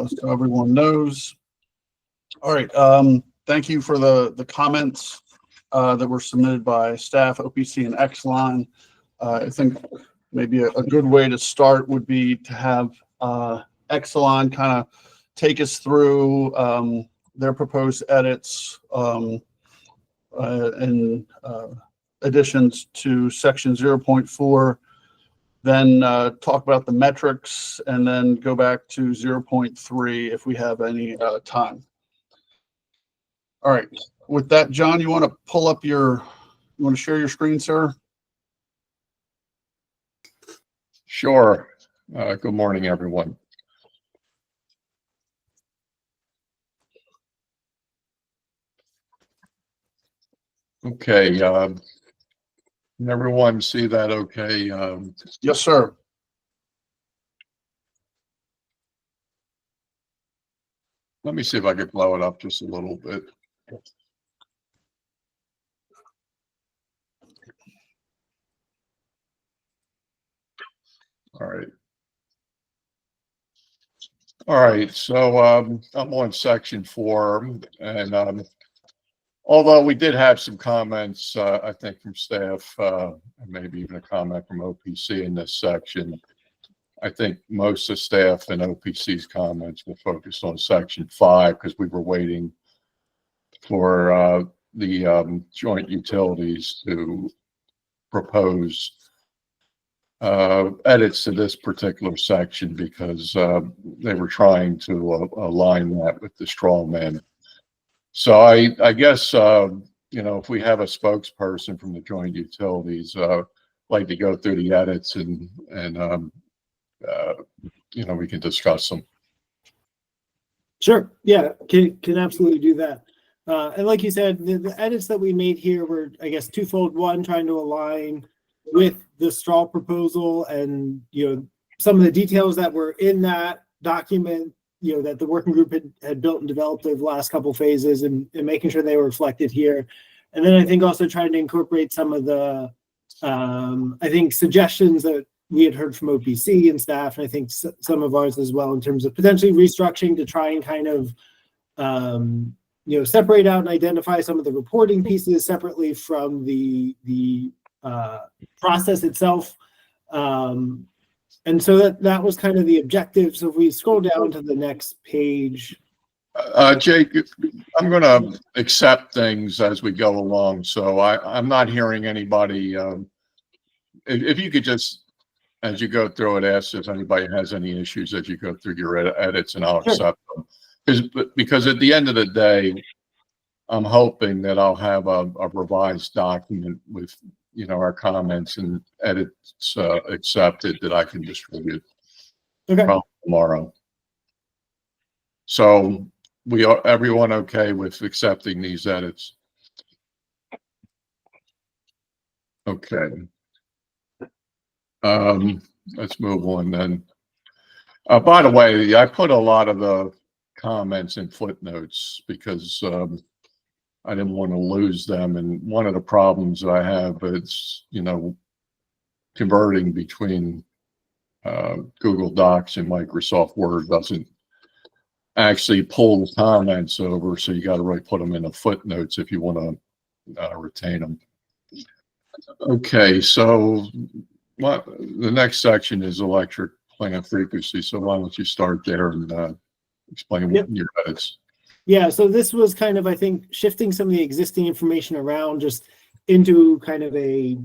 so everyone knows. All right. Thank you for the comments that were submitted by staff, OPC, and Exelon. I think maybe a good way to start would be to have Exelon kind of take us through their proposed edits and additions to section 0.4, then talk about the metrics, and then go back to 0.3 if we have any time. All right. With that, John, you want to pull up you want to share your screen, sir? Sure. Good morning, everyone. Okay. Can everyone see that okay? Yes, sir. Let me see if I can blow it up just a little bit. All right. All right. So I'm on section 4, and although we did have some comments, I think from staff, and maybe even a comment from OPC in this section, I think most of staff and OPC's comments were focused on section 5 because we were waiting for the joint utilities to propose edits to this particular section because they were trying to align that with the straw man. So I guess, if we have a spokesperson from the joint utilities, like to go through the edits and we can discuss them. Sure. Yeah, can absolutely do that. And like you said, the edits that we made here were, I guess, twofold. One, trying to align with the straw proposal and, some of the details that were in that document, that the working group had built and developed over the last couple phases and making sure they were reflected here. And then I think also trying to incorporate some of the, suggestions that we had heard from OPC and staff, and I think some of ours as well, in terms of potentially restructuring to try and kind of, separate out and identify some of the reporting pieces separately from the process itself. And so that was kind of the objective. So if we scroll down to the next page. Jake, I'm going to accept things as we go along. So I'm not hearing anybody. If you could just, as you go through it, ask if anybody has any issues as you go through your edits, and I'll accept them. Because at the end of the day, I'm hoping that I'll have a revised document with our comments and edits accepted that I can distribute tomorrow. So everyone okay with accepting these edits? Okay. Let's move on then. By the way, I put a lot of the comments in footnotes because I didn't want to lose them. And one of the problems that I have is, converting between Google Docs and Microsoft Word doesn't actually pull the comments over. So you got to really put them in the footnotes if you want to retain them. Okay, so the next section is electric plant frequency. So why don't you start there and explain what your edits. Yeah, so this was kind of, I think, shifting some of the existing information around just into kind of a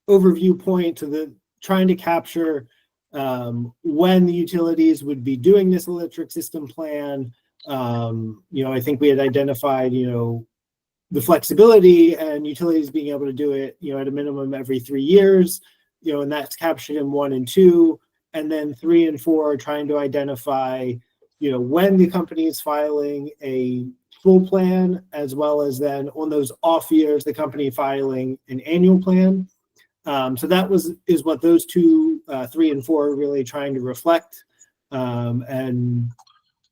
overview point to trying to capture when the utilities would be doing this electric system plan. I think we had identified, the flexibility and utilities being able to do it, at a minimum every 3 years, and that's captured in 1 and 2, and then 3 and 4 trying to identify, when the company is filing a full plan, as well as then on those off years, the company filing an annual plan. So that is what those 2, 3 and 4 are really trying to reflect. And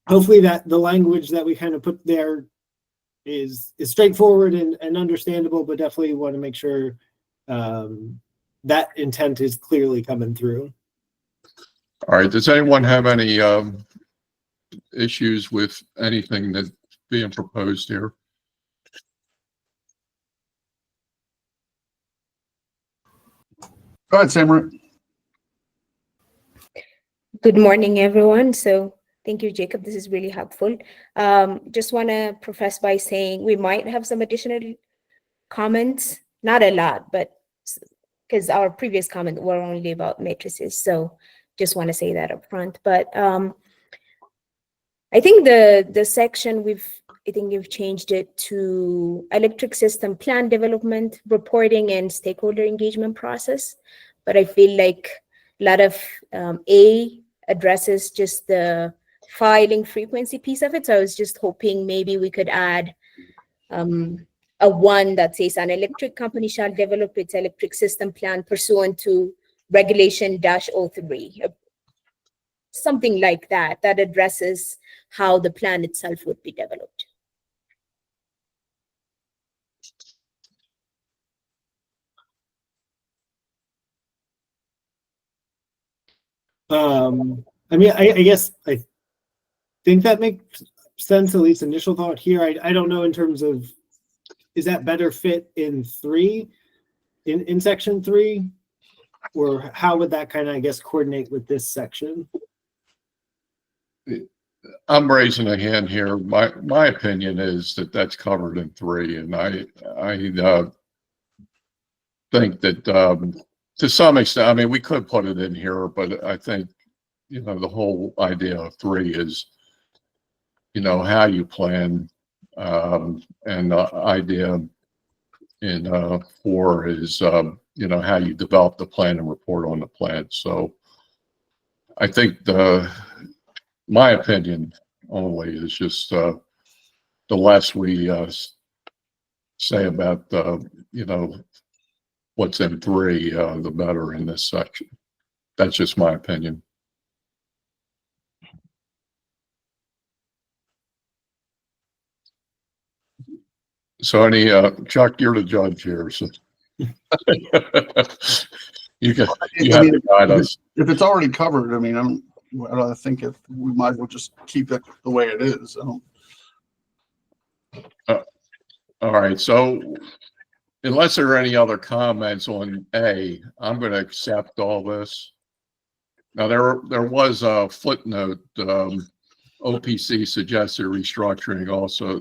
hopefully that the language that we kind of put there is straightforward and understandable, but definitely want to make sure that intent is clearly coming through. All right. Does anyone have any issues with anything that's being proposed here? Go ahead, Samara. Good morning, everyone. So thank you, Jacob. This is really helpful. Just want to preface by saying we might have some additional comments, not a lot, but because our previous comment were only about matrices. So just want to say that up front. But I think the section you've changed it to electric system plan development, reporting, and stakeholder engagement process. But I feel like a lot of A addresses just the filing frequency piece of it. So I was just hoping maybe we could add a one that says an electric company shall develop its electric system plan pursuant to regulation -03. Something like that, that addresses how the plan itself would be developed. I mean, I guess I think that makes sense, at least initial thought here. I don't know in terms of, is that better fit in in section 3? Or how would that kind of, I guess, coordinate with this section? I'm raising a hand here. My opinion is that that's covered in 3, and I think that to some extent, I mean, we could put it in here, but I think, you know, the whole idea of 3 is, you know, how you plan, and the idea in 4 is, you know, how you develop the plan and report on the plan. So I think my opinion only is just the less we say about you know, what's in 3, the better in this section. That's just my opinion. So Chuck, you're the judge here, so you have to guide us. If it's already covered, I mean, I think we might as well just keep it the way it is. All right, so unless there are any other comments on A, I'm going to accept all this. Now, there was a footnote, OPC suggested restructuring also,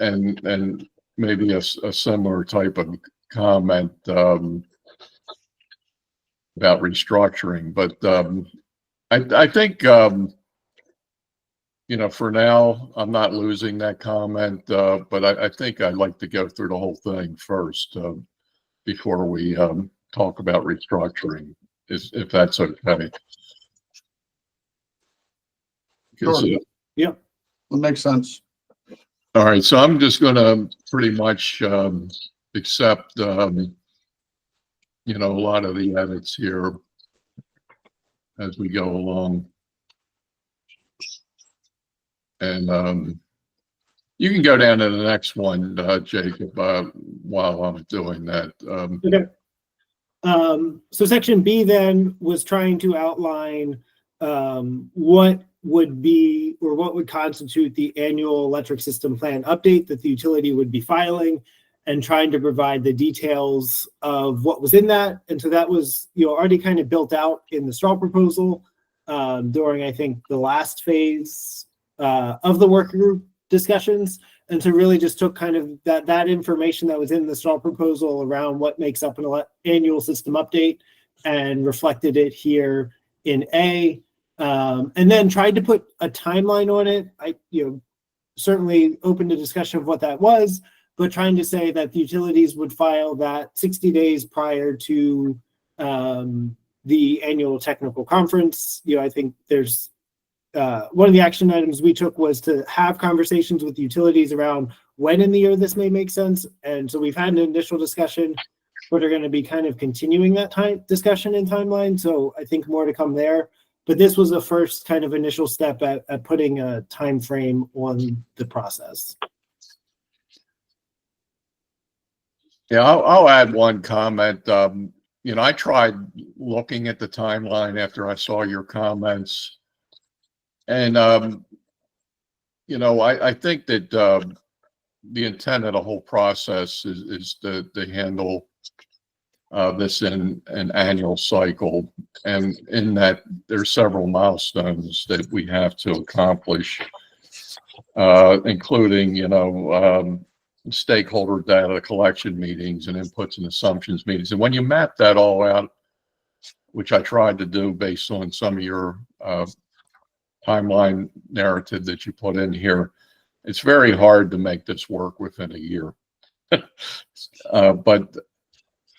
and maybe a similar type of comment about restructuring. But I think, you know, for now, I'm not losing that comment, but I think I'd like to go through the whole thing first before we talk about restructuring, if that's okay. Sure. Yeah, that makes sense. All right, so I'm just going to pretty much accept, you know, a lot of the edits here as we go along. And you can go down to the next one, Jacob, while I'm doing that. Okay. So section B then was trying to outline what would be, or what would constitute the annual electric system plan update that the utility would be filing, and trying to provide the details of what was in that. And so that was, you know, already kind of built out in the straw proposal during, I think, the last phase of the work group discussions. And so really just took kind of that information that was in the straw proposal around what makes up an annual system update and reflected it here in A. And then tried to put a timeline on it. You know, certainly open to discussion of what that was, but trying to say that the utilities would file that 60 days prior to the annual technical conference. You know, I think there's one of the action items we took was to have conversations with utilities around when in the year this may make sense. And so we've had an initial discussion, but are going to be kind of continuing that discussion and timeline. So I think more to come there. But this was the first kind of initial step at putting a time frame on the process. Yeah, I'll add one comment. You know, I tried looking at the timeline after I saw your comments, And, you know, I think that the intent of the whole process is to handle this in an annual cycle. And in that, there's several milestones that we have to accomplish, including, you know, stakeholder data collection meetings and inputs and assumptions meetings. And when you map that all out, which I tried to do based on some of your timeline narrative that you put in here, it's very hard to make this work within a year. But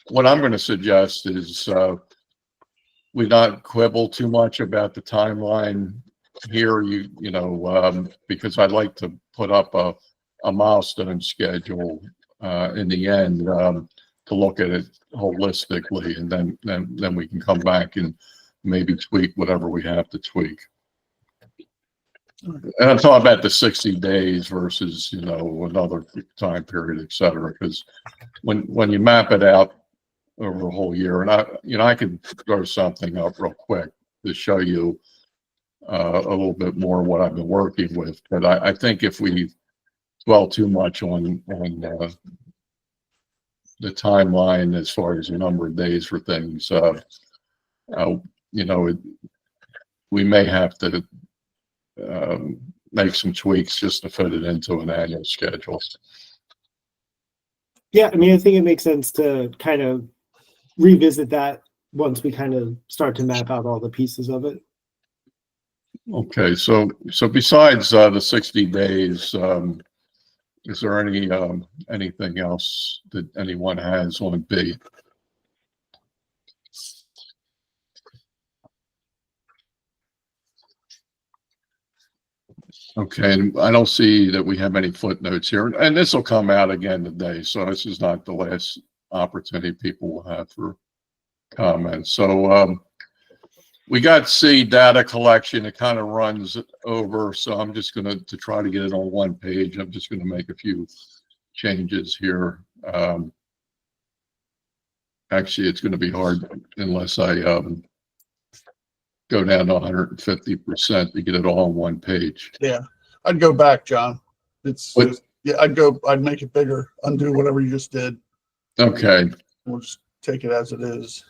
what I'm going to suggest is we not quibble too much about the timeline here, you know, because I'd like to put up a milestone schedule in the end to look at it holistically, and then we can come back and maybe tweak whatever we have to tweak. And I'm talking about the 60 days versus, you know, another time period, et cetera, because when you map it out over a whole year, and I could throw something up real quick to show you a little bit more what I've been working with, but I think if we dwell too much on the timeline as far as the number of days for things, you know, we may have to make some tweaks just to fit it into an annual schedule. Yeah, I mean, I think it makes sense to kind of revisit that once we kind of start to map out all the pieces of it. Okay, so besides the 60 days, is there anything else that anyone has on B? Okay, and I don't see that we have any footnotes here, and this will come out again today, so this is not the last opportunity people will have for comments. So we got C, data collection. It kind of runs over, so I'm just going to try to get it on one page. I'm just going to make a few changes here. Actually, it's going to be hard unless I go down to 150% to get it all on one page. Yeah, I'd go back, John. Yeah, I'd make it bigger, undo whatever you just did. Okay. We'll just take it as it is.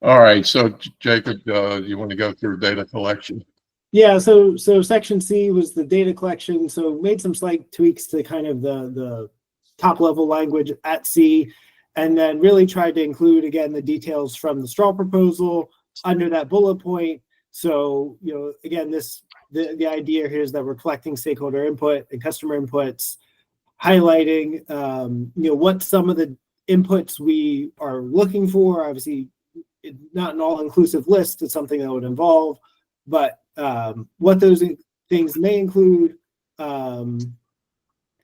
All right. So Jacob, you want to go through data collection? Yeah, so section C was the data collection. So made some slight tweaks to kind of the top level language at C, and then really tried to include, again, the details from the straw proposal under that bullet point. So, you know, again, the idea here is that we're collecting stakeholder input and customer inputs, highlighting, you know, what some of the inputs we are looking for. Obviously, not an all-inclusive list. It's something that would involve, but what those things may include, you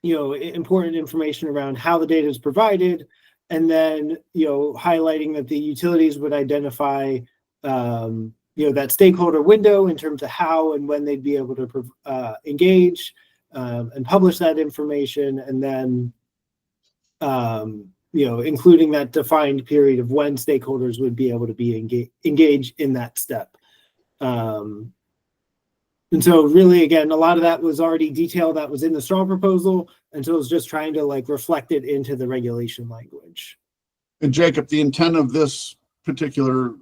know, important information around how the data is provided, and then, you know, highlighting that the utilities would identify, you know, that stakeholder window in terms of how and when they'd be able to engage and publish that information, and then, you know, including that defined period of when stakeholders would be able to be engaged in that step. And so really, again, a lot of that was already detailed that was in the straw proposal. And so it was just trying to like reflect it into the regulation language. And Jacob, the intent of this particular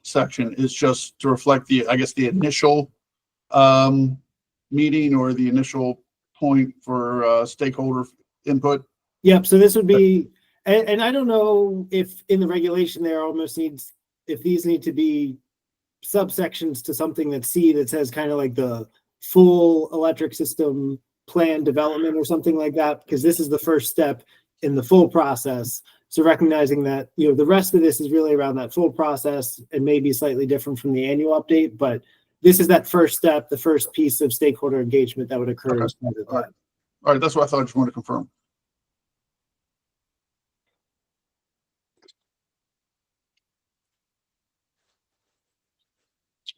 section is just to reflect the, I guess, the initial meeting or the initial point for stakeholder input. Yep. So this would be, and I don't know if in the regulation there almost needs, if these need to be subsections to something that's C that says kind of like the full electric system plan development or something like that, because this is the first step in the full process. So recognizing that, you know, the rest of this is really around that full process and maybe slightly different from the annual update, but this is that first step, the first piece of stakeholder engagement that would occur. Okay. As part of that. All right, that's what I thought. I just wanted to confirm.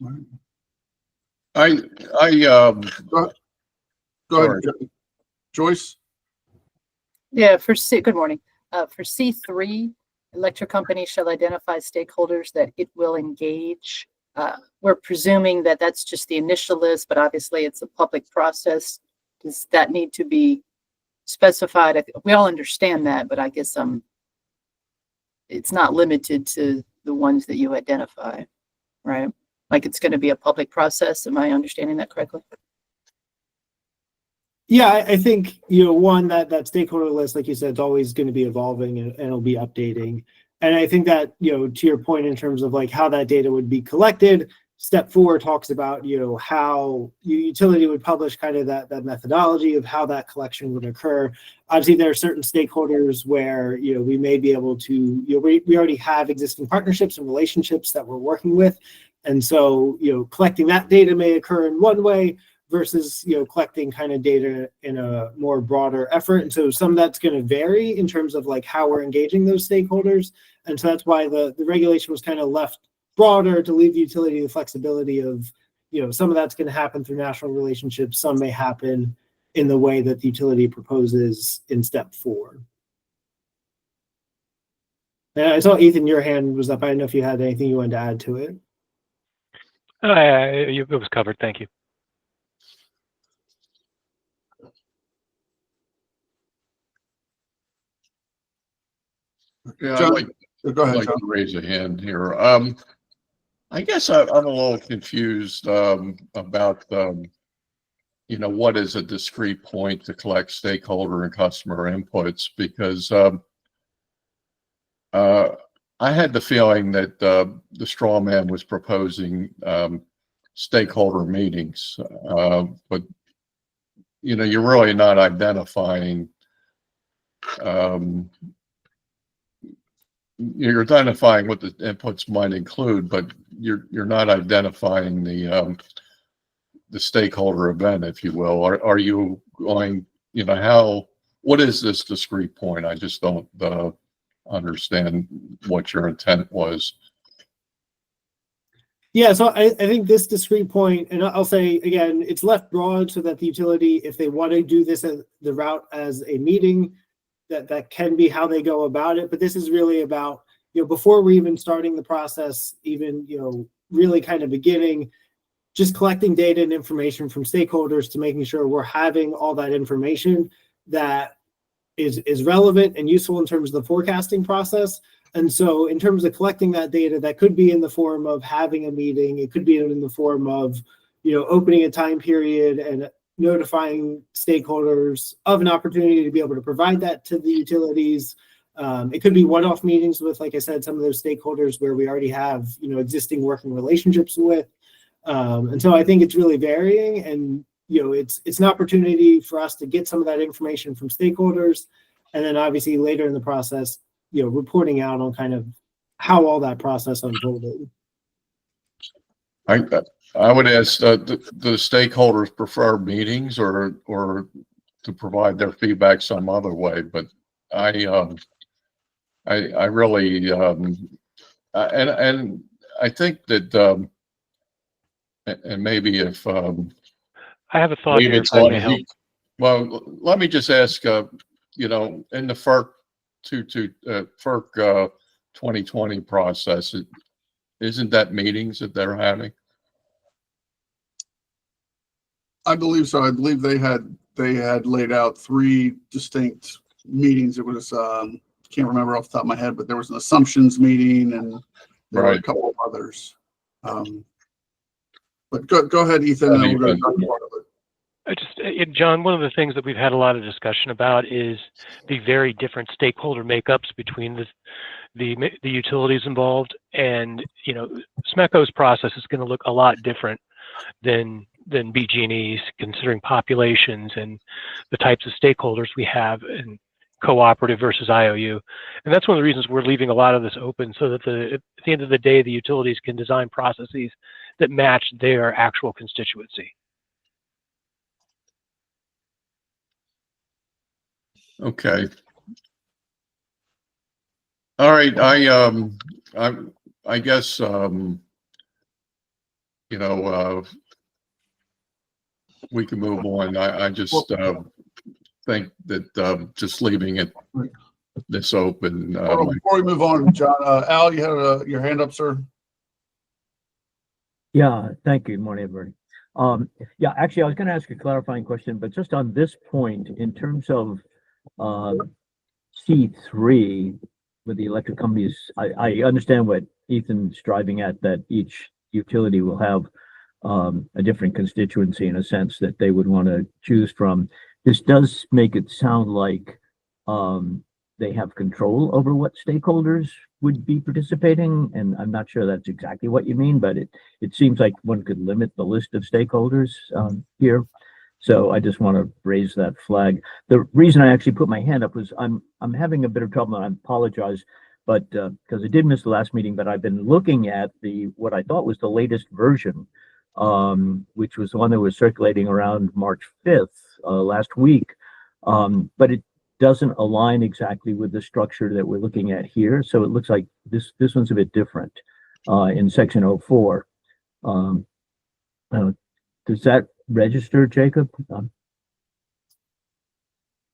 All right. Go ahead, Joyce. Yeah, for C, good morning. For C3, electric company shall identify stakeholders that it will engage we're presuming that that's just the initial list, but obviously it's a public process. Does that need to be specified? We all understand that, but I guess it's not limited to the ones that you identify, right? Like it's going to be a public process. Am I understanding that correctly? Yeah, I think, you know, one, that stakeholder list, like you said, it's always going to be evolving and it'll be updating. And I think that, you know, to your point in terms of like how that data would be collected, step 4 talks about, you know, how utility would publish kind of that methodology of how that collection would occur. Obviously, there are certain stakeholders where, you know, we may be able to, you know, we already have existing partnerships and relationships that we're working with. And so, you know, collecting that data may occur in one way versus, you know, collecting kind of data in a more broader effort. And so some of that's going to vary in terms of like how we're engaging those stakeholders. And so that's why the regulation was kind of left broader to leave the utility the flexibility of, you know, some of that's going to happen through national relationships. Some may happen in the way that the utility proposes in step 4. And I saw Ethan, your hand was up. I don't know if you had anything you wanted to add to it. It was covered. Thank you. Yeah, John, go I'd ahead, like John. to raise a hand here. I guess I'm a little confused about, you know, what is a discrete point to collect stakeholder and customer inputs, because I had the feeling that the straw man was proposing stakeholder meetings, but, you know, you're really not identifying you're identifying what the inputs might include, but you're not identifying the stakeholder event, if you will. Are you going, you know, what is this discrete point? I just don't understand what your intent was. Yeah, so I think this discrete point, and I'll say again, it's left broad so that the utility, if they want to do this as the route as a meeting, that can be how they go about it. But this is really about, you know, before we're even starting the process, even, you know, really kind of beginning, just collecting data and information from stakeholders to making sure we're having all that information that is relevant and useful in terms of the forecasting process. And so in terms of collecting that data, that could be in the form of having a meeting. It could be in the form of, you know, opening a time period and notifying stakeholders of an opportunity to be able to provide that to the utilities. It could be one-off meetings with, like I said, some of those stakeholders where we already have, you know, existing working relationships with. And so I think it's really varying, and, you know, it's an opportunity for us to get some of that information from stakeholders. And then obviously later in the process, you know, reporting out on kind of how all that process unfolded. I would ask, the stakeholders prefer meetings or to provide their feedback some other way, but I really, and I think that, and maybe if, I have a thought here, if that may help. well, let me just ask, you know, in the FERC 2020 process, isn't that meetings that they're having? I believe so. I believe they had laid out 3 distinct meetings. It was can't remember off the top of my head, but there was an assumptions meeting and there were a couple of others. But go ahead, Ethan. And then we'll go to part of it. John, one of the things that we've had a lot of discussion about is the very different stakeholder makeups between the utilities involved, and, you know, SMECO's process is going to look a lot different than BG&E's, considering populations and the types of stakeholders we have, and cooperative versus IOU. And that's one of the reasons we're leaving a lot of this open, so that at the end of the day, the utilities can design processes that match their actual constituency. Okay. All right. I guess, you know, we can move on. I just think that just leaving it this open. Before we move on, John, Al, you had your hand up, sir. Yeah, thank you. Good morning, everybody. Yeah, actually, I was going to ask a clarifying question, but just on this point, in terms of C3 with the electric companies, I understand what Ethan's driving at, that each utility will have a different constituency in a sense that they would want to choose from. This does make it sound like they have control over what stakeholders would be participating, and I'm not sure that's exactly what you mean, but it seems like one could limit the list of stakeholders here. So I just want to raise that flag. The reason I actually put my hand up was I'm having a bit of trouble, and I apologize, but because I did miss the last meeting, but I've been looking at what I thought was the latest version, which was the one that was circulating around March 5th last week, but it doesn't align exactly with the structure that we're looking at here. So it looks like this one's a bit different in section 04. Does that register, Jacob?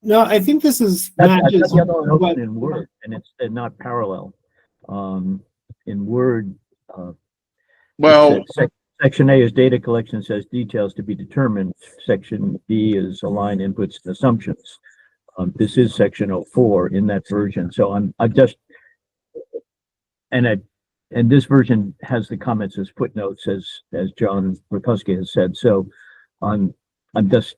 No, I think this is That's matches the other one what- open in Word, and it's not parallel. In Word, Well, Section A is data collection, says details to be determined. Section B is align inputs and assumptions. This is section 04 in that version. So I just, and this version has the comments as footnotes, as John Rakuski has said. So I'm just,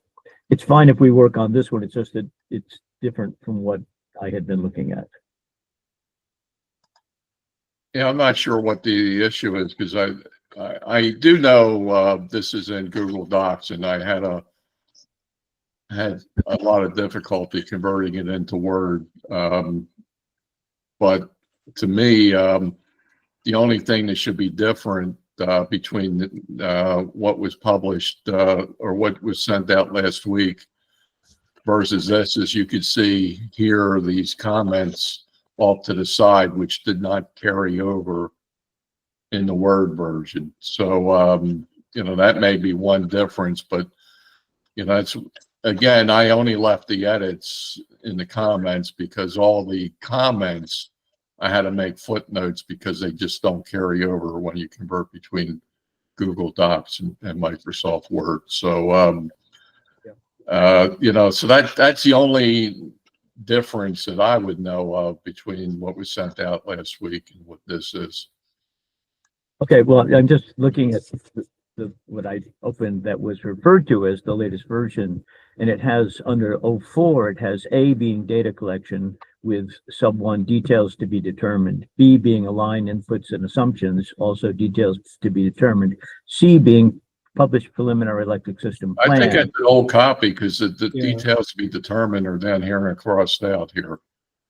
it's fine if we work on this one. It's just that it's different from what I had been looking at. yeah, I'm not sure what the issue is, because I do know this is in Google Docs, and I had a lot of difficulty converting it into Word. But to me, the only thing that should be different between what was published or what was sent out last week versus this is you could see here these comments off to the side, which did not carry over in the Word version. So, that may be one difference, but, it's, again, I only left the edits in the comments because all the comments I had to make footnotes because they just don't carry over when you convert between Google Docs and Microsoft Word. So, so that's the only difference that I would know of between what was sent out last week and what this is. Okay, well, I'm just looking at what I opened that was referred to as the latest version, and it has under 04, it has A being data collection with sub 1 details to be determined, B being aligned inputs and assumptions, also details to be determined, C being published preliminary electric system plan. I think it's an old copy because the Yeah. details to be determined are down here and crossed out here.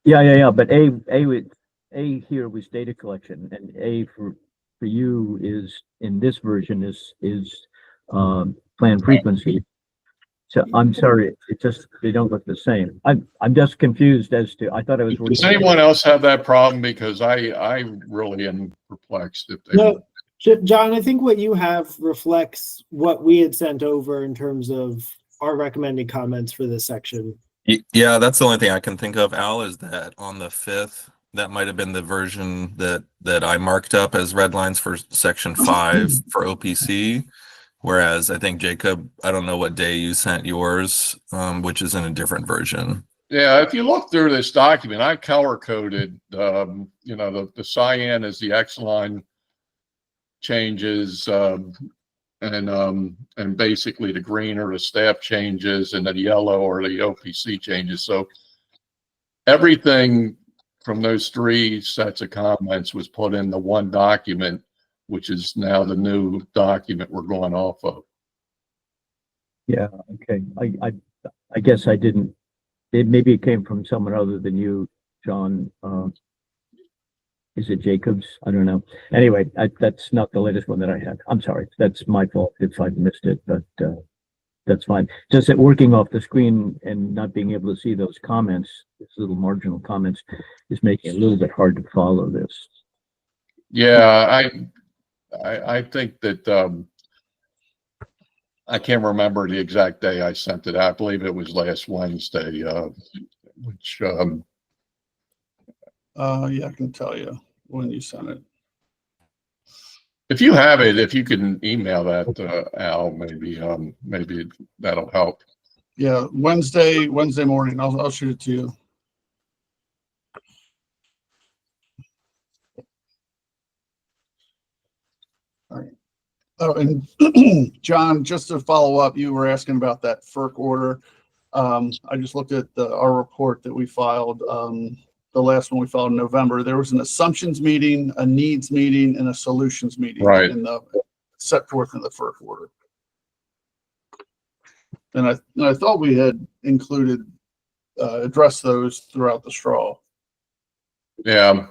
Yeah, but A here was data collection, and A for you is in this version is plan frequency. So I'm sorry, it just, they don't look the same. I'm just confused as to, I thought I was. Does anyone else have that problem? Because I really am perplexed if they. No, John, I think what you have reflects what we had sent over in terms of our recommended comments for this section. Yeah, that's the only thing I can think of, Al, is that on the 5th, that might have been the version that I marked up as red lines for section 5 for OPC. Whereas I think, Jacob, I don't know what day you sent yours, which is in a different version. Yeah, if you look through this document, I color coded, the cyan is the X line changes, and basically the green are the staff changes, and the yellow are the OPC changes. So everything from those 3 sets of comments was put in the one document, which is now the new document we're going off of. Yeah, okay. I guess I didn't, maybe it came from someone other than you, John. Is it Jacobs? I don't know. Anyway, that's not the latest one that I had. I'm sorry. That's my fault if I missed it, but that's fine. Just that working off the screen and not being able to see those comments, these little marginal comments, is making it a little bit hard to follow this. Yeah, I think that I can't remember the exact day I sent it out. I believe it was last Wednesday, which yeah, I can tell you when you sent it. If you have it, if you can email that to Al, maybe that'll help. Yeah, Wednesday morning. I'll shoot it to you. All right. Oh, and John, just to follow up, you were asking about that FERC order. I just looked at our report that we filed, the last one we filed in November. There was an assumptions meeting, a needs meeting, and a solutions meeting Right. set forth in the FERC order. And I thought we had included, addressed those throughout the straw. Yeah.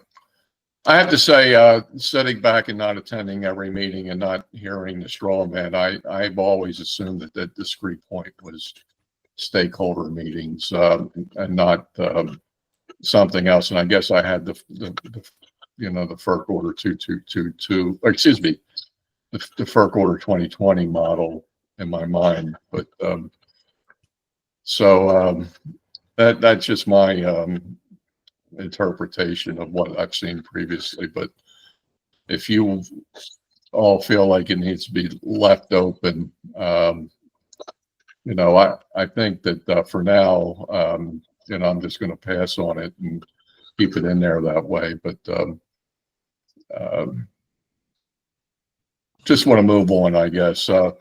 I have to say, sitting back and not attending every meeting and not hearing the straw man, I've always assumed that that discrete point was stakeholder meetings, and not something else. And I guess I had the FERC order 2222, or excuse me, the FERC order 2020 model in my mind. But that's just my interpretation of what I've seen previously. But if you all feel like it needs to be left open, I think that for now, I'm just going to pass on it and keep it in there that way. But just want to move on, I guess. The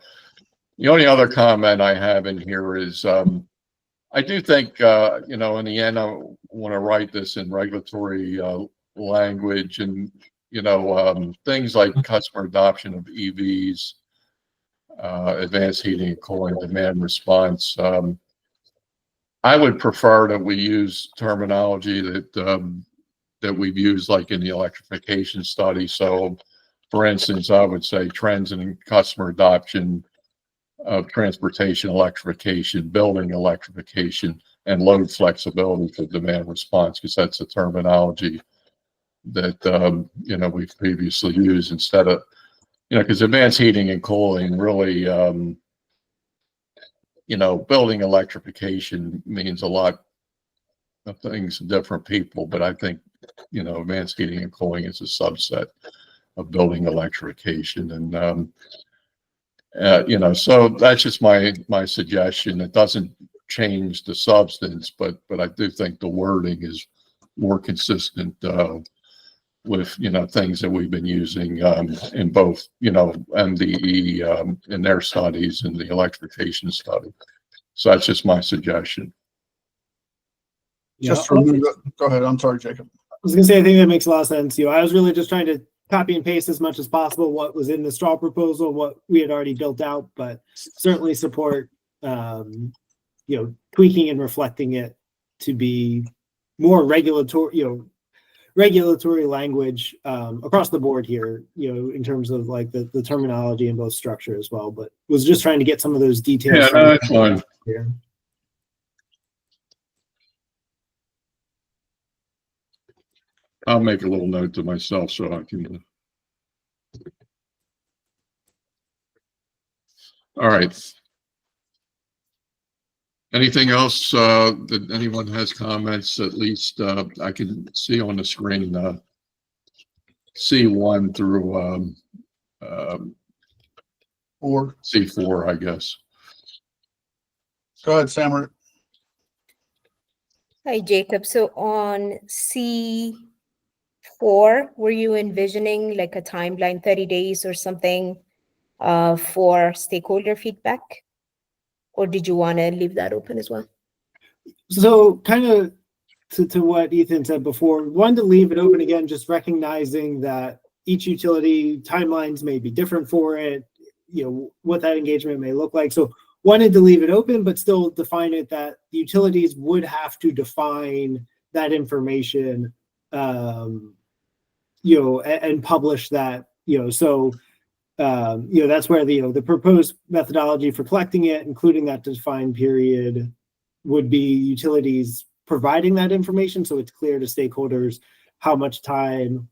only other comment I have in here is I do think, in the end, I want to write this in regulatory language and, things like customer adoption of EVs, advanced heating and cooling, demand response. I would prefer that we use terminology that we've used like in the electrification study. So, for instance, I would say trends in customer adoption of transportation electrification, building electrification, and load flexibility for demand response, because that's the terminology that we've previously used instead of, because advanced heating and cooling really, building electrification means a lot of things to different people, but I think, advanced heating and cooling is a subset of building electrification. And, so that's just my suggestion. It doesn't change the substance, but I do think the wording is more consistent with things that we've been using in both MDE in their studies and the electrification study. So that's just my suggestion. Just remove that. Go ahead. I'm sorry, Jacob. I was gonna say, I think that makes a lot of sense. I was really just trying to copy and paste as much as possible what was in the straw proposal, what we had already built out, but certainly support, tweaking and reflecting it to be more regulatory language across the board here, in terms of like the terminology and both structure as well, but was just trying to get some of those details. Yeah, no, that's fine. Here. I'll make a little note to myself so I can. All right. Anything else that anyone has comments? At least I can see on the screen C1 through Or C4, I guess. go ahead, Sammer. Hi, Jacob. So on C4, were you envisioning like a timeline, 30 days or something for stakeholder feedback? Or did you want to leave that open as well? So kind of to what Ethan said before, wanted to leave it open again, just recognizing that each utility timelines may be different for it, what that engagement may look like. So wanted to leave it open, but still define it that the utilities would have to define that information, and publish that, so that's where the proposed methodology for collecting it, including that defined period, would be utilities providing that information, so it's clear to stakeholders how much time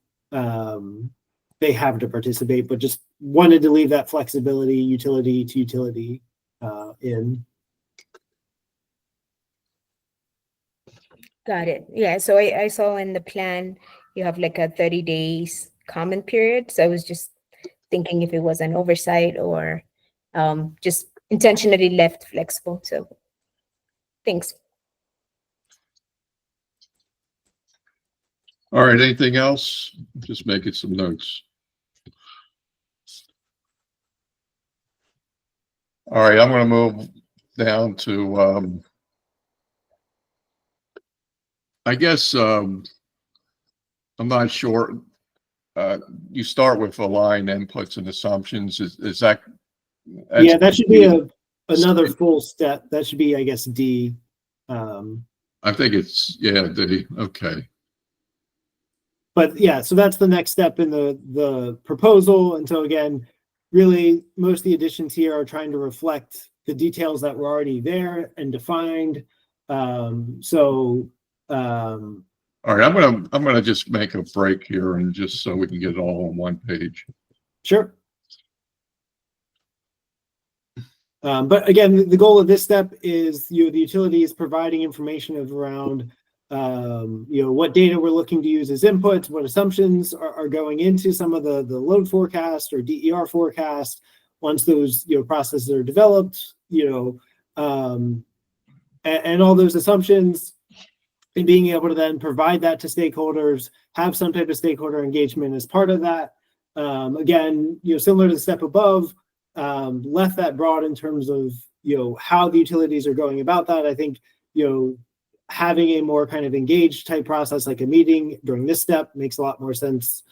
they have to participate, but just wanted to leave that flexibility utility to utility in. Got it. Yeah, so I saw in the plan you have like a 30 days comment period. So I was just thinking if it was an oversight or just intentionally left flexible. So thanks. All right, anything else? Just making some notes. All right, I'm going to move down to, I guess, I'm not sure. You start with align inputs and assumptions. Is that? Yeah, that should be another full step. That should be, I guess, D. I think it's, yeah, D. Okay. But yeah, so that's the next step in the proposal. And so again, really, most of the additions here are trying to reflect the details that were already there and defined. All right, I'm gonna just make a break here and just so we can get it all on one page. Sure. But again, the goal of this step is the utility is providing information around what data we're looking to use as inputs, what assumptions are going into some of the load forecast or DER forecast. Once those processes are developed, and all those assumptions, and being able to then provide that to stakeholders, have some type of stakeholder engagement as part of that. Again, similar to the step above, left that broad in terms of how the utilities are going about that. I think having a more kind of engaged type process like a meeting during this step makes a lot more sense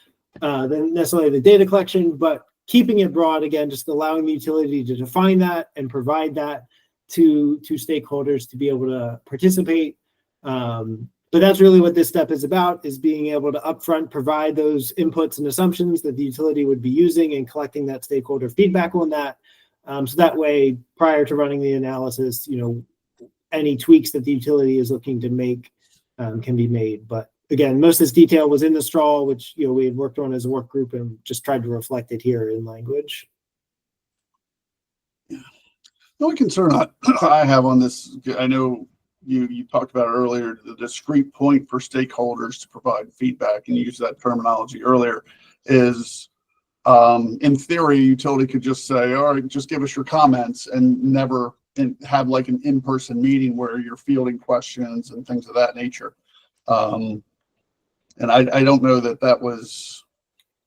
than necessarily the data collection, but keeping it broad, again, just allowing the utility to define that and provide that to stakeholders to be able to participate. But that's really what this step is about, is being able to upfront provide those inputs and assumptions that the utility would be using and collecting that stakeholder feedback on that. So that way, prior to running the analysis, any tweaks that the utility is looking to make can be made. But again, most of this detail was in the straw, which we had worked on as a work group and just tried to reflect it here in language. Yeah. The only concern I have on this, I know you talked about it earlier, the discrete point for stakeholders to provide feedback, and you used that terminology earlier, is in theory, utility could just say, all right, just give us your comments and never have like an in-person meeting where you're fielding questions and things of that nature. And I don't know that was,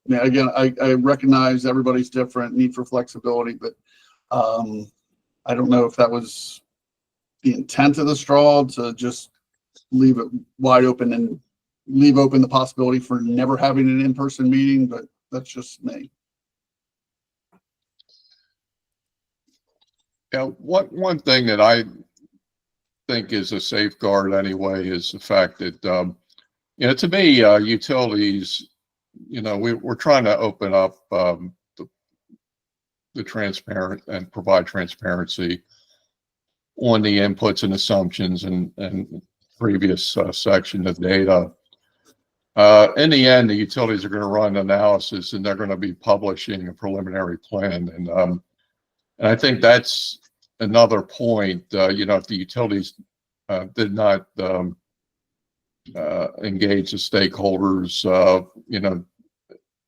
again, I recognize everybody's different, need for flexibility, but I don't know if that was the intent of the straw, to just leave it wide open and leave open the possibility for never having an in-person meeting, but that's just me. Yeah, one thing that I think is a safeguard anyway is the fact that, to me, utilities, we're trying to open up the transparent and provide transparency on the inputs and assumptions and previous section of data. In the end, the utilities are going to run analysis and they're going to be publishing a preliminary plan. And I think that's another point, if the utilities did not engage the stakeholders,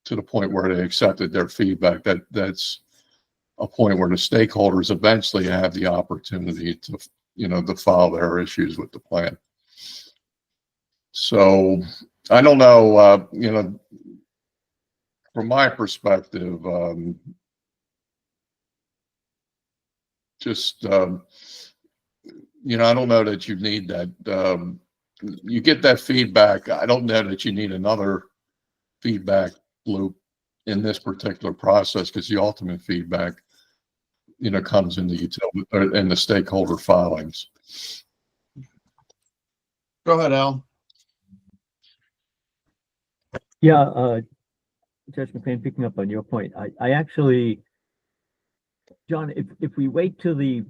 to the point where they accepted their feedback, that's a point where the stakeholders eventually have the opportunity to, to file their issues with the plan. So I don't know, from my perspective, I don't know that you need that. You get that feedback. I don't know that you need another feedback loop in this particular process, because the ultimate feedback, comes in the utility or in the stakeholder filings. Go ahead, Al. Yeah, Judge McLean, picking up on your point, I actually, John, if we wait till there's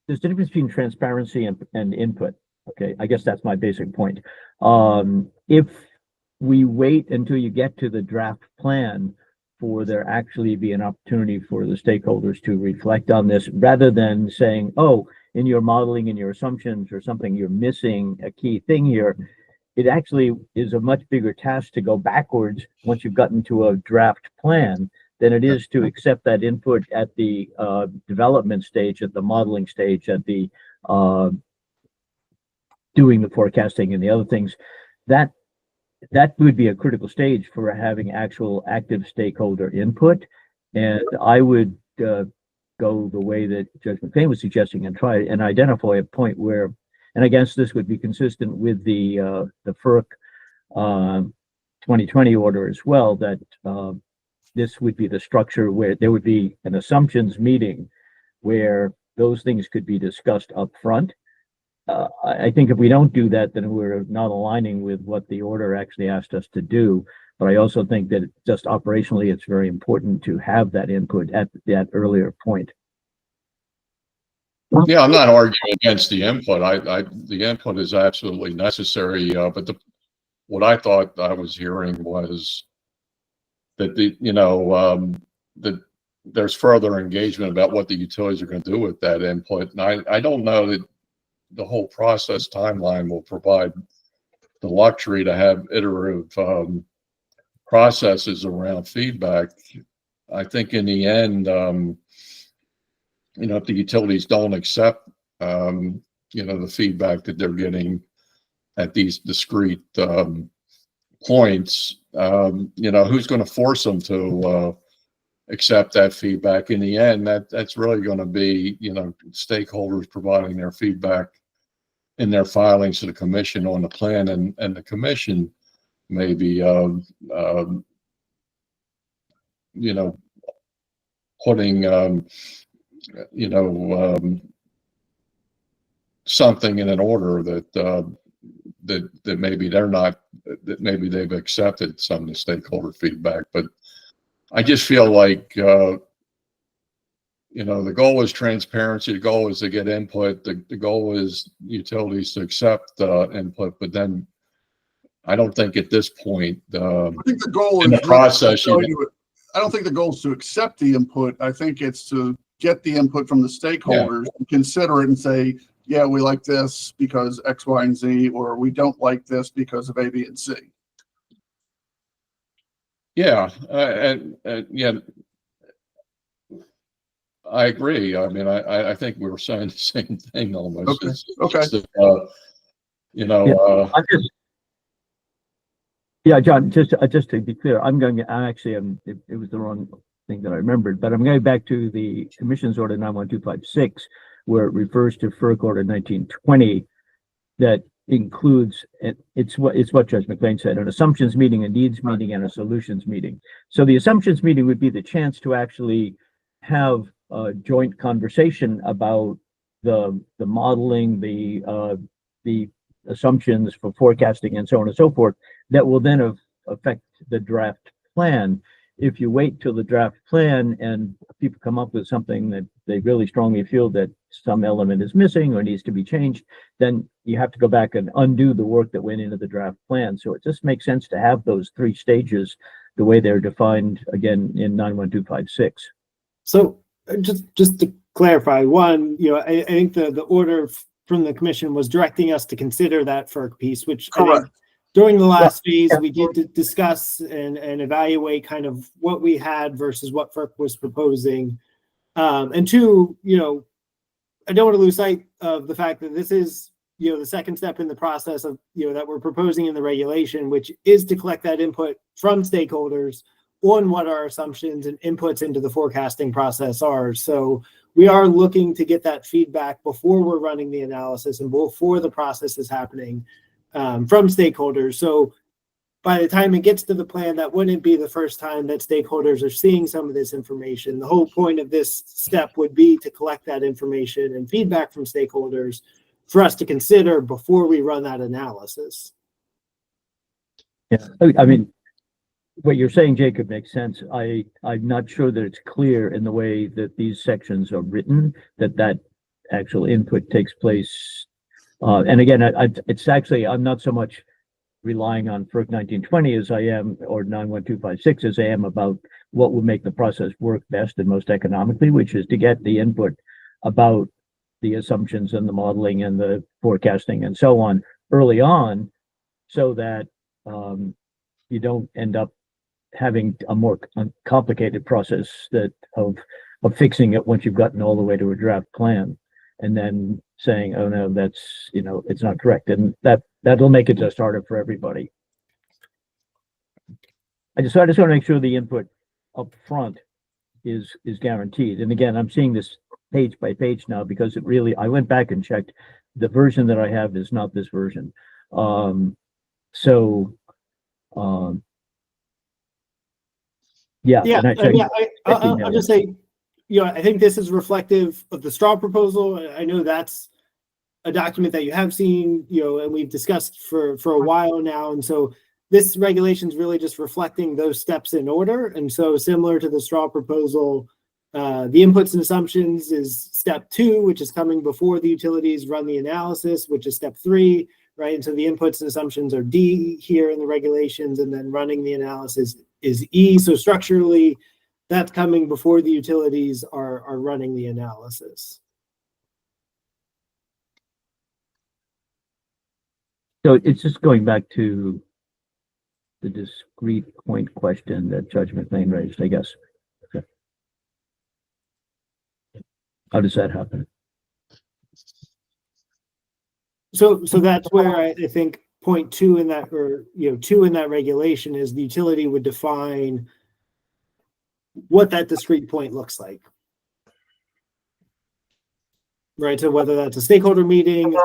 a difference between transparency and input. Okay, I guess that's my basic point. If we wait until you get to the draft plan for there actually be an opportunity for the stakeholders to reflect on this, rather than saying, oh, in your modeling and your assumptions or something, you're missing a key thing here, it actually is a much bigger task to go backwards once you've gotten to a draft plan than it is to accept that input at the development stage, at the modeling stage, at the doing the forecasting and the other things. That would be a critical stage for having actual active stakeholder input. And I would go the way that Judge McLean was suggesting and try and identify a point where, and I guess this would be consistent with the FERC 2020 order as well, that this would be the structure where there would be an assumptions meeting where those things could be discussed up front. I think if we don't do that, then we're not aligning with what the order actually asked us to do. But I also think that just operationally, it's very important to have that input at that earlier point. Yeah, I'm not arguing against the input. The input is absolutely necessary. But what I thought I was hearing was that that there's further engagement about what the utilities are going to do with that input. And I don't know that the whole process timeline will provide the luxury to have iterative processes around feedback. I think in the end, if the utilities don't accept, the feedback that they're getting at these discrete points, who's going to force them to accept that feedback? In the end, that's really going to be, stakeholders providing their feedback in their filings to the commission on the plan, and the commission maybe, putting, something in an order that maybe they're not, that maybe they've accepted some of the stakeholder feedback. But I just feel like, the goal is transparency. The goal is to get input. The goal is utilities to accept input. But then I don't think at this point, I think the goal in is the process, I don't think the goal is to accept the input. I think it's to get the input from the stakeholders, and consider it and say, yeah, we like this because X, Y, and Z, or we don't like this because of A, B, and C. yeah, and yeah, I agree. I mean, I think we were saying the same thing almost. Okay. John, just to be clear, it was the wrong thing that I remembered, but I'm going back to the Commission's Order 91256, where it refers to FERC Order 1920, that includes, it's what Judge McLean said, an assumptions meeting, a needs meeting, and a solutions meeting. So the assumptions meeting would be the chance to actually have a joint conversation about the modeling, the assumptions for forecasting, and so on and so forth, that will then affect the draft plan. If you wait till the draft plan and people come up with something that they really strongly feel that some element is missing or needs to be changed, then you have to go back and undo the work that went into the draft plan. So it just makes sense to have those three stages the way they're defined again in 91256. So just to clarify, one, I think the order from the commission was directing us to consider that FERC piece, which during the last phase we did discuss and evaluate kind of what we had versus what FERC was proposing. And two, I don't want to lose sight of the fact that this is, the second step in the process of, that we're proposing in the regulation, which is to collect that input from stakeholders on what our assumptions and inputs into the forecasting process are. So we are looking to get that feedback before we're running the analysis and before the process is happening from stakeholders. So by the time it gets to the plan, that wouldn't be the first time that stakeholders are seeing some of this information. The whole point of this step would be to collect that information and feedback from stakeholders for us to consider before we run that analysis. Yeah, I mean, what you're saying, Jacob, makes sense. I'm not sure that it's clear in the way that these sections are written that actual input takes place. And again, it's actually, I'm not so much relying on FERC 1920 as I am, or 91256 as I am, about what will make the process work best and most economically, which is to get the input about the assumptions and the modeling and the forecasting and so on early on, so that you don't end up having a more complicated process that of fixing it once you've gotten all the way to a draft plan, and then saying, oh no, that's, you know, it's not correct, and that'll make it just harder for everybody. I just want to make sure the input up front is guaranteed. And again, I'm seeing this page by page now because it really, I went back and checked. The version that I have is not this version. Yeah, Yeah, and I checked. I'll just say, you know, I think this is reflective of the straw proposal. I know that's a document that you have seen, you know, and we've discussed for a while now. And so this regulation is really just reflecting those steps in order. And so similar to the straw proposal, the inputs and assumptions is step 2, which is coming before the utilities run the analysis, which is step 3, right? And so the inputs and assumptions are D here in the regulations, and then running the analysis is E. So structurally, that's coming before the utilities are running the analysis. So it's just going back to the discrete point question that Judge McLean raised, I guess. Okay. How does that happen? So that's where I think point 2 in that, or, you know, 2 in that regulation is the utility would define what that discrete point looks like. Right, so whether that's a stakeholder meeting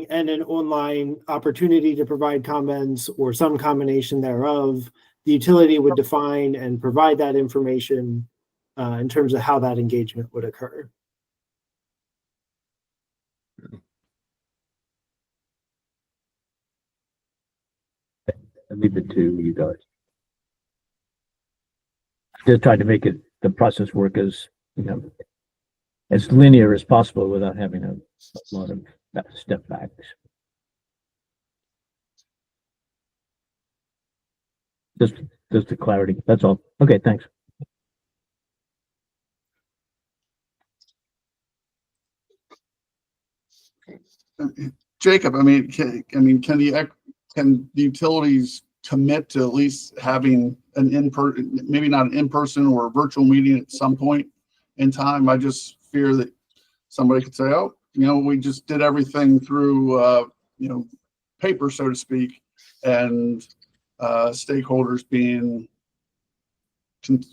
and an online opportunity to provide comments or some combination thereof, the utility would define and provide that information in terms of how that engagement would occur. I leave it to you guys. Just trying to make it, the process work as, you know, as linear as possible without having a lot of step backs. Just the clarity. That's all. Okay, thanks. Jacob, I mean, can the utilities commit to at least having an in-person, maybe not an in-person or a virtual meeting at some point in time? I just fear that somebody could say, oh, you know, we just did everything through, you know, paper, so to speak, and stakeholders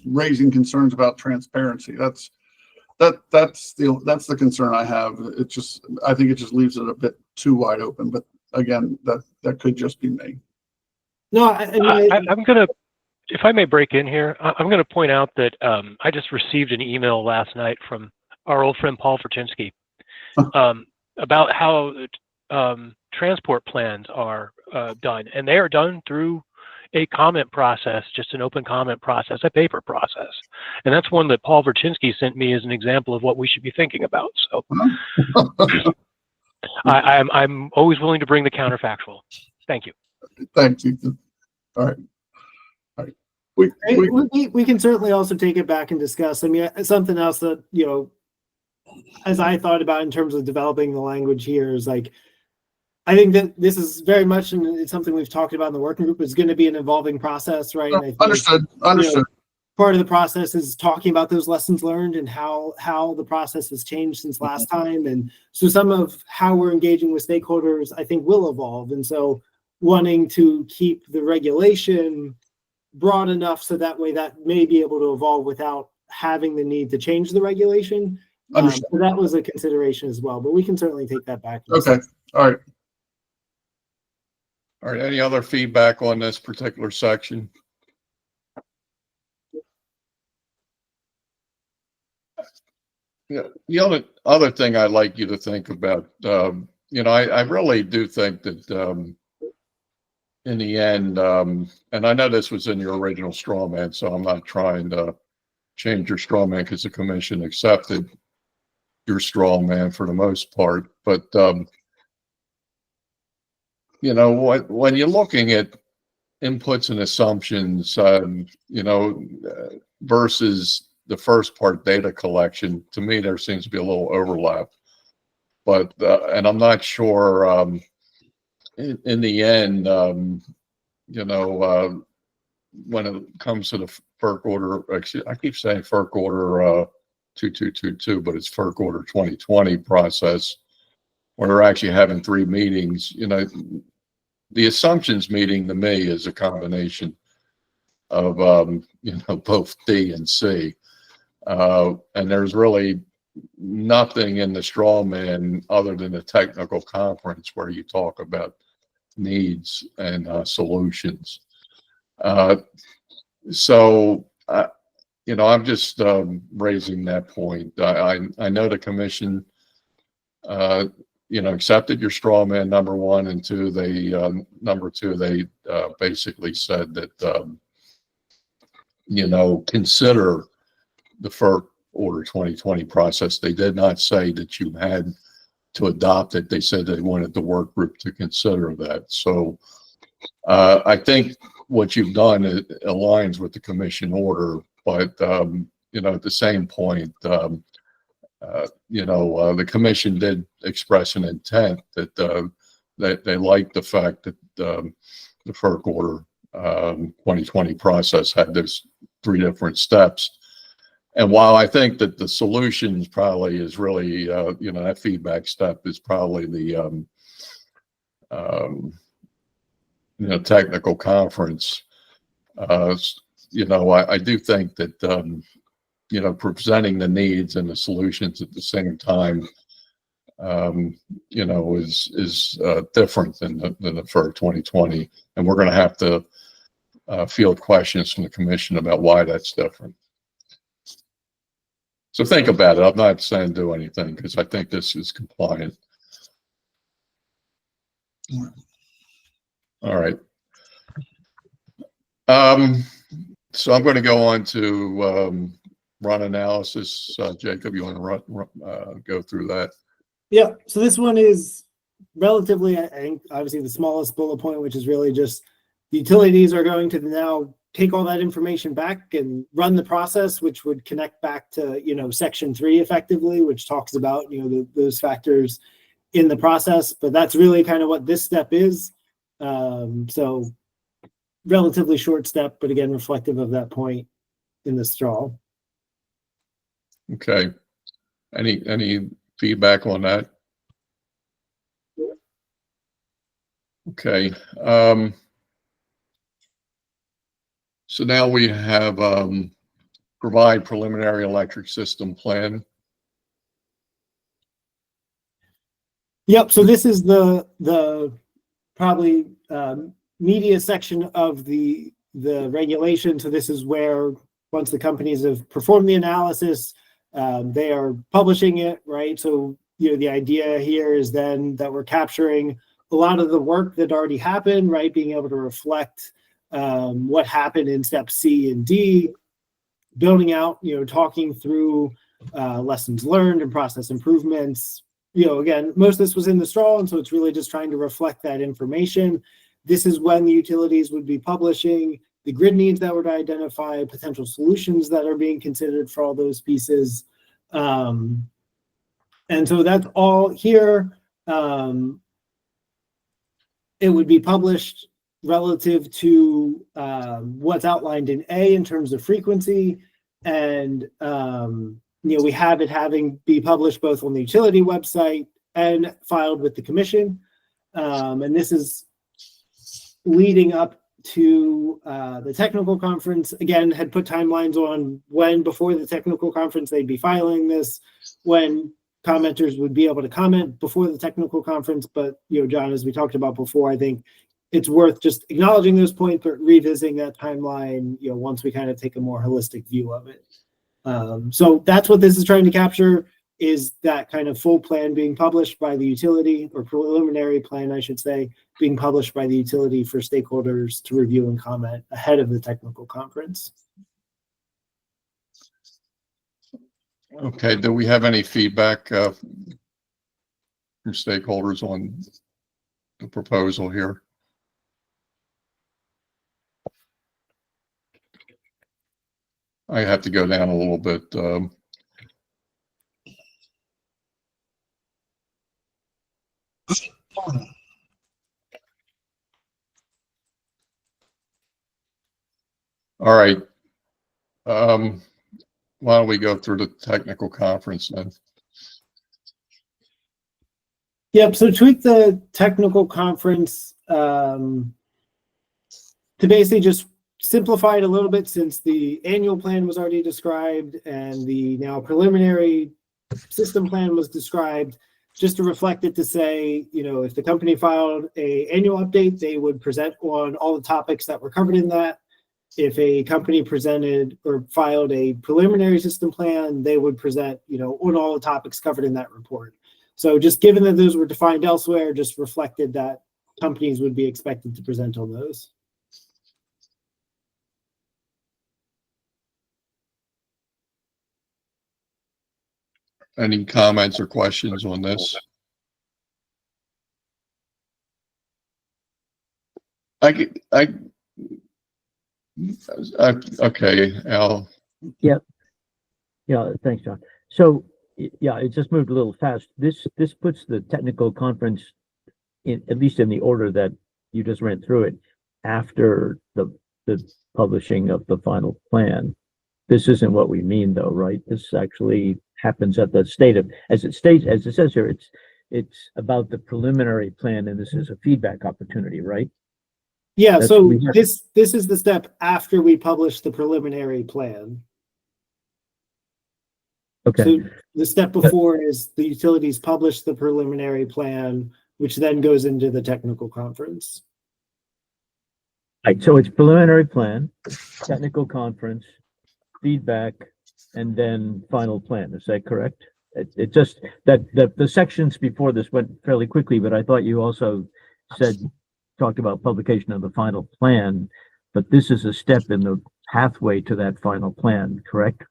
raising concerns about transparency. That's the concern I have. It just, I think it just leaves it a bit too wide open, but again, that could just be me. No, I'm gonna, if I may break in here, I'm gonna point out that I just received an email last night from our old friend Paul Vertinsky about how transport plans are done, and they are done through a comment process, just an open comment process, a paper process, and that's one that Paul Vertinsky sent me as an example of what we should be thinking about. So I'm always willing to bring the counterfactual. Thank you. Thank you. All right. We can certainly also take it back and discuss. I mean, something else that, you know, as I thought about in terms of developing the language here is like, I think that this is very much, and it's something we've talked about in the working group, is going to be an evolving process, right? And I think, Understood. you know, part of the process is talking about those lessons learned and how the process has changed since last time. And so some of how we're engaging with stakeholders, I think, will evolve. And so wanting to keep the regulation broad enough so that way that may be able to evolve without having the need to change the regulation. So that was a consideration as well, but we can certainly take that back. Okay. All right. All right, any other feedback on this particular section? Yeah, the other thing I'd like you to think about, you know, I really do think that in the end, and I know this was in your original straw man, so I'm not trying to change your straw man because the commission accepted your straw man for the most part, but you know, when you're looking at inputs and assumptions, you know, versus the first part, data collection, to me, there seems to be a little overlap. But, and I'm not sure, in the end, you know, when it comes to the FERC order, actually, I keep saying FERC order 2222, but it's FERC order 2020 process, where they're actually having 3 meetings. You know, the assumptions meeting to me is a combination of, you know, both D and C. And there's really nothing in the straw man other than the technical conference where you talk about needs and solutions. So, you know, I'm just raising that point. I know the commission, you know, accepted your straw man, number one, and two, they, number two, they basically said that, you know, consider the FERC order 2020 process. They did not say that you had to adopt it. They said they wanted the work group to consider that. So I think what you've done, it aligns with the commission order, but you know, at the same point, you know, the commission did express an intent that they liked the fact that the FERC order 2020 process had those 3 different steps. And while I think that the solutions probably is really, you know, that feedback step is probably the, you know, technical conference, you know, I do think that, you know, presenting the needs and the solutions at the same time, you know, is different than the FERC 2020. And we're going to have to field questions from the commission about why that's different. So think about it. I'm not saying do anything because I think this is compliant. All right. So I'm going to go on to run analysis. Jacob, you want to go through that? Yeah, so this one is relatively, I think, obviously the smallest bullet point, which is really just the utilities are going to now take all that information back and run the process, which would connect back to, you know, section 3 effectively, which talks about, you know, those factors in the process. But that's really kind of what this step is. So relatively short step, but again, reflective of that point in the straw. Okay. Any feedback on that? Okay. So now we have provide preliminary electric system plan. Yep. So this is the probably media section of the regulation. So this is where once the companies have performed the analysis, they are publishing it, right? So, you know, the idea here is then that we're capturing a lot of the work that already happened, right? Being able to reflect what happened in step C and D, building out, you know, talking through lessons learned and process improvements. You know, again, most of this was in the straw, and so it's really just trying to reflect that information. This is when the utilities would be publishing the grid needs that would identify, potential solutions that are being considered for all those pieces. And so that's all here. It would be published relative to what's outlined in A in terms of frequency. And, you know, we have it be published both on the utility website and filed with the commission. And this is leading up to the technical conference. Again, had put timelines on when before the technical conference they'd be filing this, when commenters would be able to comment before the technical conference. But, you know, John, as we talked about before, I think it's worth just acknowledging those points, but revisiting that timeline, you know, once we kind of take a more holistic view of it. So that's what this is trying to capture, is that kind of full plan being published by the utility, or preliminary plan, I should say, being published by the utility for stakeholders to review and comment ahead of the technical conference. Okay, do we have any feedback from stakeholders on the proposal here? I have to go down a little bit. All right. Why don't we go through the technical conference then? Yep, so tweak the technical conference to basically just simplify it a little bit, since the annual plan was already described and the now preliminary system plan was described, just to reflect it, to say, you know, if the company filed a annual update, they would present on all the topics that were covered in that. If a company presented or filed a preliminary system plan, they would present, you know, on all the topics covered in that report. So just given that those were defined elsewhere, just reflected that companies would be expected to present on those. Any comments or questions on this? Okay, Al. Yeah, thanks, John. So, yeah, it just moved a little fast. This puts the technical conference in, at least in the order that you just ran through it, after the publishing of the final plan. This isn't what we mean, though, right? This actually happens at the state of, as it says here, it's about the preliminary plan, and this is a feedback opportunity, right? Yeah, That's- so this is the step after we publish the preliminary plan. Okay. So the step before is the utilities publish the preliminary plan, which then goes into the technical conference. Right, so it's preliminary plan, technical conference, feedback, and then final plan. Is that correct? It just that the sections before this went fairly quickly, but I thought you also talked about publication of the final plan, but this is a step in the pathway to that final plan, correct?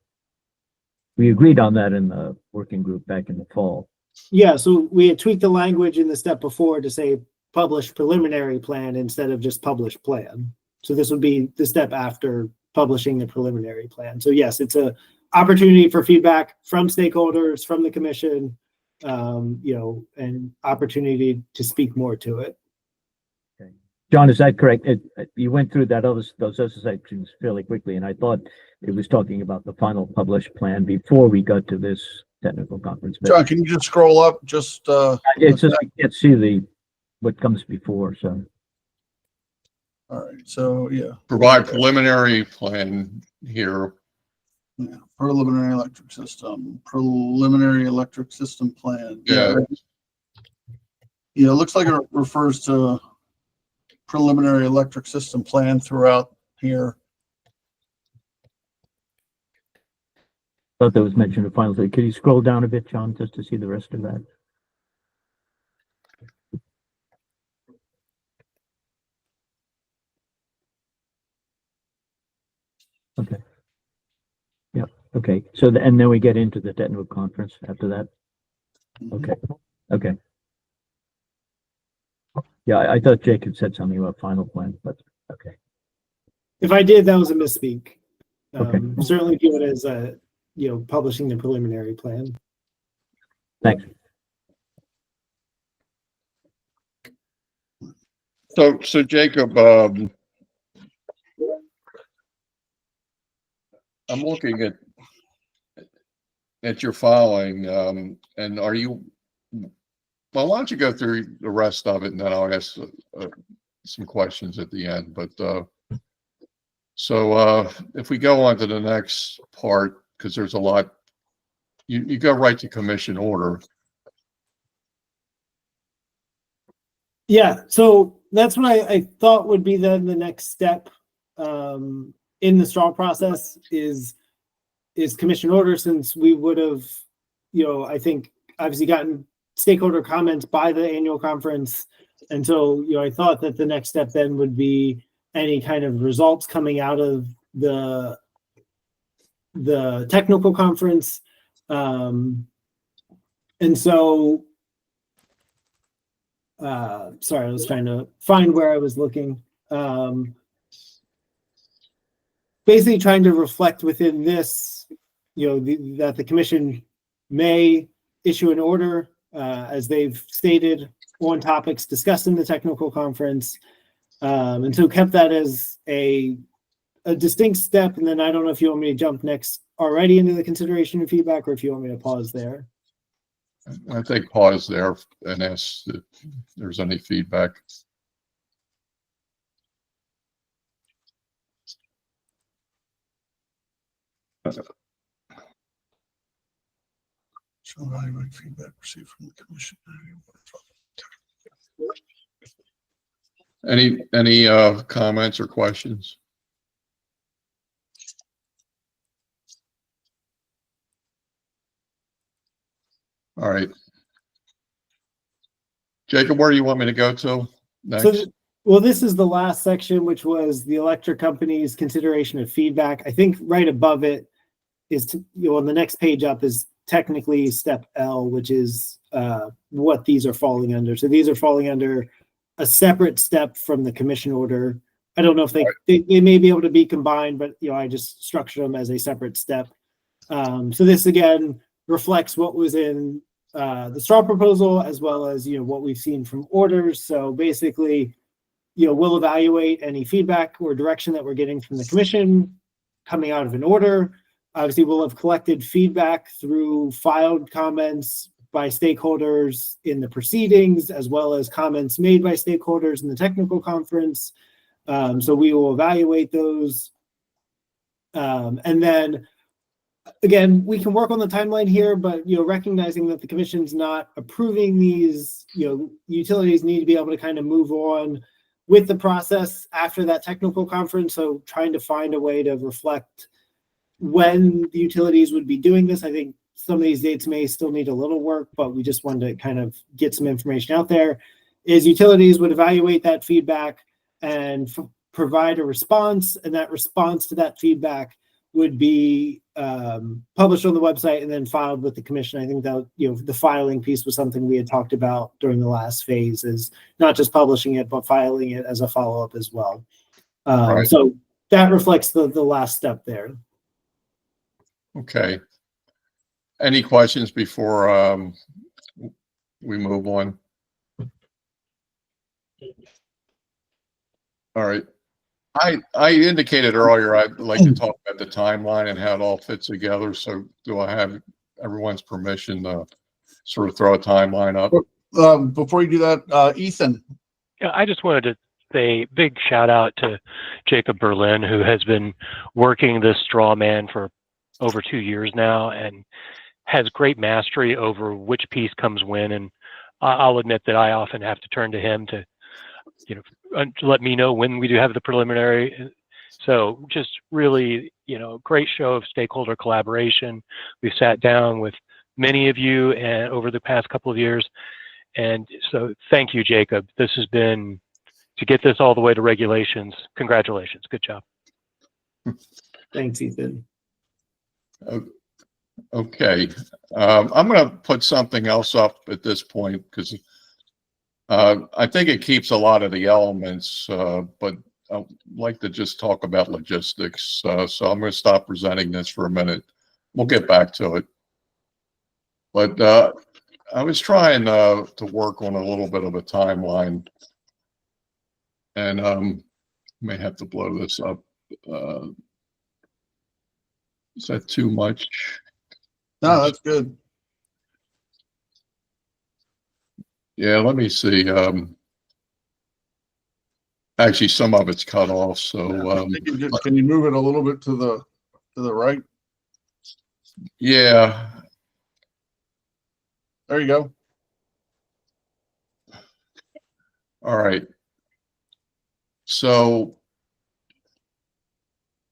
We agreed on that in the working group back in the fall. Yeah, so we had tweaked the language in the step before to say publish preliminary plan instead of just publish plan. So this would be the step after publishing the preliminary plan. So yes, it's a opportunity for feedback from stakeholders, from the commission, you know, and opportunity to speak more to it. Okay. John, is that correct? You went through those other sections fairly quickly, and I thought it was talking about the final published plan before we got to this technical conference. But John, can you just scroll up? it's just we can't see what comes before. So All right, so yeah. Provide preliminary plan here. Yeah, preliminary electric system plan. Yeah. Yeah, it looks like it refers to preliminary electric system plan throughout here. I thought that was mentioned in final. Could you scroll down a bit, John, just to see the rest of that? Okay. Yeah. Okay. So and then we get into the technical conference after that. Okay. Okay. Yeah, I thought Jacob said something about final plan, but okay. If I did, that was a misspeak. Okay. Certainly view it as you know, publishing the preliminary plan. Thanks. So Jacob, I'm looking at your filing, and are you? Well, why don't you go through the rest of it, and then I'll ask some questions at the end. But so if we go on to the next part, because there's a lot, you go right to commission order. Yeah, so that's what I thought would be then the next step in the straw process is commission order, since we would have, you know, I think obviously gotten stakeholder comments by the annual conference. And so, you know, I thought that the next step then would be any kind of results coming out of the technical conference. And so, sorry, I was trying to find where I was looking. Basically trying to reflect within this, you know, that the commission may issue an order as they've stated on topics discussed in the technical conference. And so kept that as a a distinct step, and then I don't know if you want me to jump next already into the consideration and feedback, or if you want me to pause there. I think pause there and ask if there's any feedback. So evaluate feedback received from the commission. Any comments or questions? All right. Jacob, where do you want me to go to next? So, well, this is the last section, which was the electric company's consideration of feedback. I think right above it is, on the next page up is technically step L, which is what these are falling under. So these are falling under a separate step from the commission order. I don't know if they may be able to be combined, but I just structured them as a separate step. So this again reflects what was in the straw proposal, as well as what we've seen from orders. So basically, we'll evaluate any feedback or direction that we're getting from the commission coming out of an order. Obviously, we'll have collected feedback through filed comments by stakeholders in the proceedings, as well as comments made by stakeholders in the technical conference. So we will evaluate those. And then, again, we can work on the timeline here, but recognizing that the commission's not approving these, utilities need to be able to kind of move on with the process after that technical conference. So trying to find a way to reflect when the utilities would be doing this. I think some of these dates may still need a little work, but we just wanted to kind of get some information out there. Is utilities would evaluate that feedback and provide a response, and that response to that feedback would be published on the website and then filed with the commission. I think that the filing piece was something we had talked about during the last phase, is not just publishing it, but filing it as a follow-up as well. Right. So that reflects the last step there. Okay. Any questions before we move on? All right. I indicated earlier I'd like to talk about the timeline and how it all fits together. So do I have everyone's permission to sort of throw a timeline up? Before you do that, Ethan. Yeah, I just wanted to say big shout out to Jacob Berlin, who has been working this straw man for over 2 years now and has great mastery over which piece comes when. And I'll admit that I often have to turn to him to let me know when we do have the preliminary. So just really, great show of stakeholder collaboration. We've sat down with many of you and over the past couple of years. And so thank you, Jacob. This has been, to get this all the way to regulations, congratulations. Good job. Thanks, Ethan. Okay. I'm going to put something else up at this point because I think it keeps a lot of the elements, but I'd like to just talk about logistics. So I'm going to stop presenting this for a minute. We'll get back to it. But I was trying to work on a little bit of a timeline, and may have to blow this up. Is that too much? No, that's good. Yeah, let me see. Actually, some of it's cut off. So Can you move it a little bit to the right? Yeah. There you go. All right. So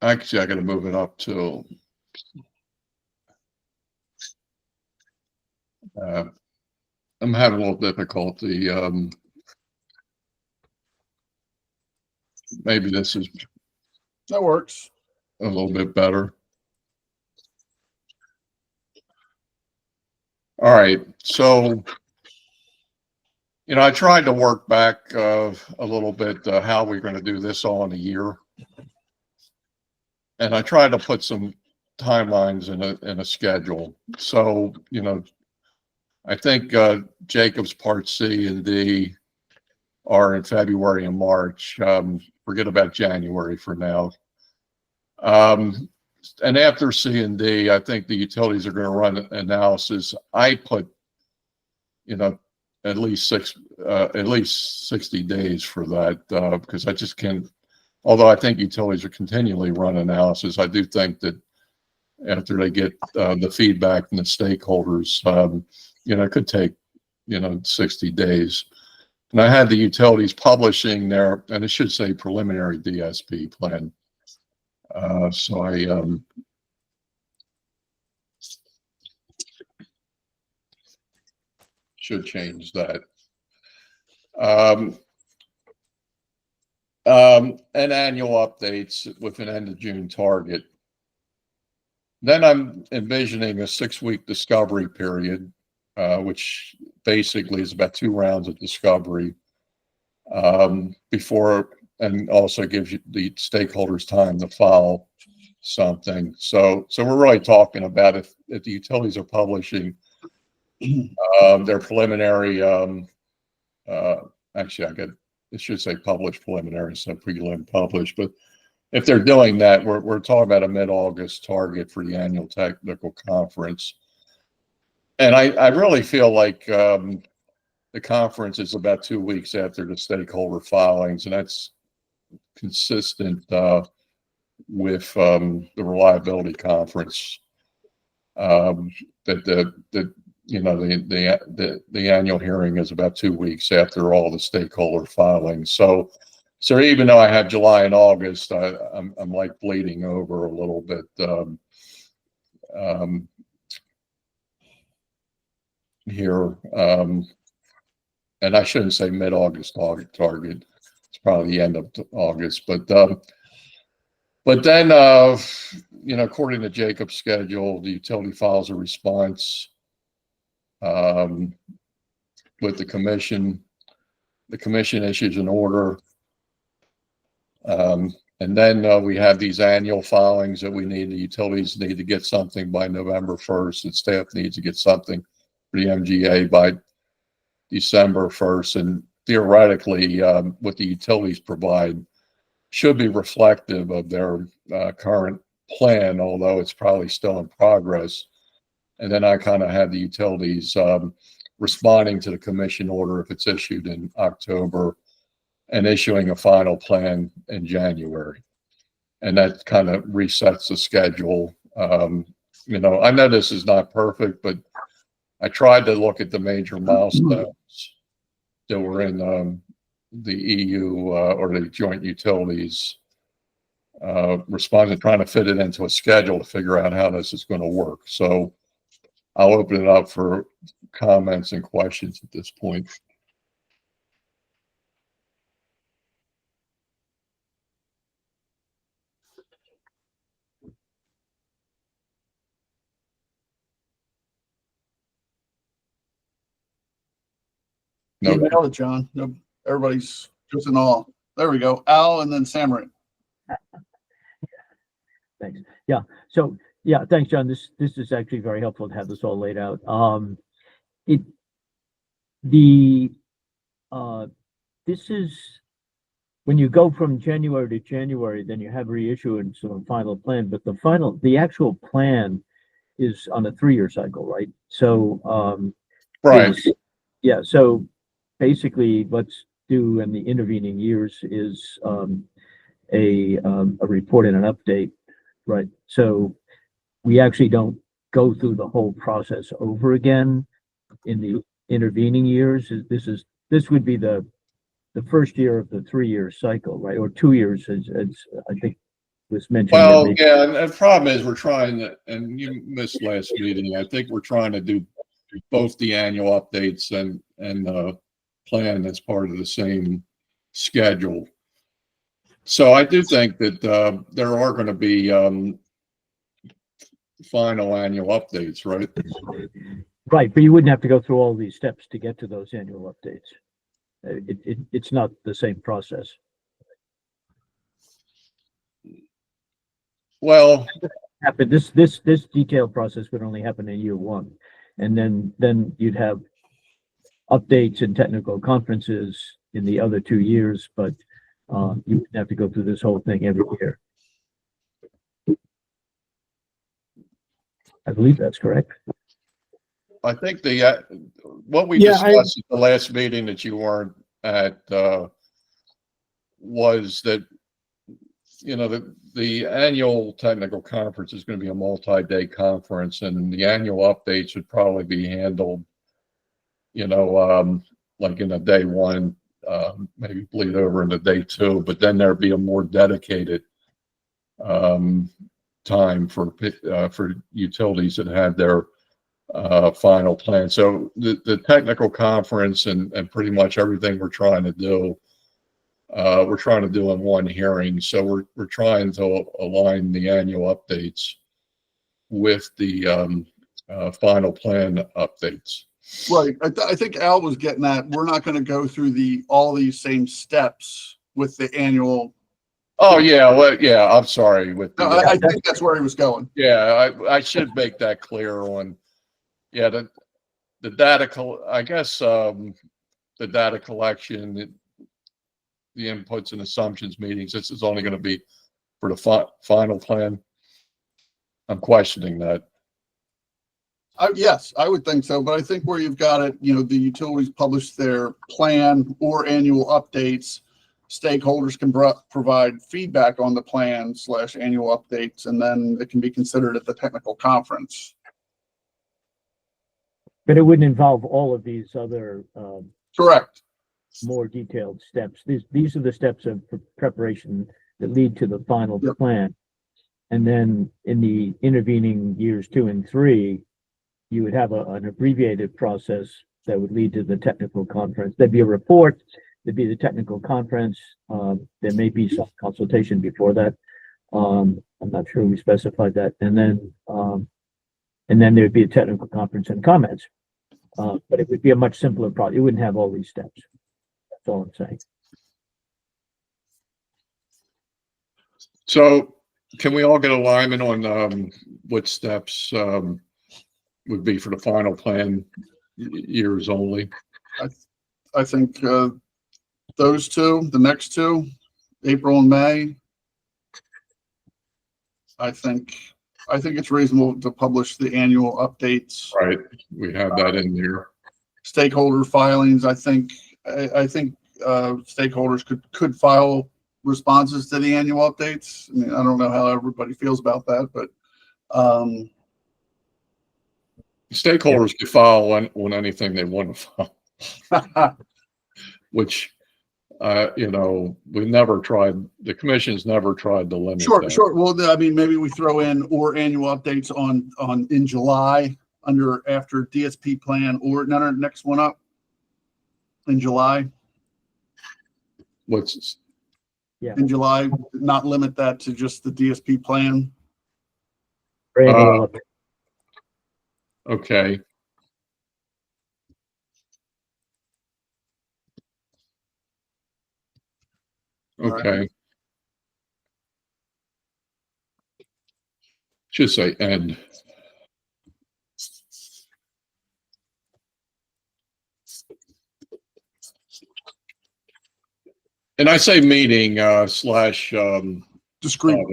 actually, I got to move it up to. I'm having a little difficulty. Maybe this is That works. a little bit better. All right. So, I tried to work back a little bit how we're going to do this all in a year. And I tried to put some timelines in a schedule. So, I think Jacob's Part C and D are in February and March. Forget about January for now. And after C&D, I think the utilities are going to run analysis. I put, at least 60 days for that, because I just can't, although I think utilities are continually run analysis, I do think that after they get the feedback from the stakeholders, it could take, 60 days. And I had the utilities publishing their, and it should say preliminary DSP plan. So I should change that. And annual updates with an end of June target. Then I'm envisioning a 6-week discovery period, which basically is about 2 rounds of discovery before, and also gives you the stakeholders time to file something. So we're really talking about if the utilities are publishing their preliminary, actually it should say published preliminary, so prelim published, but if they're doing that, we're talking about a mid-August target for the annual technical conference. And I really feel like the conference is about 2 weeks after the stakeholder filings, and that's consistent with the reliability conference, that the annual hearing is about 2 weeks after all the stakeholder filings. So even though I have July and August, I'm like bleeding over a little bit. Here, and I shouldn't say mid-August target. It's probably the end of August, but then according to Jacob's schedule, the utility files a response with the commission. The commission issues an order, and then we have these annual filings that we need. The utilities need to get something by November 1st, and staff needs to get something for the MGA by December 1st. And theoretically, what the utilities provide should be reflective of their current plan, although it's probably still in progress. And then I kind of had the utilities responding to the commission order if it's issued in October, and issuing a final plan in January. And that kind of resets the schedule. I know this is not perfect, but I tried to look at the major milestones that were in the EU or the joint utilities response, and trying to fit it into a schedule to figure out how this is going to work. So I'll open it up for comments and questions at this point. You No, nailed it, John. No, everybody's just in awe. There we go. Al and then Samarin. Thanks. Yeah. So yeah, thanks, John. This is actually very helpful to have this all laid out. This is when you go from January to January, then you have reissuance of a final plan, but the actual plan is on a 3-year cycle, right? So right. Yeah. So basically, what's due in the intervening years is a report and an update, right? So we actually don't go through the whole process over again in the intervening years. This would be the first year of the 3-year cycle, right? Or 2 years, as I think was mentioned. Well, yeah, and the problem is we're trying to, and you missed last meeting, I think we're trying to do both the annual updates and plan as part of the same schedule. So I do think that there are going to be final annual updates, right? Right, but you wouldn't have to go through all these steps to get to those annual updates. It's not the same process. Well, Happen this detailed process would only happen in year 1, and then you'd have updates and technical conferences in the other 2 years, but you wouldn't have to go through this whole thing every year. I believe that's correct. I think what we Yeah, discussed at the last meeting that you weren't at, was that, you know, the annual technical conference is going to be a multi-day conference, and the annual updates would probably be handled, you know, like in a day one, maybe bleed over into day two, but then there'd be a more dedicated time for utilities that had their final plan. So the technical conference and pretty much everything we're trying to do in one hearing. So we're trying to align the annual updates with the final plan updates. Right. I think Al was getting at, we're not going to go through all these same steps with the annual. Oh yeah, well, yeah. I'm sorry. With the, No, I think that's where he was going. yeah, I should make that clear on. Yeah, the data. I guess the data collection, the inputs and assumptions meetings. This is only going to be for the final plan. I'm questioning that. Yes, I would think so. But I think where you've got it, you know, the utilities publish their plan or annual updates. Stakeholders can provide feedback on the plan / annual updates, and then it can be considered at the technical conference. But it wouldn't involve all of these other Correct. more detailed steps. These are the steps of preparation that lead to the final Yep. plan. And then in the intervening years 2 and 3, you would have an abbreviated process that would lead to the technical conference. There'd be a report, there'd be the technical conference. There may be some consultation before that. I'm not sure we specified that. And then there'd be a technical conference and comments. But it would be a much simpler process. It wouldn't have all these steps. That's all I'm saying. So can we all get alignment on what steps would be for the final plan years only? I think those two, the next two, April and May. I think it's reasonable to publish the annual updates. Right, we have that in there. Stakeholder filings. I think stakeholders could file responses to the annual updates. I mean, I don't know how everybody feels about that, but Stakeholders can file on anything they want to file, which you know, the commission's never tried to limit that. Sure. Well, I mean, maybe we throw in or annual updates on in July after DSP plan or next one up in July. In July, not limit that to just the DSP plan. Okay. Okay. Should say end. And I say meeting / discrete.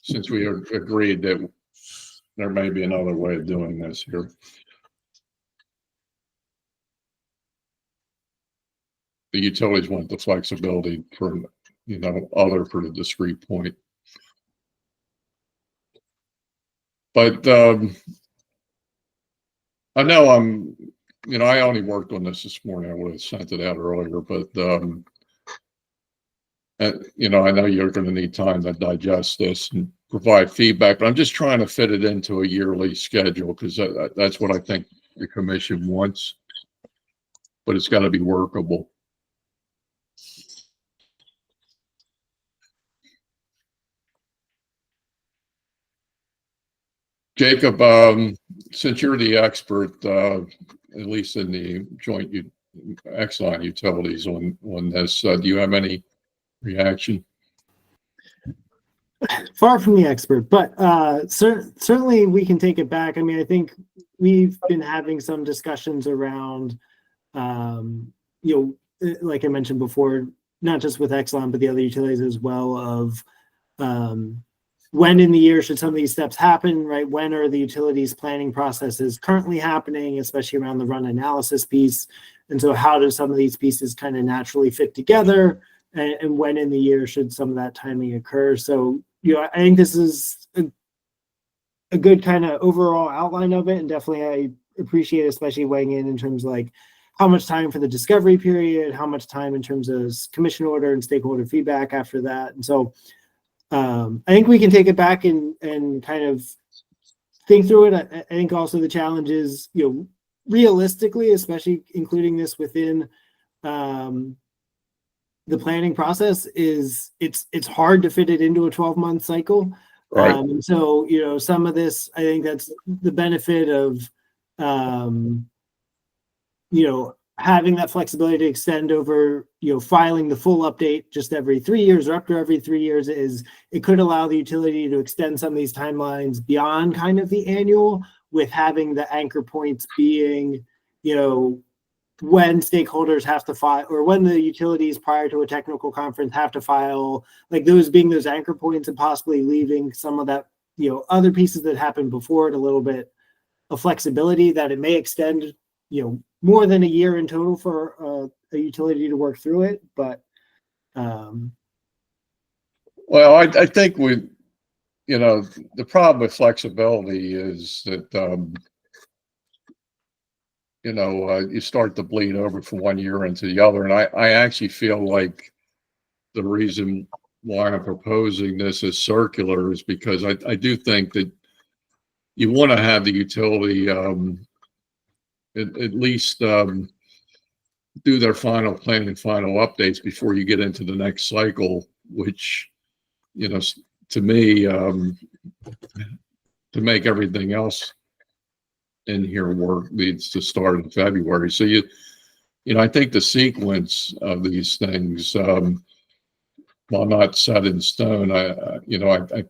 Since we agreed that there may be another way of doing this here. The utilities want the flexibility for, you know, for the discrete point. But I know I only worked on this morning. I would have sent it out earlier, but you know, I know you're going to need time to digest this and provide feedback, but I'm just trying to fit it into a yearly schedule because that's what I think the commission wants, but it's got to be workable. Jacob, since you're the expert, at least in the joint Exxon utilities on this, do you have any reaction? Far from the expert, but certainly we can take it back. I mean, I think we've been having some discussions around, like I mentioned before, not just with Exxon, but the other utilities as well, of when in the year should some of these steps happen, right? When are the utilities planning processes currently happening, especially around the run analysis piece? And so how do some of these pieces kind of naturally fit together? And when in the year should some of that timing occur? So, I think this is a good kind of overall outline of it. And definitely I appreciate especially weighing in terms of like how much time for the discovery period, how much time in terms of commission order and stakeholder feedback after that. And so I think we can take it back and kind of think through it. I think also the challenge is, realistically, especially including this within the planning process, is it's hard to fit it into a 12-month cycle. Right. And so, some of this, I think that's the benefit of, having that flexibility to extend over, filing the full update just every 3 years or up to every 3 years, is it could allow the utility to extend some of these timelines beyond kind of the annual, with having the anchor points being, when stakeholders have to file, or when the utilities prior to a technical conference have to file, like those being those anchor points, and possibly leaving some of that, other pieces that happened before it a little bit of flexibility that it may extend, more than a year in total for a utility to work through it. But Well, I think the problem with flexibility is that, you start to bleed over from one year into the other. And I actually feel like the reason why I'm proposing this as circular is because I do think that you want to have the utility at least do their final plan and final updates before you get into the next cycle, which, to me, to make everything else in here work needs to start in February. So I think the sequence of these things, while not set in stone, I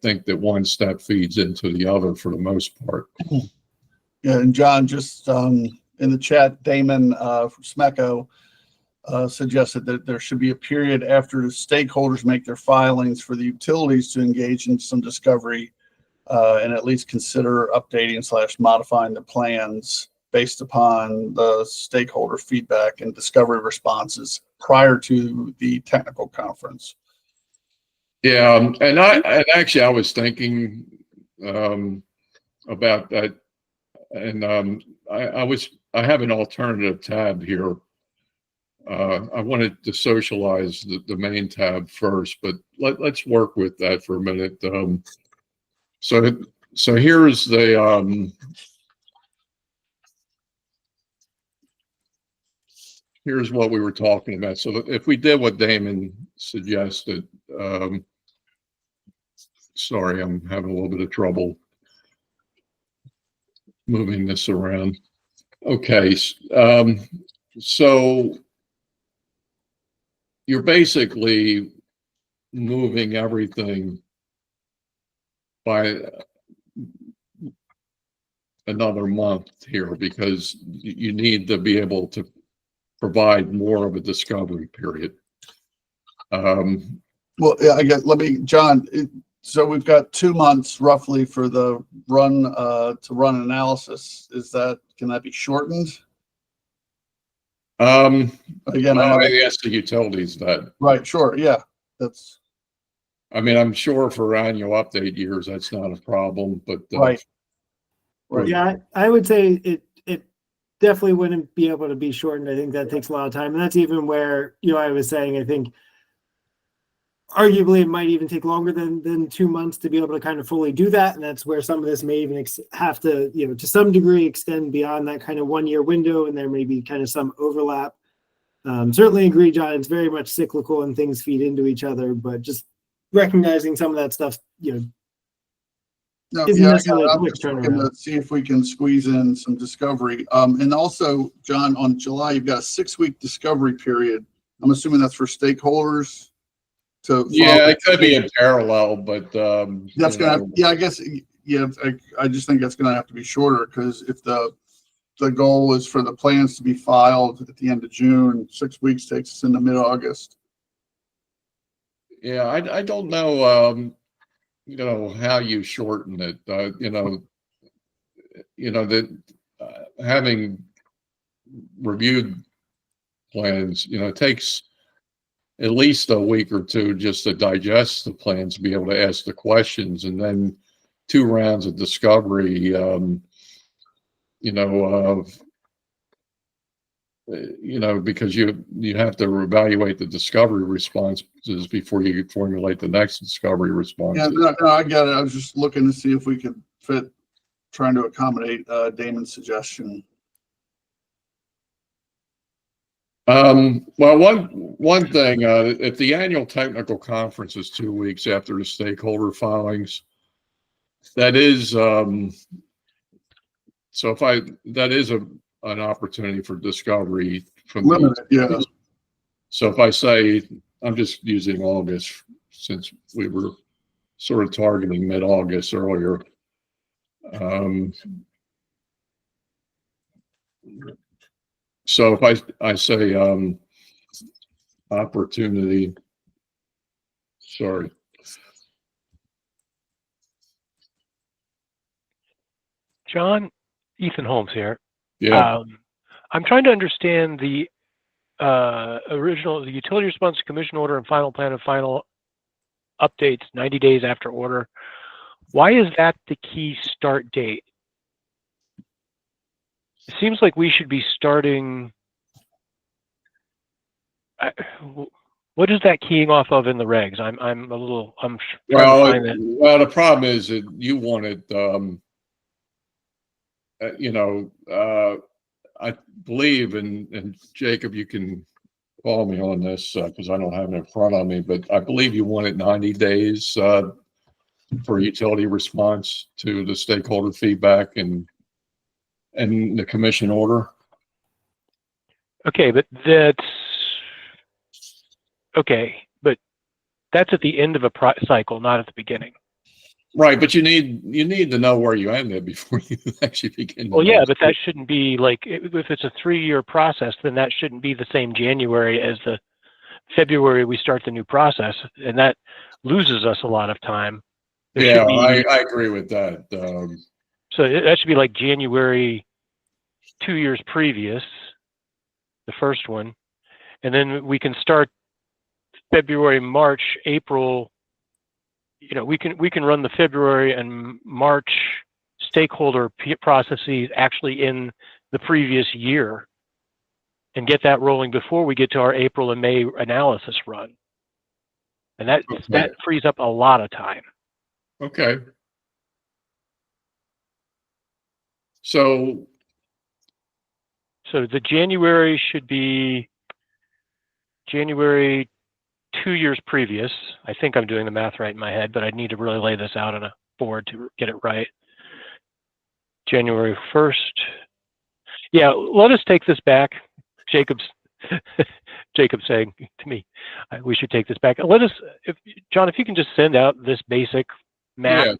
think that one step feeds into the other for the most part. Yeah, and John, just in the chat, Damon from SMECO suggested that there should be a period after the stakeholders make their filings for the utilities to engage in some discovery and at least consider updating / modifying the plans based upon the stakeholder feedback and discovery responses prior to the technical conference. Yeah, and I was thinking about that, and I have an alternative tab here. I wanted to socialize the main tab first, but let's work with that for a minute. So here's the here's what we were talking about. So if we did what Damon suggested, sorry, I'm having a little bit of trouble moving this around. Okay, so you're basically moving everything by another month here because you need to be able to provide more of a discovery period. Well, yeah, John, so we've got 2 months roughly for the run analysis. Can that be shortened? Again, I asked the utilities that. Right, sure, yeah. I'm sure for annual update years, that's not a problem, but. Right. Yeah, I would say it definitely wouldn't be able to be shortened. I think that takes a lot of time. And that's even where, I was saying, I think arguably it might even take longer than 2 months to be able to kind of fully do that. And that's where some of this may even have to, to some degree extend beyond that kind of 1 year window. And there may be kind of some overlap. Certainly agree, John, it's very much cyclical and things feed into each other, but just recognizing some of that stuff, No, isn't yeah, necessarily a I'm quick just looking turnaround. to see if we can squeeze in some discovery. And also, John, on July, you've got a 6-week discovery period. I'm assuming that's for stakeholders to. Yeah, it could be in parallel, but. That's I guess, I just think that's gonna have to be shorter because if the goal is for the plans to be filed at the end of June, 6 weeks takes us into mid-August. Yeah, I don't know. how you shorten it. That having reviewed plans, it takes at least a week or two just to digest the plans, to be able to ask the questions, and then 2 rounds of discovery, because you have to evaluate the discovery responses before you formulate the next discovery Yeah, responses. no, I get it. I was just looking to see if we could trying to accommodate Damon's suggestion. Well, one thing, if the annual technical conference is 2 weeks after the stakeholder filings, that is, that is an opportunity for discovery from Limited, yeah. So if I say, I'm just using August, since we were sort of targeting mid-August earlier. So if I say opportunity, sorry. John, Ethan Holmes here. Yeah. I'm trying to understand the utility response to commission order and final plan and final updates 90 days after order. Why is that the key start date? It seems like we should be starting. What is that keying off of in the regs? I'm trying to find it. Well, the problem is that you wanted, I believe, and Jacob, you can call me on this because I don't have it in front of me, but I believe you wanted 90 days for utility response to the stakeholder feedback and the commission order. Okay, but that's at the end of a cycle, not at the beginning. Right, but you need to know where you ended before you actually begin. Well, yeah, but that shouldn't be like, if it's a 3-year process, then that shouldn't be the same January as the February we start the new process, and that loses us a lot of time. I agree with that. So that should be like January 2 years previous, the first one, and then we can start February, March, April. We can run the February and March stakeholder processes actually in the previous year and get that rolling before we get to our April and May analysis run. And that frees up a lot of time. Okay. So the January should be January 2 years previous. I think I'm doing the math right in my head, but I need to really lay this out on a board to get it right. January 1st. Yeah, let us take this back. Jacob's saying to me, we should take this back. John, if you can just send out this basic map,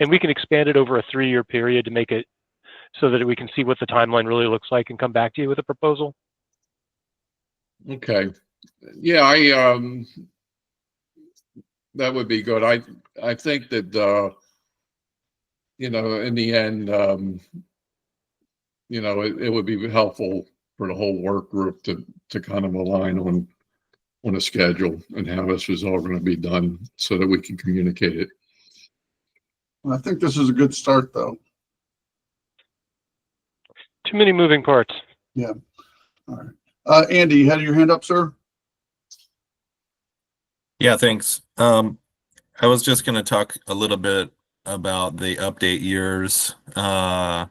and we can expand it over a 3-year period to make it so that we can see what the timeline really looks like and come back to you with a proposal. Okay. Yeah, that would be good. I think that in the end, it would be helpful for the whole work group to kind of align on a schedule and how this is all going to be done so that we can communicate it. I think this is a good start, though. Too many moving parts. Yeah. All right. Andy, you had your hand up, sir? Yeah, thanks. I was just going to talk a little bit about the update years. I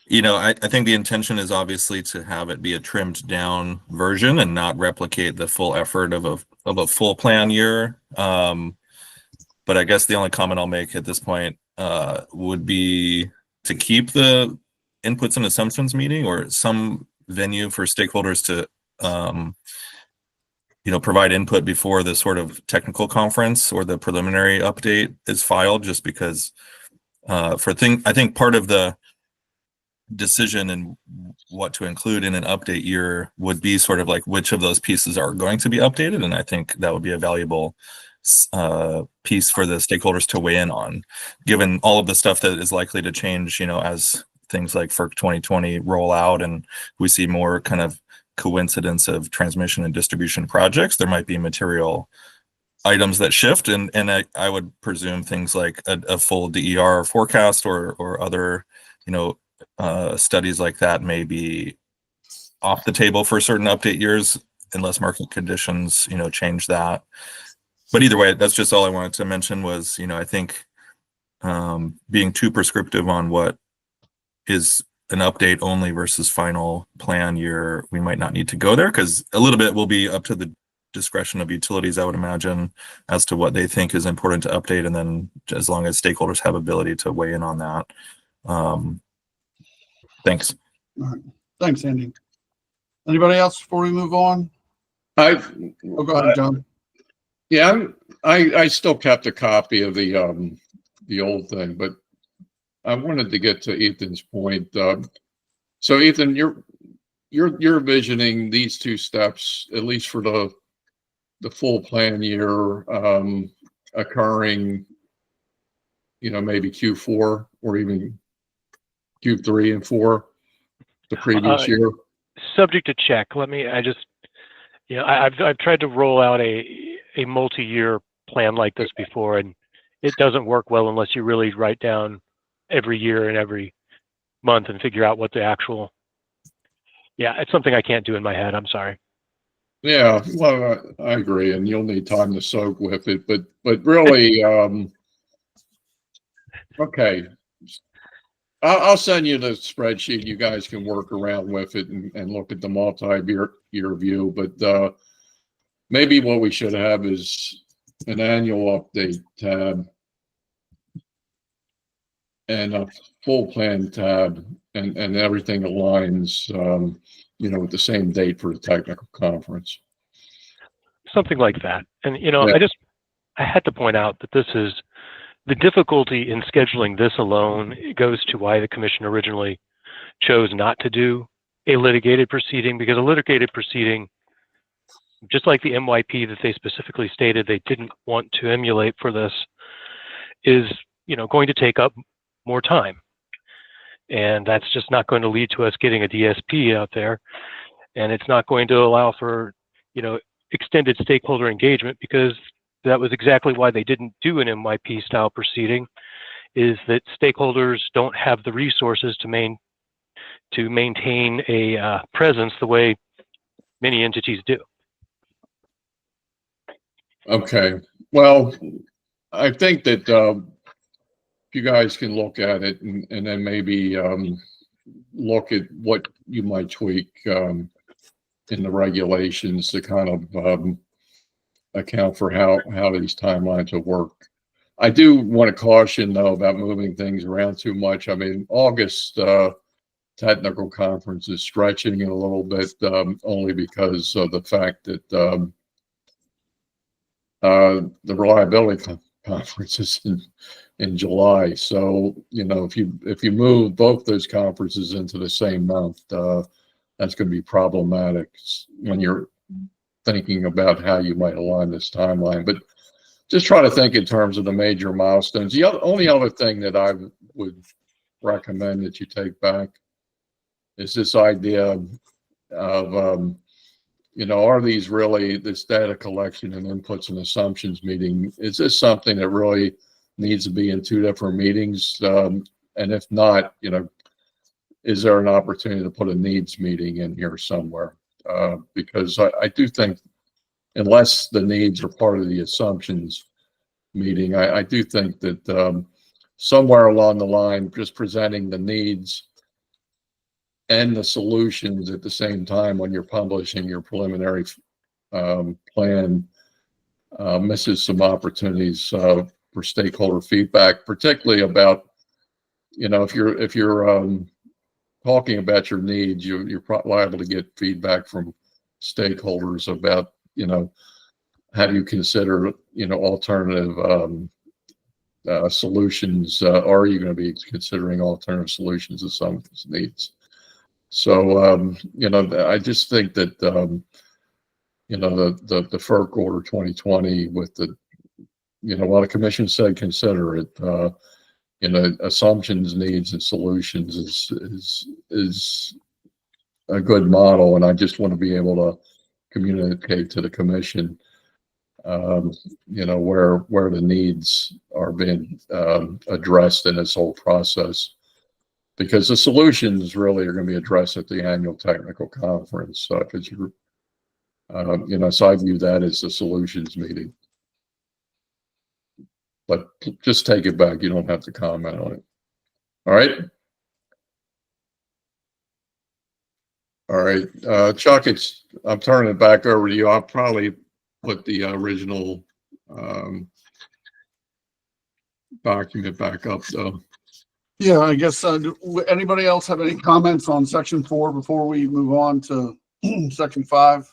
think the intention is obviously to have it be a trimmed down version and not replicate the full effort of a full plan year. But I guess the only comment I'll make at this point would be to keep the inputs and assumptions meeting or some venue for stakeholders to provide input before the sort of technical conference or the preliminary update is filed, just because I think part of the decision and what to include in an update year would be sort of like which of those pieces are going to be updated, and I think that would be a valuable piece for the stakeholders to weigh in on, given all of the stuff that is likely to change, as things like FERC 2020 roll out and we see more kind of coincidence of transmission and distribution projects. There might be material items that shift, and I would presume things like a full DER forecast or other studies like that may be off the table for certain update years unless market conditions change that. But either way, that's just all I wanted to mention was I think being too prescriptive on what is an update only versus final plan year, we might not need to go there, because a little bit will be up to the discretion of utilities, I would imagine, as to what they think is important to update, and then as long as stakeholders have ability to weigh in on that. Thanks. All right. Thanks, Andy. Anybody else before we move on? Go ahead, John. Yeah, I still kept a copy of the old thing, but I wanted to get to Ethan's point. So Ethan, you're envisioning these two steps, at least for the full plan year, occurring, maybe Q4 or even Q3 and 4 the previous year. Subject to check. I've tried to roll out a multi-year plan like this before, and it doesn't work well unless you really write down every year and every month and figure out what the actual. Yeah, it's something I can't do in my head. I'm sorry. Yeah, well, I agree, and you'll need time to soak with it, but really, okay. I'll send you the spreadsheet. You guys can work around with it and look at the multi-year view. But maybe what we should have is an annual update tab and a full plan tab, and everything aligns, with the same date for the technical conference. Something like that. And Yeah. I had to point out that this is the difficulty in scheduling this alone. It goes to why the commission originally chose not to do a litigated proceeding, because a litigated proceeding, just like the MYP that they specifically stated they didn't want to emulate for this, is going to take up more time, and that's just not going to lead to us getting a DSP out there, and it's not going to allow for extended stakeholder engagement, because that was exactly why they didn't do an MYP style proceeding, is that stakeholders don't have the resources to maintain a presence the way many entities do. Okay. Well, I think that you guys can look at it and then maybe look at what you might tweak in the regulations to kind of account for how these timelines will work. I do want to caution, though, about moving things around too much. I mean, August technical conference is stretching it a little bit, only because of the fact that the reliability conference is in July. So, if you move both those conferences into the same month, that's going to be problematic when you're thinking about how you might align this timeline. But just try to think in terms of the major milestones. The only other thing that I would recommend that you take back is this idea of, are these really this data collection and inputs and assumptions meeting? Is this something that really needs to be in two different meetings? And if not, is there an opportunity to put a needs meeting in here somewhere? Because I do think, unless the needs are part of the assumptions meeting, I do think that somewhere along the line, just presenting the needs and the solutions at the same time when you're publishing your preliminary plan misses some opportunities for stakeholder feedback, particularly about, if you're talking about your needs, you're liable to get feedback from stakeholders about, how do you consider, alternative solutions? Are you going to be considering alternative solutions to some of these needs? So, I just think that, the FERC order 2020 with the while the commission said consider it, assumptions, needs, and solutions is a good model, and I just want to be able to communicate to the commission, where the needs are being addressed in this whole process, because the solutions really are going to be addressed at the annual technical conference. Because so I view that as the solutions meeting. But just take it back. You don't have to comment on it. All right. All right, Chuck, I'm turning it back over to you. I'll probably put the original document back up, though. Yeah, I guess, anybody else have any comments on section 4 before we move on to section 5?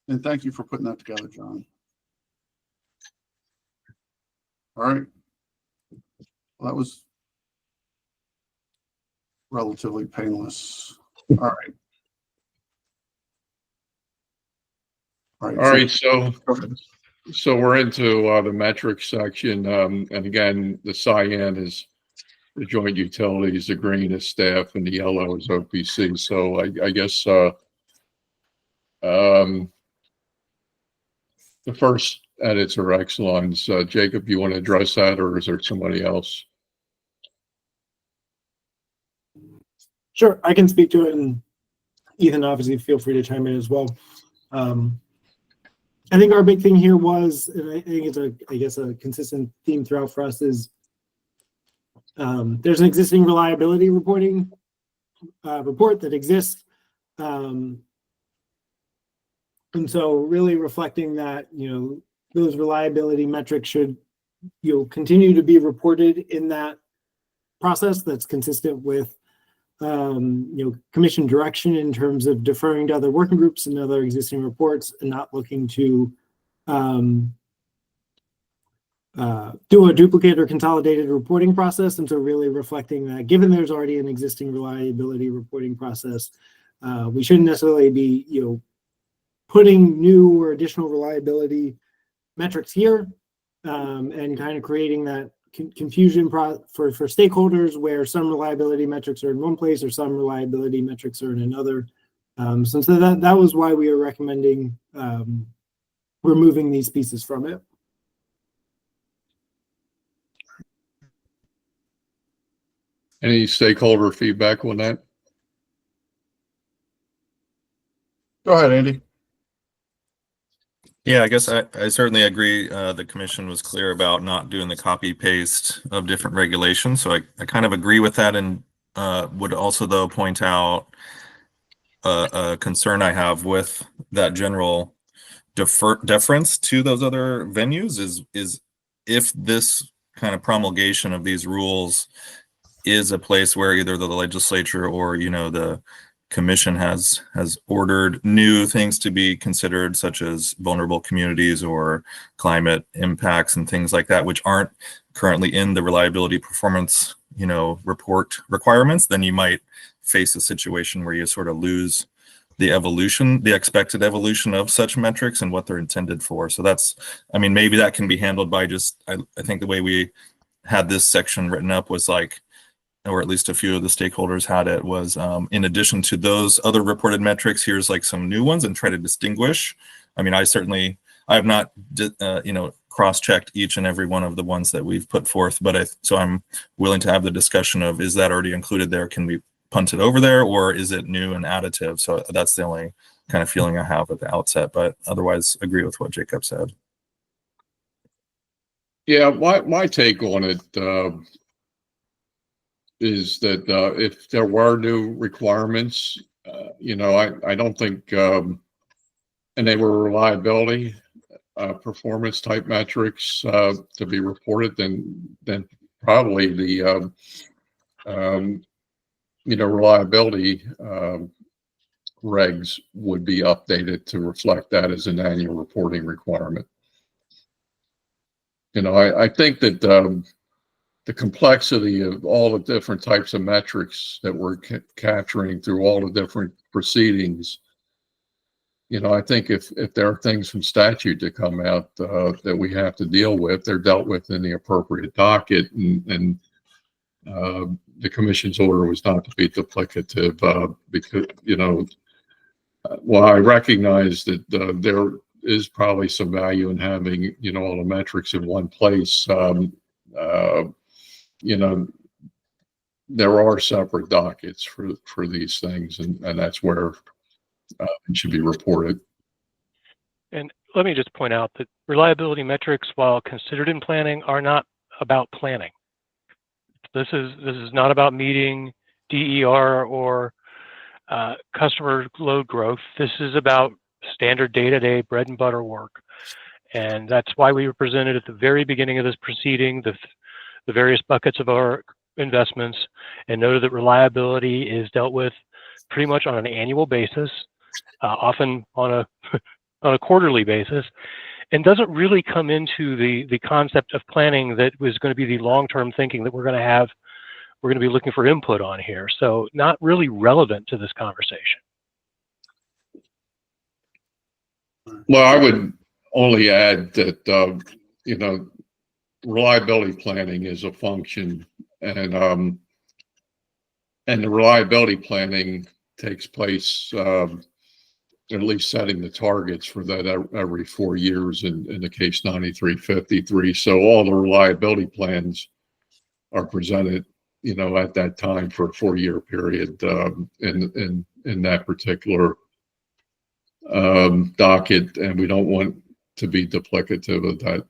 And thank you for putting that together, John. All right. Well, that was relatively painless. All right. All right. So we're into the metrics section, and again, the cyan is the joint utilities, the green is staff, and the yellow is OPC. So I guess the first edits are excellence. Jacob, you want to address that, or is there somebody else? Sure, I can speak to it, and Ethan, obviously, feel free to chime in as well. I think our big thing here was, and I think it's a consistent theme throughout for us, is there's an existing reliability reporting report that exists. And so really reflecting that, those reliability metrics should, continue to be reported in that process that's consistent with, commission direction in terms of deferring to other working groups and other existing reports, and not looking to do a duplicate or consolidated reporting process. And so really reflecting that, given there's already an existing reliability reporting process, we shouldn't necessarily be, putting new or additional reliability metrics here, and kind of creating that confusion for stakeholders, where some reliability metrics are in one place or some reliability metrics are in another. So that was why we are recommending removing these pieces from it. Any stakeholder feedback on that? Go ahead, Andy. Yeah, I guess I certainly agree. The commission was clear about not doing the copy paste of different regulations. So I kind of agree with that, and would also, though, point out a concern I have with that general deference to those other venues is if this kind of promulgation of these rules is a place where either the legislature or, the commission has ordered new things to be considered, such as vulnerable communities or climate impacts and things like that, which aren't currently in the reliability performance, report requirements, then you might face a situation where you sort of lose the expected evolution of such metrics and what they're intended for. So maybe that can be handled by just, I think the way we had this section written up was like, or at least a few of the stakeholders had it, was in addition to those other reported metrics, here's like some new ones, and try to distinguish. I have not, cross-checked each and every one of the ones that we've put forth, but so I'm willing to have the discussion of, is that already included there? Can we punt it over there, or is it new and additive? So that's the only kind of feeling I have at the outset, but otherwise agree with what Jacob said. Yeah, my take on it is that if there were new requirements, I don't think, and they were reliability, performance type metrics to be reported, then probably the reliability regs would be updated to reflect that as an annual reporting requirement. I think that the complexity of all the different types of metrics that we're capturing through all the different proceedings I think if there are things from statute that come out that we have to deal with, they're dealt with in the appropriate docket, and the commission's order was not to be duplicative because, while I recognize that there is probably some value in having, all the metrics in one place, there are separate dockets for these things, and that's where it should be reported. And let me just point out that reliability metrics, while considered in planning, are not about planning. This is not about meeting DER or customer load growth. This is about standard day-to-day bread and butter work. And that's why we were presented at the very beginning of this proceeding, the various buckets of our investments, and noted that reliability is dealt with pretty much on an annual basis, often on a on a quarterly basis, and doesn't really come into the concept of planning that was going to be the long-term thinking that we're going to be looking for input on here. So not really relevant to this conversation. Well, I would only add that, reliability planning is a function, and the reliability planning takes place, at least setting the targets for that every 4 years in the case 9353. So all the reliability plans are presented, at that time for a 4-year period in that particular docket, and we don't want to be duplicative of that.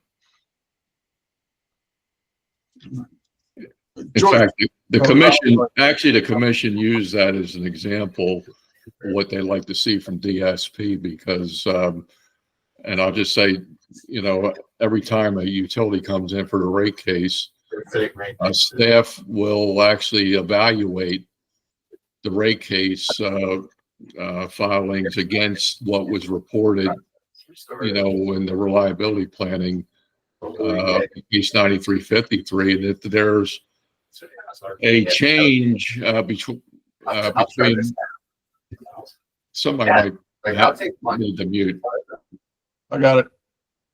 In fact, the commission used that as an example of what they like to see from DSP, because, and I'll just say, every time a utility comes in for the rate case, staff will actually evaluate the rate case filings against what was reported, in the reliability planning, case 9353, and if there's a change between somebody might need to mute. I got it.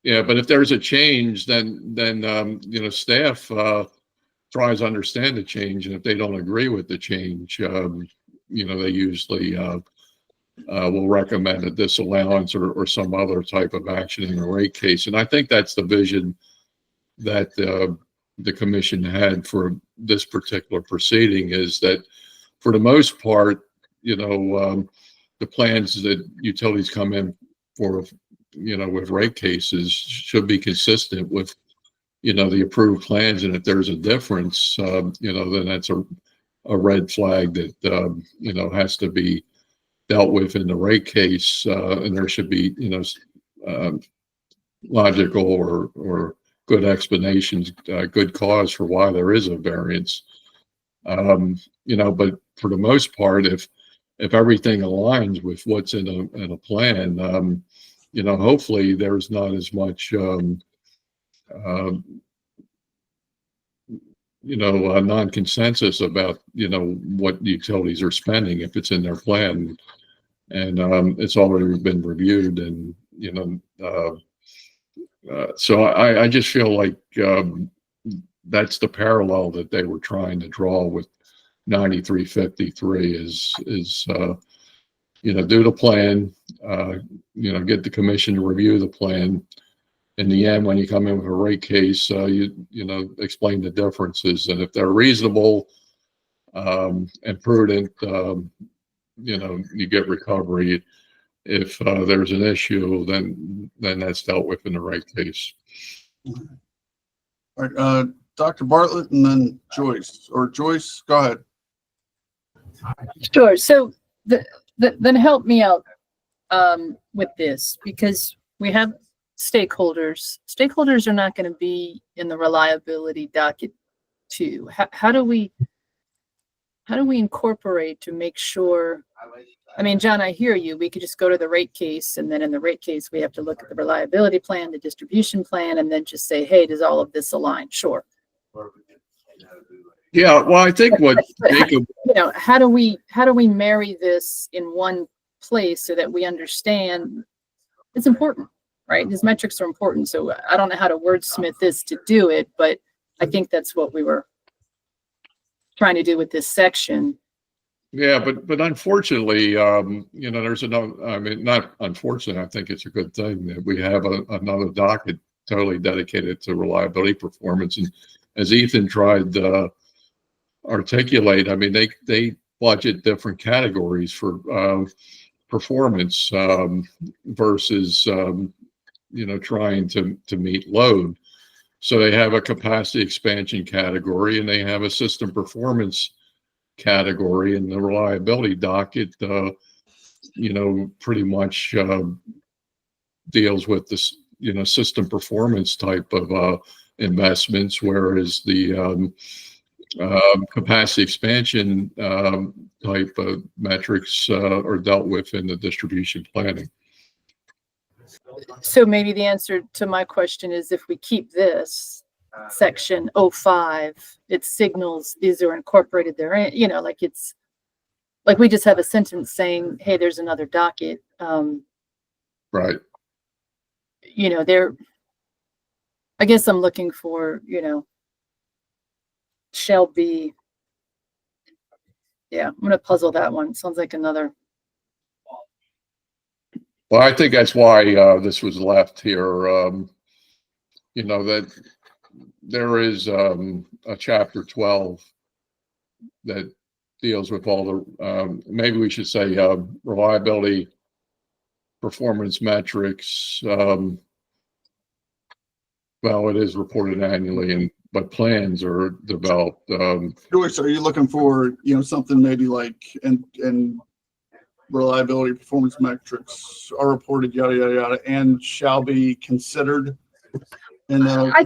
Yeah, but if there's a change, then staff tries to understand the change, and if they don't agree with the change, they usually will recommend a disallowance or some other type of action in a rate case. And I think that's the vision that the commission had for this particular proceeding, is that for the most part, the plans that utilities come in for, with rate cases should be consistent with, the approved plans. And if there's a difference, then that's a red flag that, has to be dealt with in the rate case. And there should be, logical or good explanations, good cause for why there is a variance. But for the most part, if everything aligns with what's in a plan, hopefully there's not as much, non-consensus about, what the utilities are spending if it's in their plan, and it's already been reviewed, and so I just feel like that's the parallel that they were trying to draw with 9353 is do the plan, get the commission to review the plan. In the end, when you come in with a rate case, you explain the differences, and if they're reasonable and prudent, you get recovery. If there's an issue, then that's dealt with in the rate case. All right, Dr. Bartlett, and then Joyce. Or Joyce, go ahead. Sure. So then help me out with this, because we have stakeholders. Stakeholders are not going to be in the reliability docket too. How do we incorporate to make sure? I mean, John, I hear you. We could just go to the rate case, and then in the rate case, we have to look at the reliability plan, the distribution plan, and then just say, hey, does all of this align? Sure. Yeah, well, I think what Jacob, how do we marry this in one place so that we understand it's important, right? These metrics are important. So I don't know how to wordsmith this to do it, but I think that's what we were trying to do with this section. Yeah, but unfortunately, you know, there's another, I mean, not unfortunately, I think it's a good thing that we have another docket totally dedicated to reliability performance. And as Ethan tried to articulate, I mean, they budget different categories for performance versus, you know, trying to meet load. So they have a capacity expansion category and they have a system performance category, and the reliability docket, you know, pretty much deals with this, you know, system performance type of investments, whereas the capacity expansion type of metrics are dealt with in the distribution planning. So maybe the answer to my question is if we keep this section 05, its signals, these are incorporated therein, you know, like it's like we just have a sentence saying, hey, there's another docket. Right. You know, I guess I'm looking for, you know, shall be. Yeah, I'm going to puzzle that one. Sounds like another. Well, I think that's why this was left here. You know, that there is a chapter 12 that deals with all the, maybe we should say reliability performance metrics. Well, it is reported annually, but plans are developed. Joyce, are you looking for, you know, something maybe like, and reliability performance metrics are reported, yada, yada, yada, and shall be considered? And I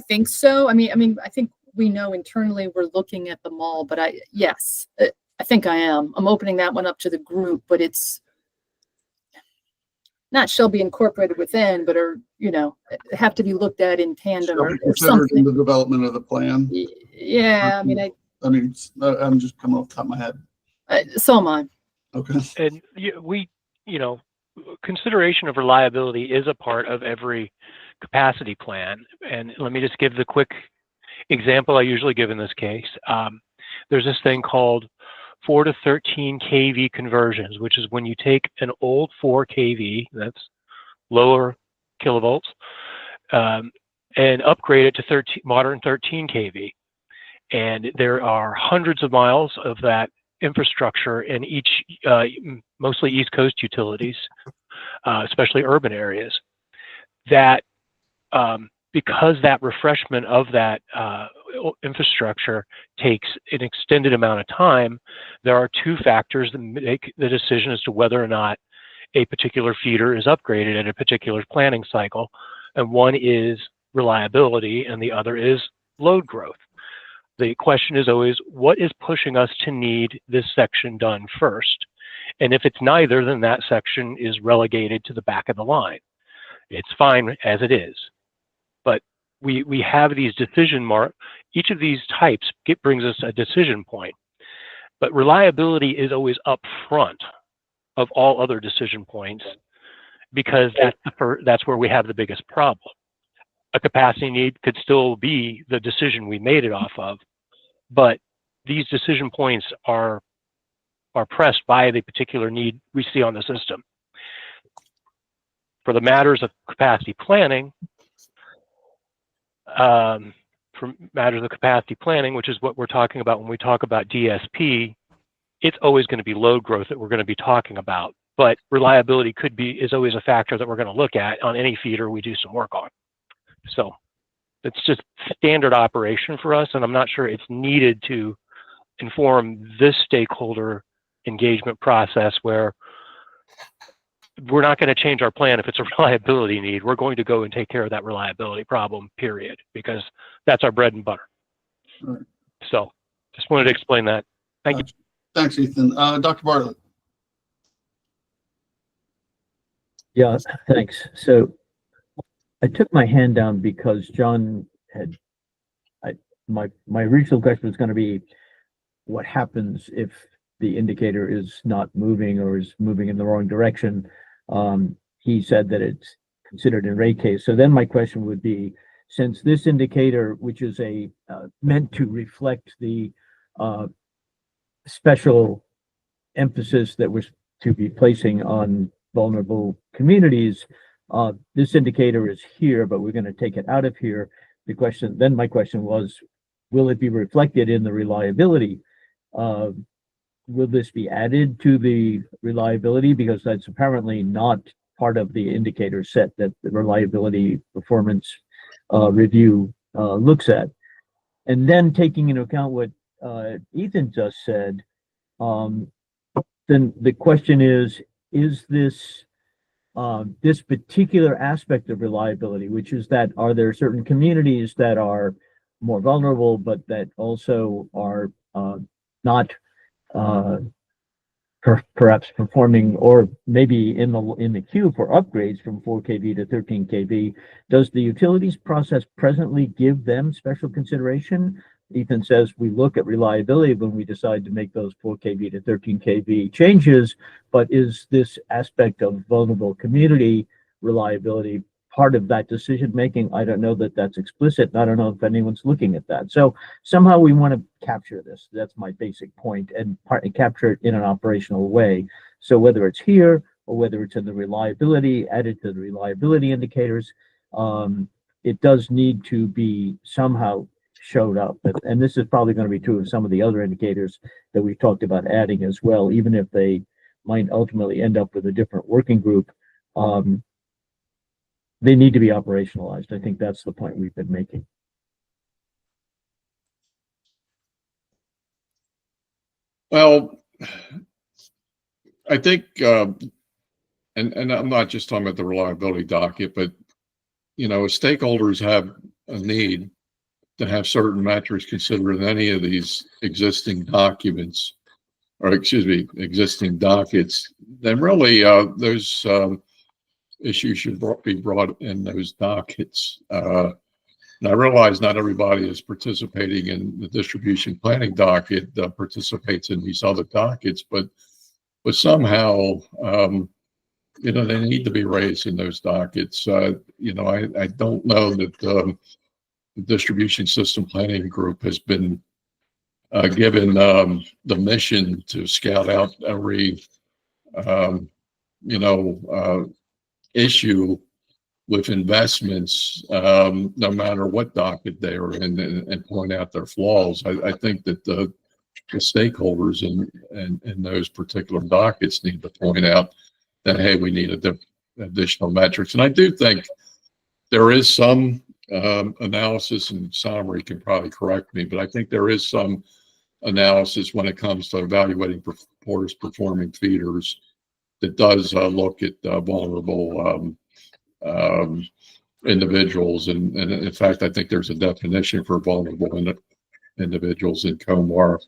think so. I mean, I think we know internally we're looking at them all, but yes, I think I am. I'm opening that one up to the group, but it's not shall be incorporated within, but are, you know, have to be looked at in tandem shall or be considered in something. the development of the plan. Yeah, I mean, I'm just coming off the top of my head. so am I. Okay. And we, you know, consideration of reliability is a part of every capacity plan. And let me just give the quick example I usually give in this case. There's this thing called 4 to 13 kV conversions, which is when you take an old 4 kV, that's lower kilovolts, and upgrade it to modern 13 kV. And there are hundreds of miles of that infrastructure in each, mostly East Coast utilities, especially urban areas, that because that refreshment of that infrastructure takes an extended amount of time, there are two factors that make the decision as to whether or not a particular feeder is upgraded at a particular planning cycle. And one is reliability and the other is load growth. The question is always, what is pushing us to need this section done first? And if it's neither, then that section is relegated to the back of the line. It's fine as it is. But we have these each of these types brings us a decision point. But reliability is always up front of all other decision points because that's where we have the biggest problem. A capacity need could still be the decision we made it off of, but these decision points are pressed by the particular need we see on the system. For the matters of capacity planning, which is what we're talking about when we talk about DSP, it's always going to be load growth that we're going to be talking about. But reliability is always a factor that we're going to look at on any feeder we do some work on. So it's just standard operation for us, and I'm not sure it's needed to inform this stakeholder engagement process where we're not going to change our plan if it's a reliability need. We're going to go and take care of that reliability problem, period, because that's our bread and butter. Right. So just wanted to explain that. Thank you. Thanks, Ethan. Dr. Bartlett. Yeah, thanks. So I took my hand down because John had, my original question was going to be what happens if the indicator is not moving or is moving in the wrong direction. He said that it's considered a rate case. So then my question would be, since this indicator, which is meant to reflect the special emphasis that we're to be placing on vulnerable communities, this indicator is here, but we're going to take it out of here. My question was, will it be reflected in the reliability? Will this be added to the reliability? Because that's apparently not part of the indicator set that the reliability performance review looks at. And then taking into account what Ethan just said, then the question is this this particular aspect of reliability, which is that are there certain communities that are more vulnerable, but that also are not perhaps performing, or maybe in the queue for upgrades from 4 kV to 13 kV? Does the utilities process presently give them special consideration? Ethan says we look at reliability when we decide to make those 4 kV to 13 kV changes, but is this aspect of vulnerable community reliability part of that decision making? I don't know that that's explicit. I don't know if anyone's looking at that. So somehow we want to capture this. That's my basic point, and capture it in an operational way. So whether it's here or whether it's in the reliability, added to the reliability indicators, it does need to be somehow showed up. And this is probably going to be true of some of the other indicators that we've talked about adding as well, even if they might ultimately end up with a different working group. They need to be operationalized. I think that's the point we've been making. Well, I think, and I'm not just talking about the reliability docket, but, stakeholders have a need to have certain metrics considered in any of these existing documents, or existing dockets. Then really, those issues should be brought in those dockets. And I realize not everybody is participating in the distribution planning docket that participates in these other dockets, but somehow, they need to be raised in those dockets. I don't know that the distribution system planning group has been given the mission to scout out every, issue with investments, no matter what docket they are in, and point out their flaws. I think that the stakeholders in those particular dockets need to point out that, hey, we need additional metrics. And I do think there is some analysis, and Samri can probably correct me, but I think there is some analysis when it comes to evaluating poorest performing feeders that does look at vulnerable individuals. And in fact, I think there's a definition for vulnerable individuals in COMAR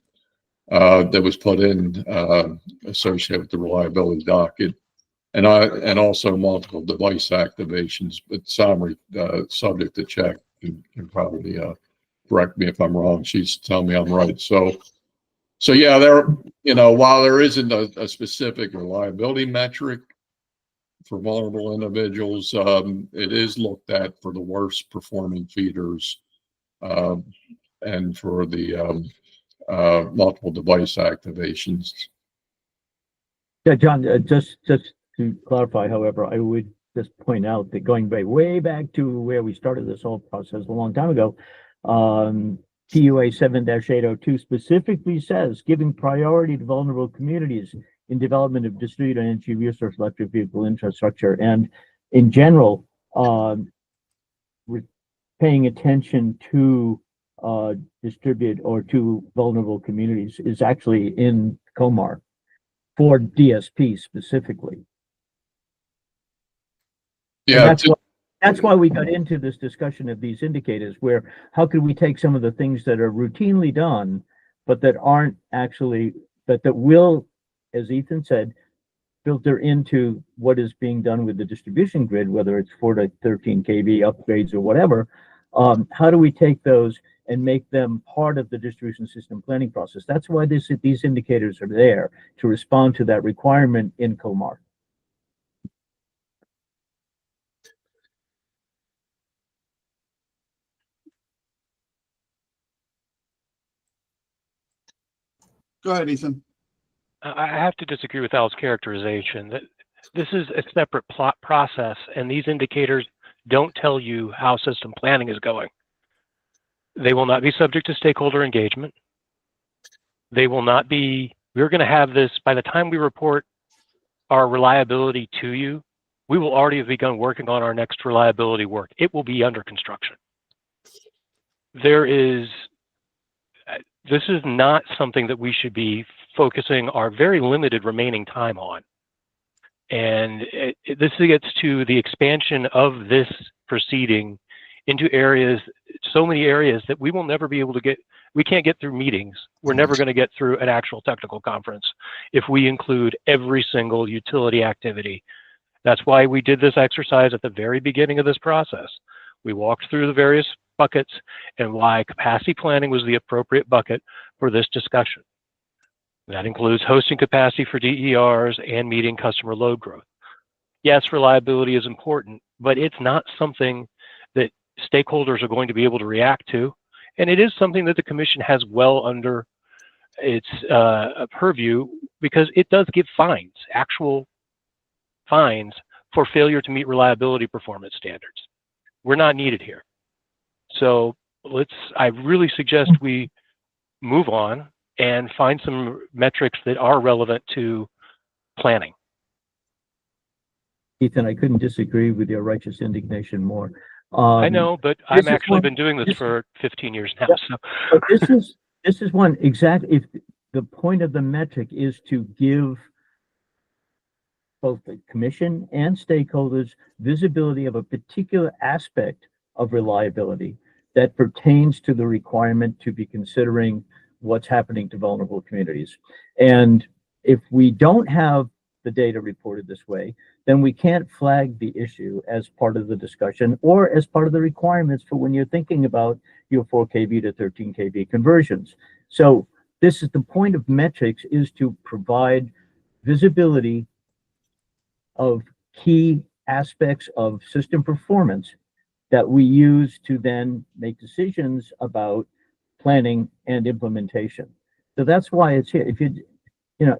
that was put in associated with the reliability docket, and also multiple device activations. But Samri, subject to check, can probably correct me if I'm wrong. She's telling me I'm right. So yeah, while there isn't a specific reliability metric for vulnerable individuals, it is looked at for the worst performing feeders, and for the multiple device activations. Yeah, John, just to clarify, however, I would just point out that going way back to where we started this whole process a long time ago, PUA 7-802 specifically says giving priority to vulnerable communities in development of distributed energy resource electric vehicle infrastructure, and in general, paying attention to distributed or to vulnerable communities is actually in COMAR for DSP specifically. Yeah, that's why we got into this discussion of these indicators, where how could we take some of the things that are routinely done, but that aren't actually, that will, as Ethan said, filter into what is being done with the distribution grid, whether it's 4 to 13 kV upgrades or whatever. How do we take those and make them part of the distribution system planning process. That's why these indicators are there, to respond to that requirement in COMAR. Go ahead, Ethan. I have to disagree with Al's characterization that this is a separate plot process, and these indicators don't tell you how system planning is going. They will not be subject to stakeholder engagement. They will not be, we're going to have this, by the time we report our reliability to you, we will already have begun working on our next reliability work. It will be under construction. This is not something that we should be focusing our very limited remaining time on. And this gets to the expansion of this proceeding into areas, so many areas that we will never be able to get, we can't get through meetings. We're never going to get through an actual technical conference if we include every single utility activity. That's why we did this exercise at the very beginning of this process. We walked through the various buckets and why capacity planning was the appropriate bucket for this discussion. That includes hosting capacity for DERs and meeting customer load growth. Yes, reliability is important, but it's not something that stakeholders are going to be able to react to. And it is something that the commission has well under its purview, because it does give fines, actual fines for failure to meet reliability performance standards. We're not needed here. So I really suggest we move on and find some metrics that are relevant to planning. Ethan, I couldn't disagree with your righteous indignation more. I know, but I've actually been doing this for 15 years now. Yeah, so but this is one exact. If the point of the metric is to give both the commission and stakeholders visibility of a particular aspect of reliability that pertains to the requirement to be considering what's happening to vulnerable communities. And if we don't have the data reported this way, then we can't flag the issue as part of the discussion or as part of the requirements for when you're thinking about your 4 kV to 13 kV conversions. So this is the point of metrics, is to provide visibility of key aspects of system performance that we use to then make decisions about planning and implementation. So that's why it's here.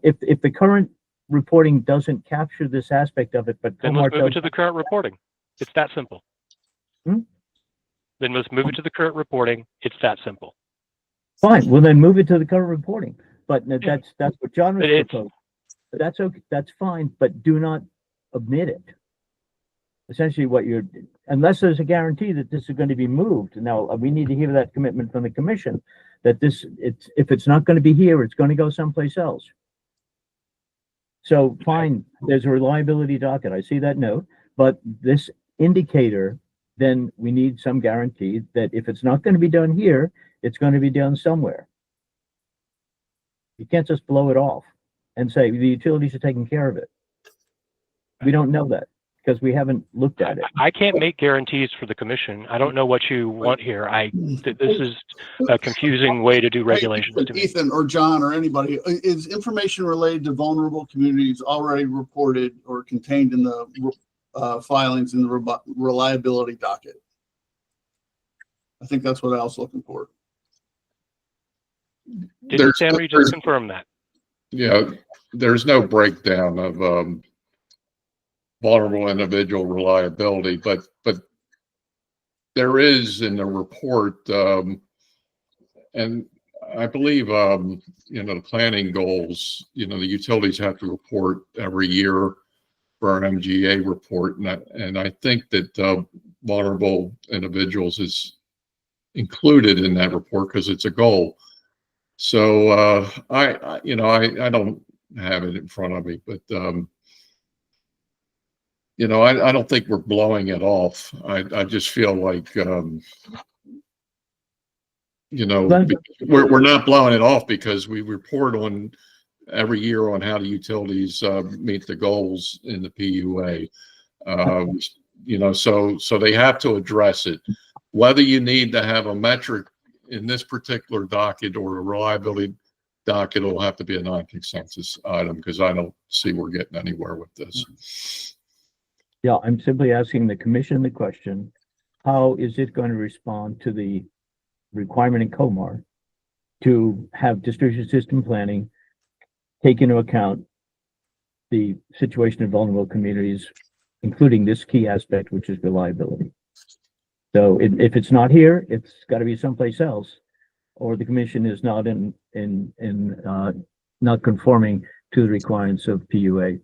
If the current reporting doesn't capture this aspect of it, but then let's move it to the current reporting. It's that simple. Hmm? Then let's move it to the current reporting. It's that simple. Fine. Well, then move it to the current reporting. But that's what John was proposing. That's okay. That's fine. But do not omit it. Essentially, unless there's a guarantee that this is going to be moved. Now, we need to hear that commitment from the commission that if it's not going to be here, it's going to go someplace else. So fine, there's a reliability docket. I see that note, but this indicator, then we need some guarantee that if it's not going to be done here, it's going to be done somewhere. You can't just blow it off and say the utilities are taking care of it. We don't know that because we haven't looked at it. I can't make guarantees for the commission. I don't know what you want here. This is a confusing way to do regulations to me. Ethan or John or anybody, is information related to vulnerable communities already reported or contained in the filings in the reliability docket? I think that's what I was looking for. Didn't Sandra just confirm that? Yeah, there's no breakdown of vulnerable individual reliability, but there is in the report, and I believe the planning goals, the utilities have to report every year for our MGA report, and I think that vulnerable individuals is included in that report because it's a goal. So I don't have it in front of me, but I don't think we're blowing it off. I just feel like, we're not blowing it off because we report on every year on how the utilities meet the goals in the PUA. So they have to address it. Whether you need to have a metric in this particular docket or a reliability docket, it'll have to be a non-consensus item because I don't see we're getting anywhere with this. Yeah, I'm simply asking the commission the question, how is it going to respond to the requirement in COMAR to have distribution system planning take into account the situation in vulnerable communities, including this key aspect, which is reliability. So if it's not here, it's got to be someplace else, or the commission is not not conforming to the requirements of PUA.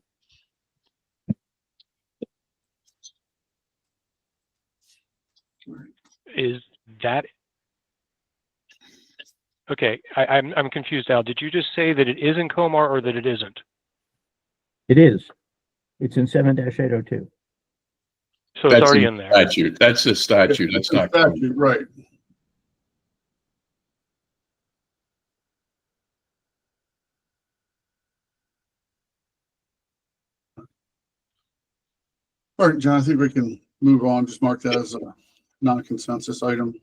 Is that okay? I'm confused, Al. Did you just say that it is in COMAR or that it isn't? It is. It's in 7-802. So it's already in there. Statute. That's the statute. That's not. Statute, right. All right, John, I think we can move on. Just mark that as a non-consensus item.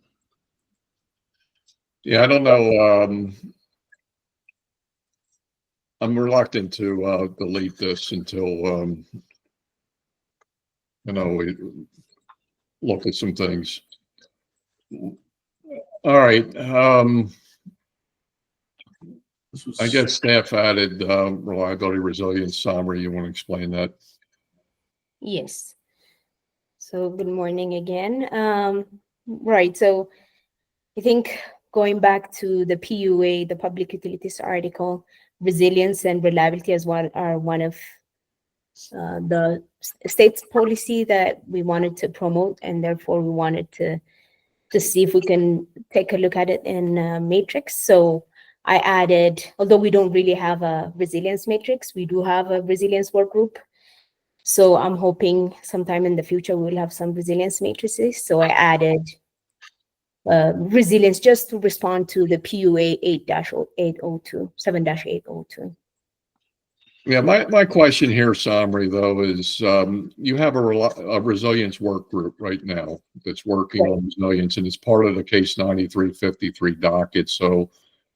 Yeah, I don't know. I'm reluctant to delete this until we look at some things. All right. I guess staff added reliability resilience summary. You want to explain that? Yes. So good morning again. Right. So I think going back to the PUA, the Public Utilities article, resilience and reliability as well are one of the state's policy that we wanted to promote, and therefore we wanted to see if we can take a look at it in matrix. So I added, although we don't really have a resilience matrix, we do have a resilience work group. So I'm hoping sometime in the future we'll have some resilience matrices. So I added resilience just to respond to the PUA 8-802, 7-802. Yeah, my question here, Samri, though, is you have a resilience work group right now that's working on resilience, and it's part of the case 9353 docket. So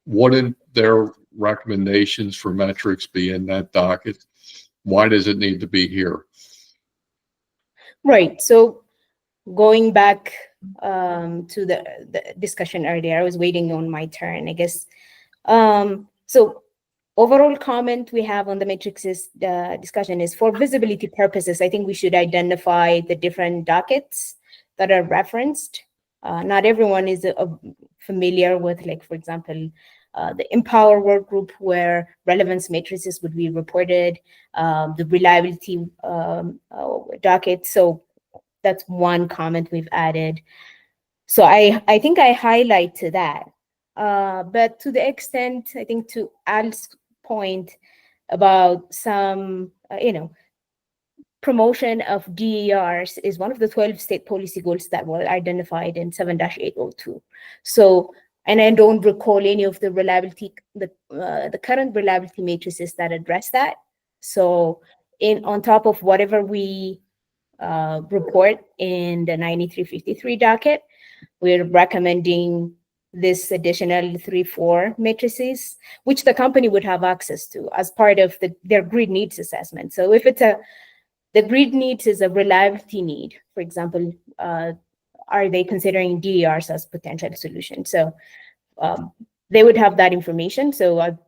wouldn't their recommendations for metrics be in that docket? Why does it need to be here? Right. So going back to the discussion earlier, I was waiting on my turn, I guess. So overall comment we have on the matrices discussion is for visibility purposes, I think we should identify the different dockets that are referenced. Not everyone is familiar with, like, for example, the Empower work group where relevance matrices would be reported, the reliability docket. So that's one comment we've added. So I think I highlight to that. But to the extent, I think to Al's point about some, promotion of DERs is one of the 12 state policy goals that were identified in 7-802. So, and I don't recall any of the reliability, the current reliability matrices that address that. So on top of whatever we report in the 9353 docket, we're recommending this additional 3-4 matrices, which the company would have access to as part of their grid needs assessment. So if it's the grid needs is a reliability need, for example, are they considering DERs as potential solution? So they would have that information. So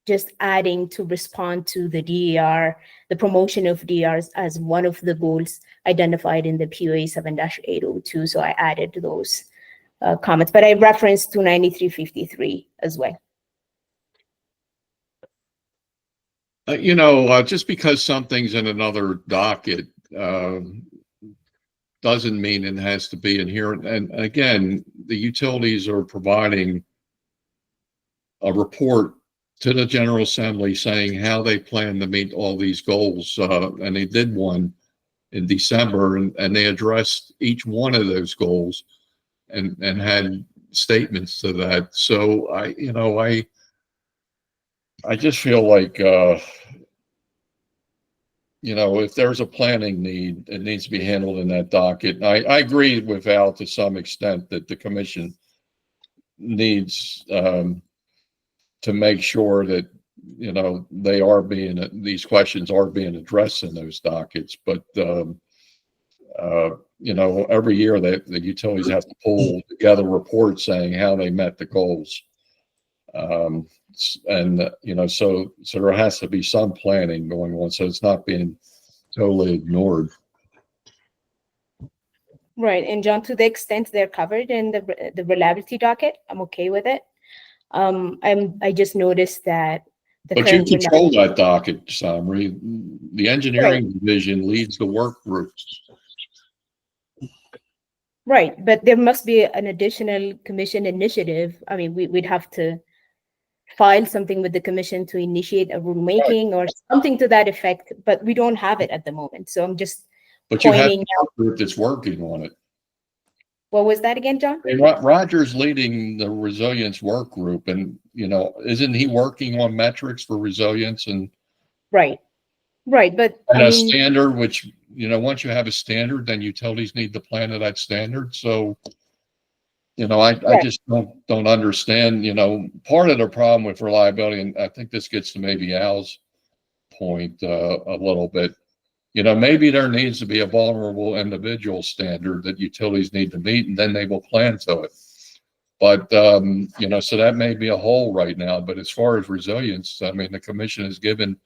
just adding to respond to the DER, the promotion of DERs as one of the goals identified in the PUA 7-802. So I added those comments, but I referenced to 9353 as well. Just because something's in another docket doesn't mean it has to be in here. And again, the utilities are providing a report to the General Assembly saying how they plan to meet all these goals. And they did one in December, and they addressed each one of those goals and had statements to that. So I just feel like, if there's a planning need, it needs to be handled in that docket. And I agree with Al to some extent that the commission needs to make sure that, you know, these questions are being addressed in those dockets. But, you know, every year the utilities have to pull together reports saying how they met the goals. And, you know, so there has to be some planning going on. So it's not being totally ignored. Right, and John, to the extent they're covered in the reliability docket, I'm okay with it. I just noticed that the But you current control that docket, Samri. The engineering division leads the work groups. right, but there must be an additional commission initiative. I mean, we'd have to file something with the commission to initiate a rulemaking or something to that effect, but we don't have it at the moment. So I'm just But you have pointing a work group that's working on it. What was that again, John? I mean, Roger's leading the resilience work group, and, you know, isn't he working on metrics for resilience and Right, but I a mean, standard, which, you know, once you have a standard, then utilities need to plan to that standard. So, you know, I just don't understand, you know, part of the problem with reliability, and I think this gets to maybe Al's point a little bit. You know, maybe there needs to be a vulnerable individual standard that utilities need to meet, and then they will plan to it. But, you know, so that may be a hole right now. But as far as resilience, I mean, the commission has given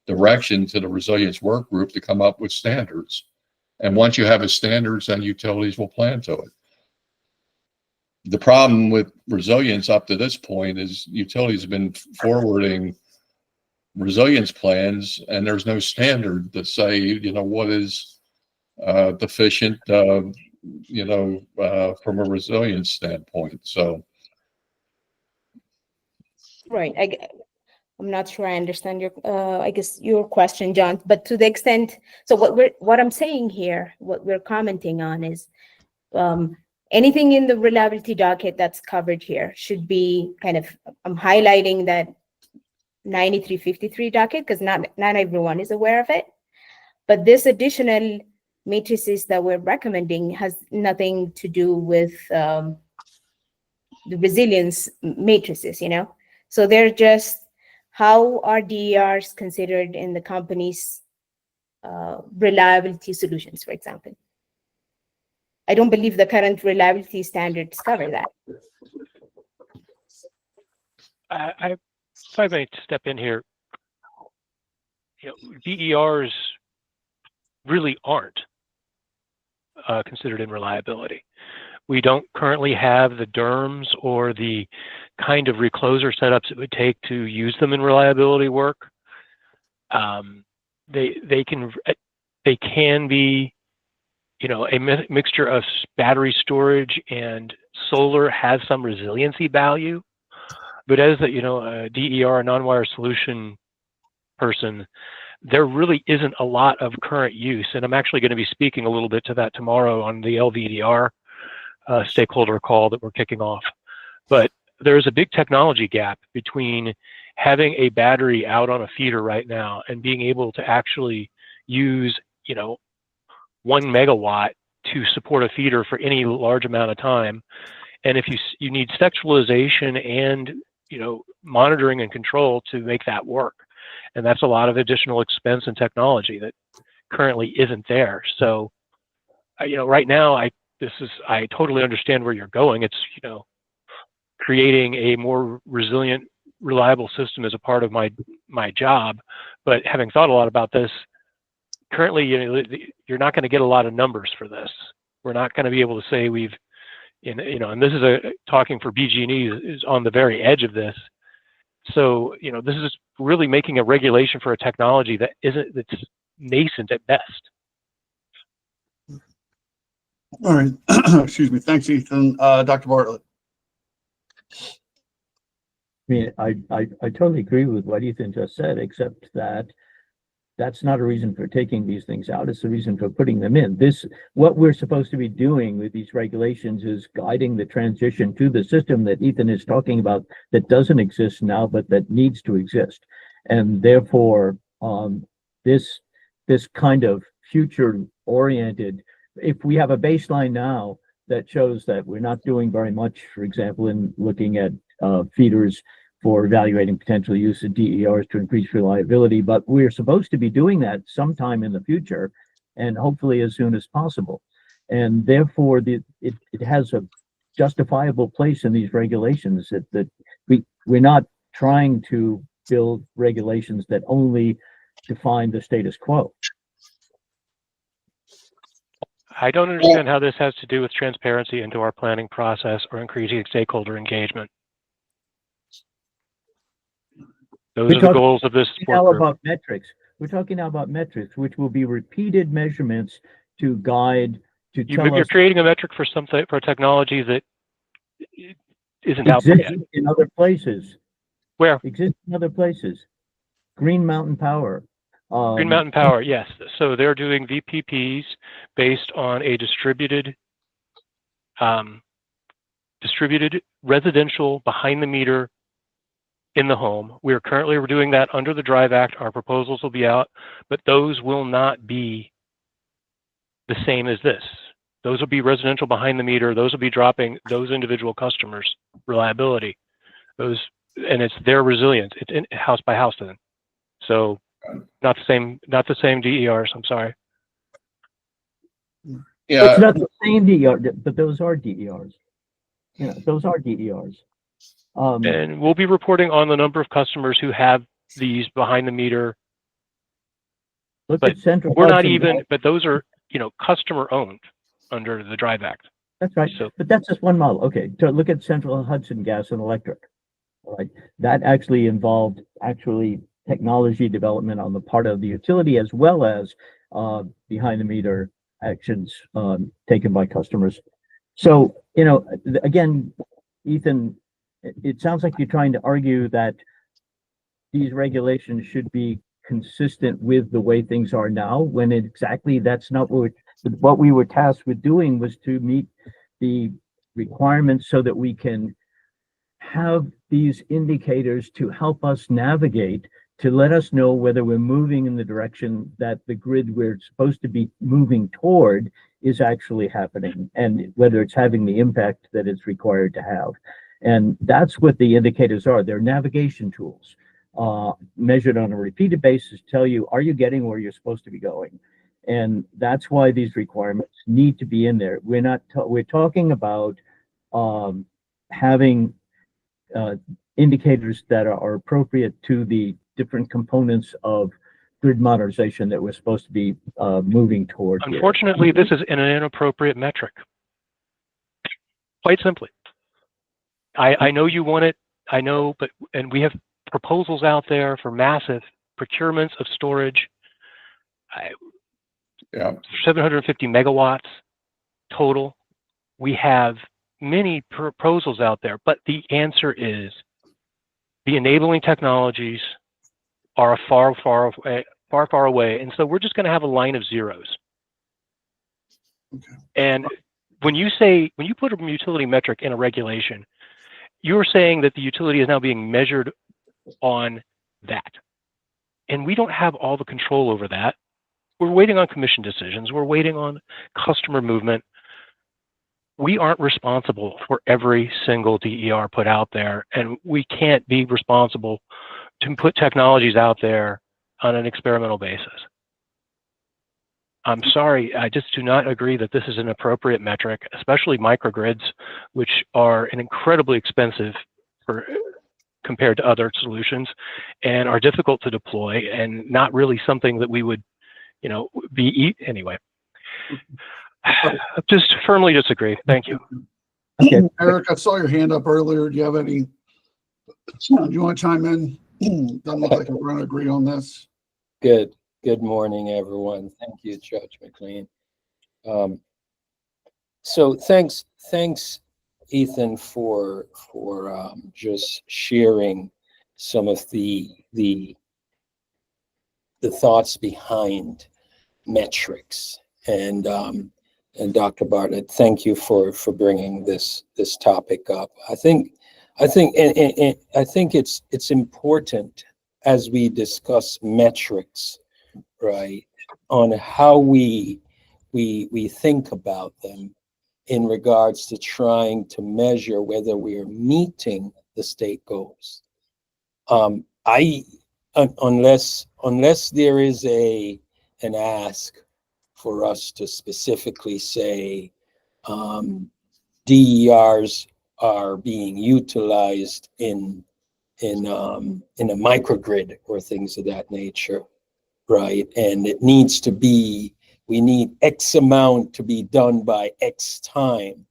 direction to the resilience work group to come up with standards. And once you have a standards, then utilities will plan to it. The problem with resilience up to this point is utilities have been forwarding resilience plans, and there's no standard to say, you know, what is deficient, you know, from a resilience standpoint. So, right. I'm not sure I understand your, I guess your question, John. But to the extent, so what I'm saying here, what we're commenting on is anything in the reliability docket that's covered here should be kind of. I'm highlighting that 9353 docket because not everyone is aware of it. But this additional matrices that we're recommending has nothing to do with the resilience matrices, you know? So they're just how are DERs considered in the company's reliability solutions, for example. I don't believe the current reliability standards cover that. If I may step in here, you know, DERs really aren't considered in reliability. We don't currently have the DERMs or the kind of recloser setups it would take to use them in reliability work. They can be, you know, a mixture of battery storage and solar has some resiliency value. But as a, you know, a DER, a non-wire solution person, there really isn't a lot of current use. And I'm actually going to be speaking a little bit to that tomorrow on the LVDR stakeholder call that we're kicking off. But there's a big technology gap between having a battery out on a feeder right now and being able to actually use, you know, 1 megawatt to support a feeder for any large amount of time. And if you need sectionalization and, you know, monitoring and control to make that work. And that's a lot of additional expense and technology that currently isn't there. So, you know, right now, I totally understand where you're going. It's, you know, creating a more resilient, reliable system is a part of my job. But having thought a lot about this, currently, you know, you're not going to get a lot of numbers for this. We're not going to be able to say we've, you know, and this is talking for BG&E is on the very edge of this. So, you know, this is really making a regulation for a technology that's nascent at best. All right. Excuse me. Thanks, Ethan. Dr. Bartlett. I mean, I totally agree with what Ethan just said, except that that's not a reason for taking these things out. It's a reason for putting them in. What we're supposed to be doing with these regulations is guiding the transition to the system that Ethan is talking about that doesn't exist now, but that needs to exist. And therefore, this kind of future oriented, if we have a baseline now that shows that we're not doing very much, for example, in looking at feeders for evaluating potential use of DERs to increase reliability, but we're supposed to be doing that sometime in the future and hopefully as soon as possible. And therefore, it has a justifiable place in these regulations that we're not trying to build regulations that only define the status quo. I don't understand how this has to do with transparency into our planning process or increasing stakeholder engagement. Those are the goals of this Now work group. about metrics. We're talking now about metrics, which will be repeated measurements to guide, to tell You're us creating a metric for something, for technology that isn't out there yet. exists in other places. Where? Exists in other places. Green Mountain Power. Green Mountain Power, yes. So they're doing VPPs based on a distributed residential behind the meter in the home. We're currently doing that under the Drive Act. Our proposals will be out, but those will not be the same as this. Those will be residential behind the meter. Those will be dropping those individual customers' reliability. And it's their resilience. It's in house by house then. So not the same DERs, I'm sorry. Yeah, It's not the same DER, but those are DERs. Yeah, those are DERs. And we'll be reporting on the number of customers who have these behind the meter. Look But at Central we're not Hudson even, Gas. but those are, customer owned under the Drive Act. That's right. So But that's just one model. Okay, so look at Central Hudson Gas and Electric. All right, that actually involved technology development on the part of the utility as well as behind the meter actions taken by customers. So, again, Ethan, it sounds like you're trying to argue that these regulations should be consistent with the way things are now, when exactly that's not what we were tasked with doing, was to meet the requirements so that we can have these indicators to help us navigate, to let us know whether we're moving in the direction that the grid we're supposed to be moving toward is actually happening, and whether it's having the impact that it's required to have. And that's what the indicators are. They're navigation tools measured on a repeated basis, tell you, are you getting where you're supposed to be going? And that's why these requirements need to be in there. We're talking about having indicators that are appropriate to the different components of grid modernization that we're supposed to be moving toward. unfortunately, this is an inappropriate metric. Quite simply. I know you want it, I know, and we have proposals out there for massive procurements of storage. 750 megawatts total. We have many proposals out there, but the answer is the enabling technologies are far away. And so we're just going to have a line of zeros. Okay. And when you put a utility metric in a regulation, you're saying that the utility is now being measured on that. And we don't have all the control over that. We're waiting on commission decisions. We're waiting on customer movement. We aren't responsible for every single DER put out there, and we can't be responsible to put technologies out there on an experimental basis. I'm sorry, I just do not agree that this is an appropriate metric, especially microgrids, which are an incredibly expensive compared to other solutions, and are difficult to deploy, and not really something that we would, anyway. Just firmly disagree. Thank you. Okay. Eric, I saw your hand up earlier. Do you have any, do you want to chime in? Doesn't look like we're going to agree on this. Good morning, everyone. Thank you, Judge McLean. So thanks, Ethan, for just sharing some of the thoughts behind metrics, and Dr. Bartlett, thank you for bringing this topic up. I think it's important as we discuss metrics, right, on how we think about them, in regards to trying to measure whether we are meeting the state goals. Unless there is an ask for us to specifically say DERs are being utilized in a microgrid or things of that nature, right? And it needs to be, we need X amount to be done by X time,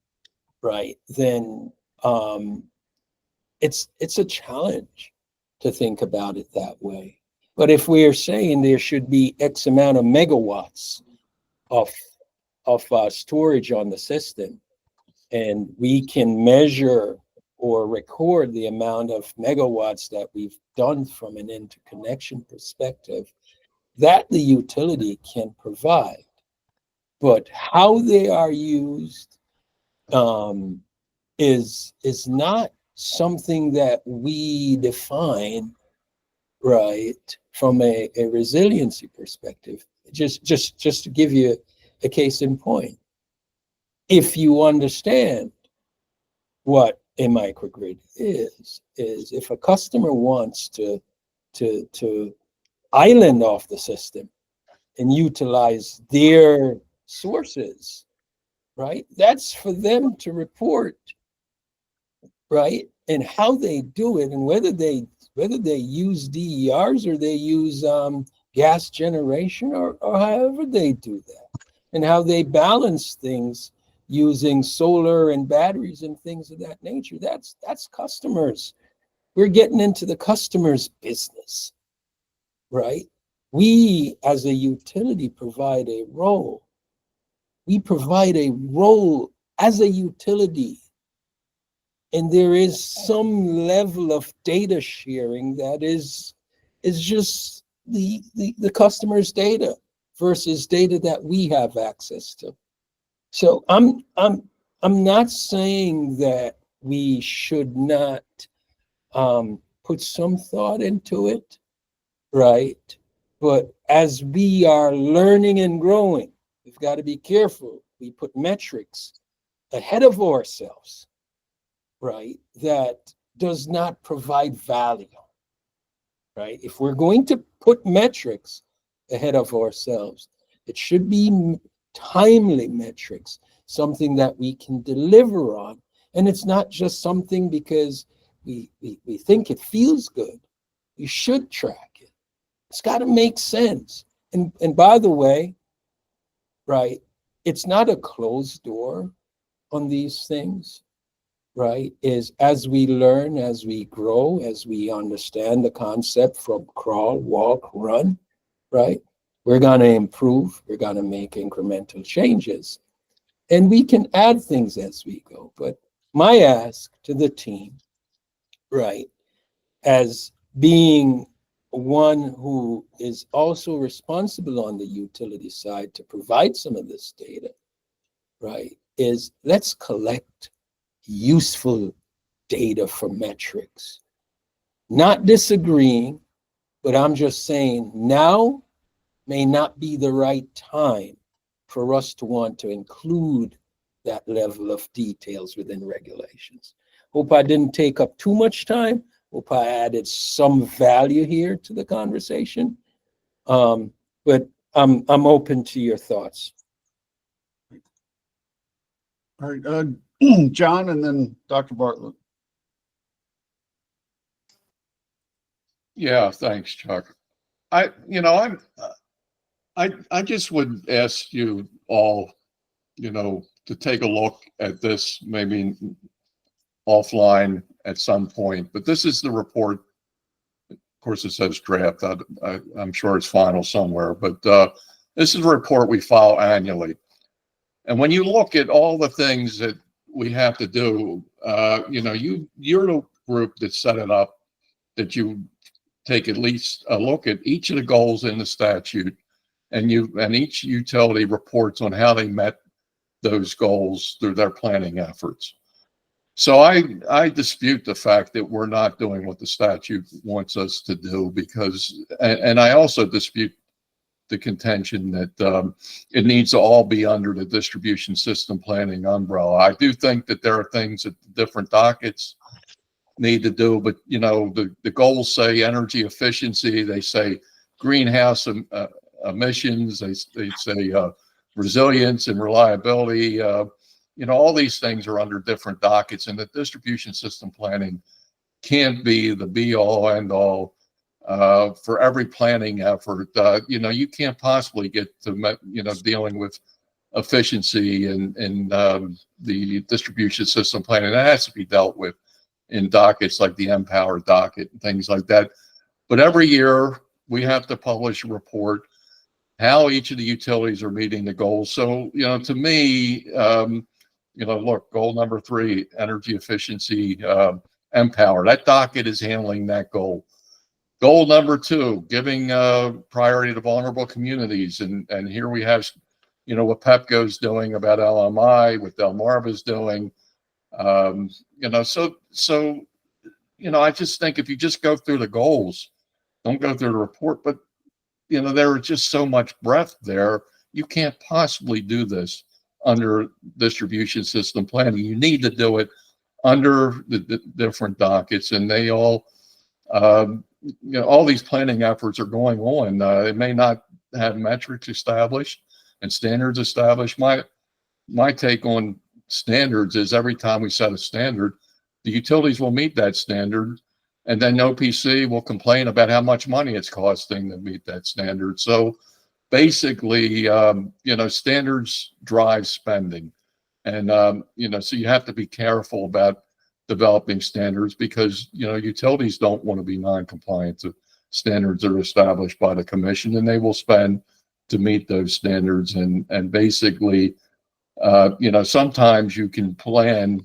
right? Then it's a challenge to think about it that way. But if we are saying there should be X amount of megawatts of storage on the system, and we can measure or record the amount of megawatts that we've done from an interconnection perspective, that the utility can provide. But how they are used is not something that we define, right, from a resiliency perspective. Just to give you a case in point, if you understand what a microgrid is if a customer wants to island off the system and utilize their sources, right? That's for them to report, right? And how they do it, and whether they use DERs or they use gas generation or however they do that, and how they balance things using solar and batteries and things of that nature. That's customers. We're getting into the customer's business, right? We as a utility provide a role. We provide a role as a utility. And there is some level of data sharing that is just the customer's data versus data that we have access to. So I'm not saying that we should not put some thought into it, right? But as we are learning and growing, we've got to be careful. We put metrics ahead of ourselves, right? That does not provide value, right? If we're going to put metrics ahead of ourselves, it should be timely metrics, something that we can deliver on. And it's not just something because we think it feels good. We should track it. It's got to make sense. And by the way, right, it's not a closed door on these things, right? Is as we learn, as we grow, as we understand the concept from crawl, walk, run, right? We're going to improve. We're going to make incremental changes. And we can add things as we go. But my ask to the team, right, as being one who is also responsible on the utility side to provide some of this data, right, is let's collect useful data for metrics. Not disagreeing, but I'm just saying now may not be the right time for us to want to include that level of details within regulations. Hope I didn't take up too much time. Hope I added some value here to the conversation. But I'm open to your thoughts. All right, John, and then Dr. Bartlett. Yeah, thanks, Chuck. I just would ask you all, to take a look at this maybe offline at some point. But this is the report. Of course, it says draft. I'm sure it's final somewhere. But this is a report we file annually. And when you look at all the things that we have to do, you're the group that set it up, that you take at least a look at each of the goals in the statute, and each utility reports on how they met those goals through their planning efforts. So I dispute the fact that we're not doing what the statute wants us to do, because, and I also dispute the contention that it needs to all be under the distribution system planning umbrella. I do think that there are things that different dockets need to do, but you know, the goals say energy efficiency, they say greenhouse emissions, they say resilience and reliability. You know, all these things are under different dockets, and the distribution system planning can't be the be all end all for every planning effort. You know, you can't possibly get to, you know, dealing with efficiency and the distribution system planning. That has to be dealt with in dockets like the Empower docket and things like that. But every year we have to publish a report how each of the utilities are meeting the goals. So, you know, to me, you know, look, goal number 3, energy efficiency, Empower. That docket is handling that goal. Goal number 2, giving priority to vulnerable communities. And here we have, you know, what PEPCO's doing about LMI, what Delmarva's doing. You know, so, you know, I just think if you just go through the goals, don't go through the report, but, you know, there is just so much breadth there. You can't possibly do this under distribution system planning. You need to do it under the different dockets, and they all, you know, all these planning efforts are going on. It may not have metrics established and standards established. My take on standards is every time we set a standard, the utilities will meet that standard, and then OPC will complain about how much money it's costing to meet that standard. So basically, you know, standards drive spending. And, you know, so you have to be careful about developing standards because, you know, utilities don't want to be non-compliant to standards that are established by the commission, and they will spend to meet those standards. And basically, you know, sometimes you can plan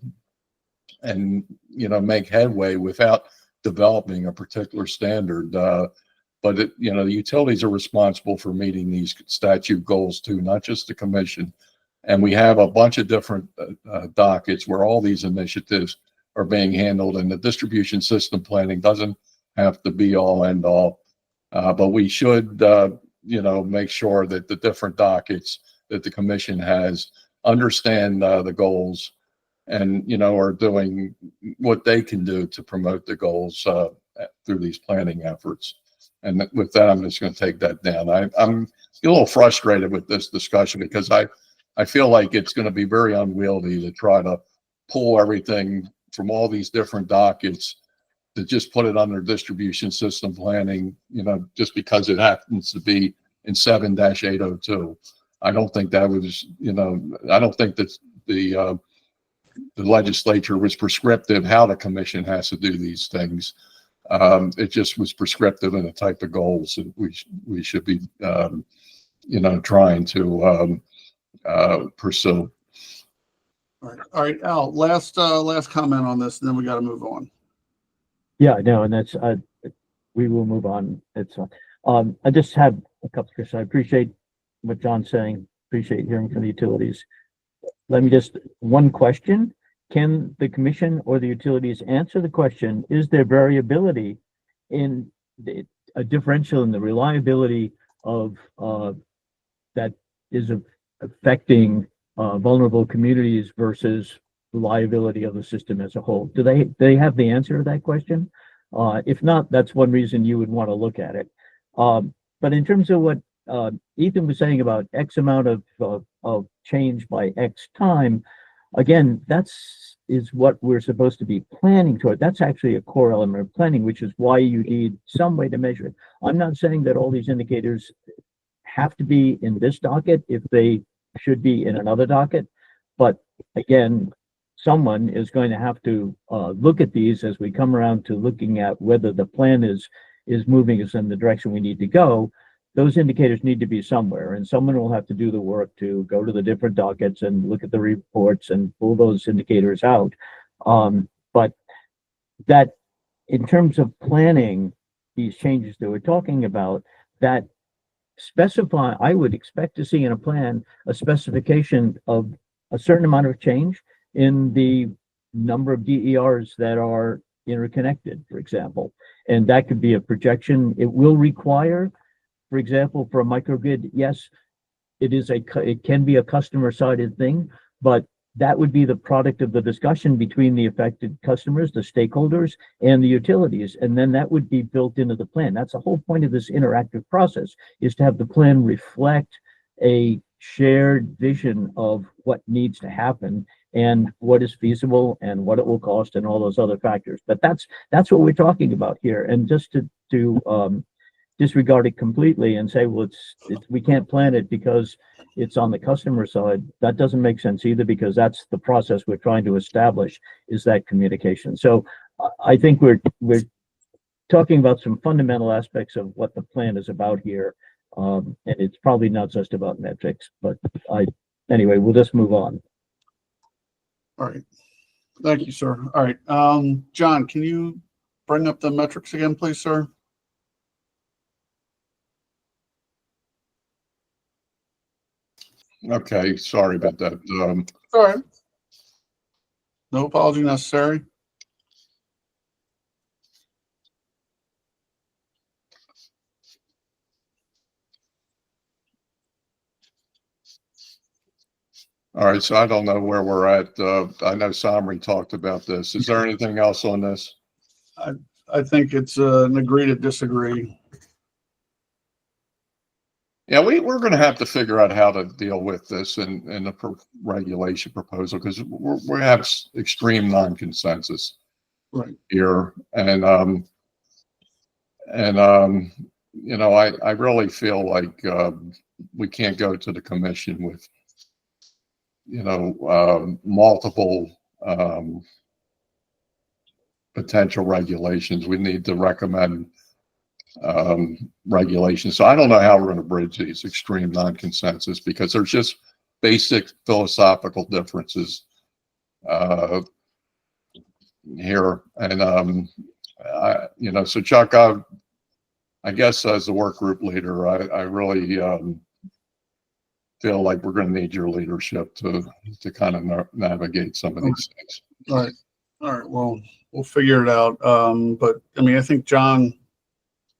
and, you know, make headway without developing a particular standard. But, you know, the utilities are responsible for meeting these statute goals too, not just the commission. And we have a bunch of different dockets where all these initiatives are being handled, and the distribution system planning doesn't have to be all end all. But we should, you know, make sure that the different dockets that the commission has understand the goals and, you know, are doing what they can do to promote the goals through these planning efforts. And with that, I'm just going to take that down. I'm a little frustrated with this discussion because I feel like it's going to be very unwieldy to try to pull everything from all these different dockets to just put it under distribution system planning, you know, just because it happens to be in 7-802. I don't think that was, you know, I don't think that the legislature was prescriptive how the commission has to do these things. It just was prescriptive in the type of goals that we should be, you know, trying to pursue. All right, Al, last comment on this, and then we got to move on. Yeah, no, and that's, we will move on. It's, I just have a couple, Chris, I appreciate what John's saying, appreciate hearing from the utilities. Let me just, one question, can the commission or the utilities answer the question, is there variability in a differential in the reliability of, that is affecting vulnerable communities versus reliability of the system as a whole? Do they have the answer to that question? If not, that's one reason you would want to look at it. But in terms of what Ethan was saying about X amount of change by X time, again, is what we're supposed to be planning toward. That's actually a core element of planning, which is why you need some way to measure it. I'm not saying that all these indicators have to be in this docket if they should be in another docket, but again, someone is going to have to look at these as we come around to looking at whether the plan is moving us in the direction we need to go. Those indicators need to be somewhere, and someone will have to do the work to go to the different dockets and look at the reports and pull those indicators out. But that, in terms of planning these changes that we're talking about, that specify, I would expect to see in a plan a specification of a certain amount of change in the number of DERs that are interconnected, for example. And that could be a projection. It will require for example, for a microgrid, yes, it can be a customer-sided thing, but that would be the product of the discussion between the affected customers, the stakeholders, and the utilities. And then that would be built into the plan. That's the whole point of this interactive process, is to have the plan reflect a shared vision of what needs to happen and what is feasible and what it will cost and all those other factors. But that's what we're talking about here. And just to disregard it completely and say, well, we can't plan it because it's on the customer side, that doesn't make sense either, because that's the process we're trying to establish, is that communication. So I think we're talking about some fundamental aspects of what the plan is about here. And it's probably not just about metrics, but anyway, we'll just move on. All right. Thank you, sir. All right. John, can you bring up the metrics again, please, sir? Okay, sorry about that. All right. No apology necessary. All right, so I don't know where we're at. I know Samri talked about this. Is there anything else on this? I think it's an agree to disagree. Yeah, we're going to have to figure out how to deal with this in the regulation proposal, because we have extreme non-consensus Right. here, and you know, I really feel like we can't go to the commission with, you know, multiple potential regulations. We need to recommend regulations. So I don't know how we're going to bridge these extreme non-consensus, because there's just basic philosophical differences here. And you know, so Chuck, I guess as the work group leader, I really feel like we're going to need your leadership to kind of navigate some of these things. All right. All right. Well, we'll figure it out. But I mean, I think John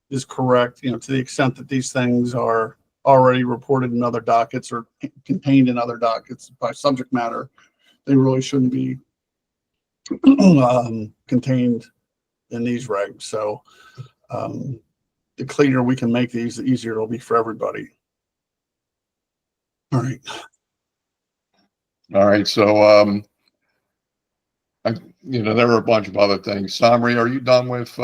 is correct, you know, to the extent that these things are already reported in other dockets or contained in other dockets by subject matter, they really shouldn't be contained in these regs. So the cleaner we can make these, the easier it'll be for everybody. All right. All right. So, you know, there were a bunch of other things. Samri, are you done with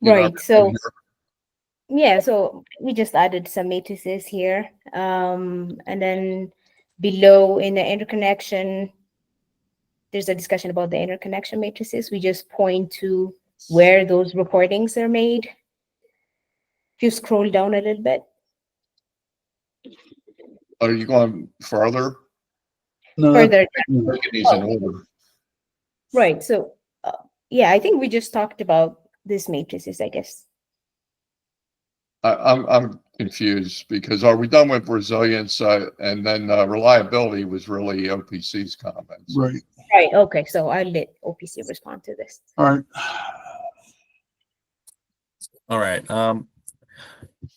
Right. So, yeah, so we just added some matrices here. And then below in the interconnection, there's a discussion about the interconnection matrices. We just point to where those recordings are made. If you scroll down a little bit. Are you going further? No, Further. Taking these in order. Right. So, yeah, I think we just talked about these matrices, I guess. I'm confused, because are we done with resilience? And then reliability was really OPC's comments. right. Right. Okay. So I'll let OPC respond to this. All right. All right.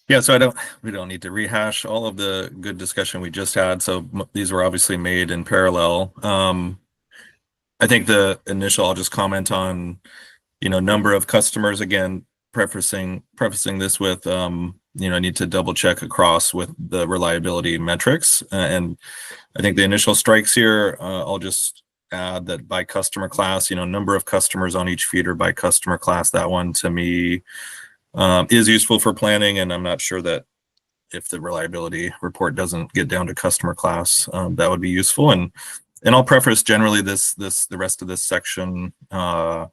Yeah, so we don't need to rehash all of the good discussion we just had. So these were obviously made in parallel. I think the initial, I'll just comment on, you know, number of customers, again, prefacing this with, you know, I need to double check across with the reliability metrics. And I think the initial strikes here, I'll just add that by customer class, you know, number of customers on each feeder by customer class, that one to me is useful for planning. And I'm not sure that if the reliability report doesn't get down to customer class, that would be useful. And I'll preface generally the rest of this section, and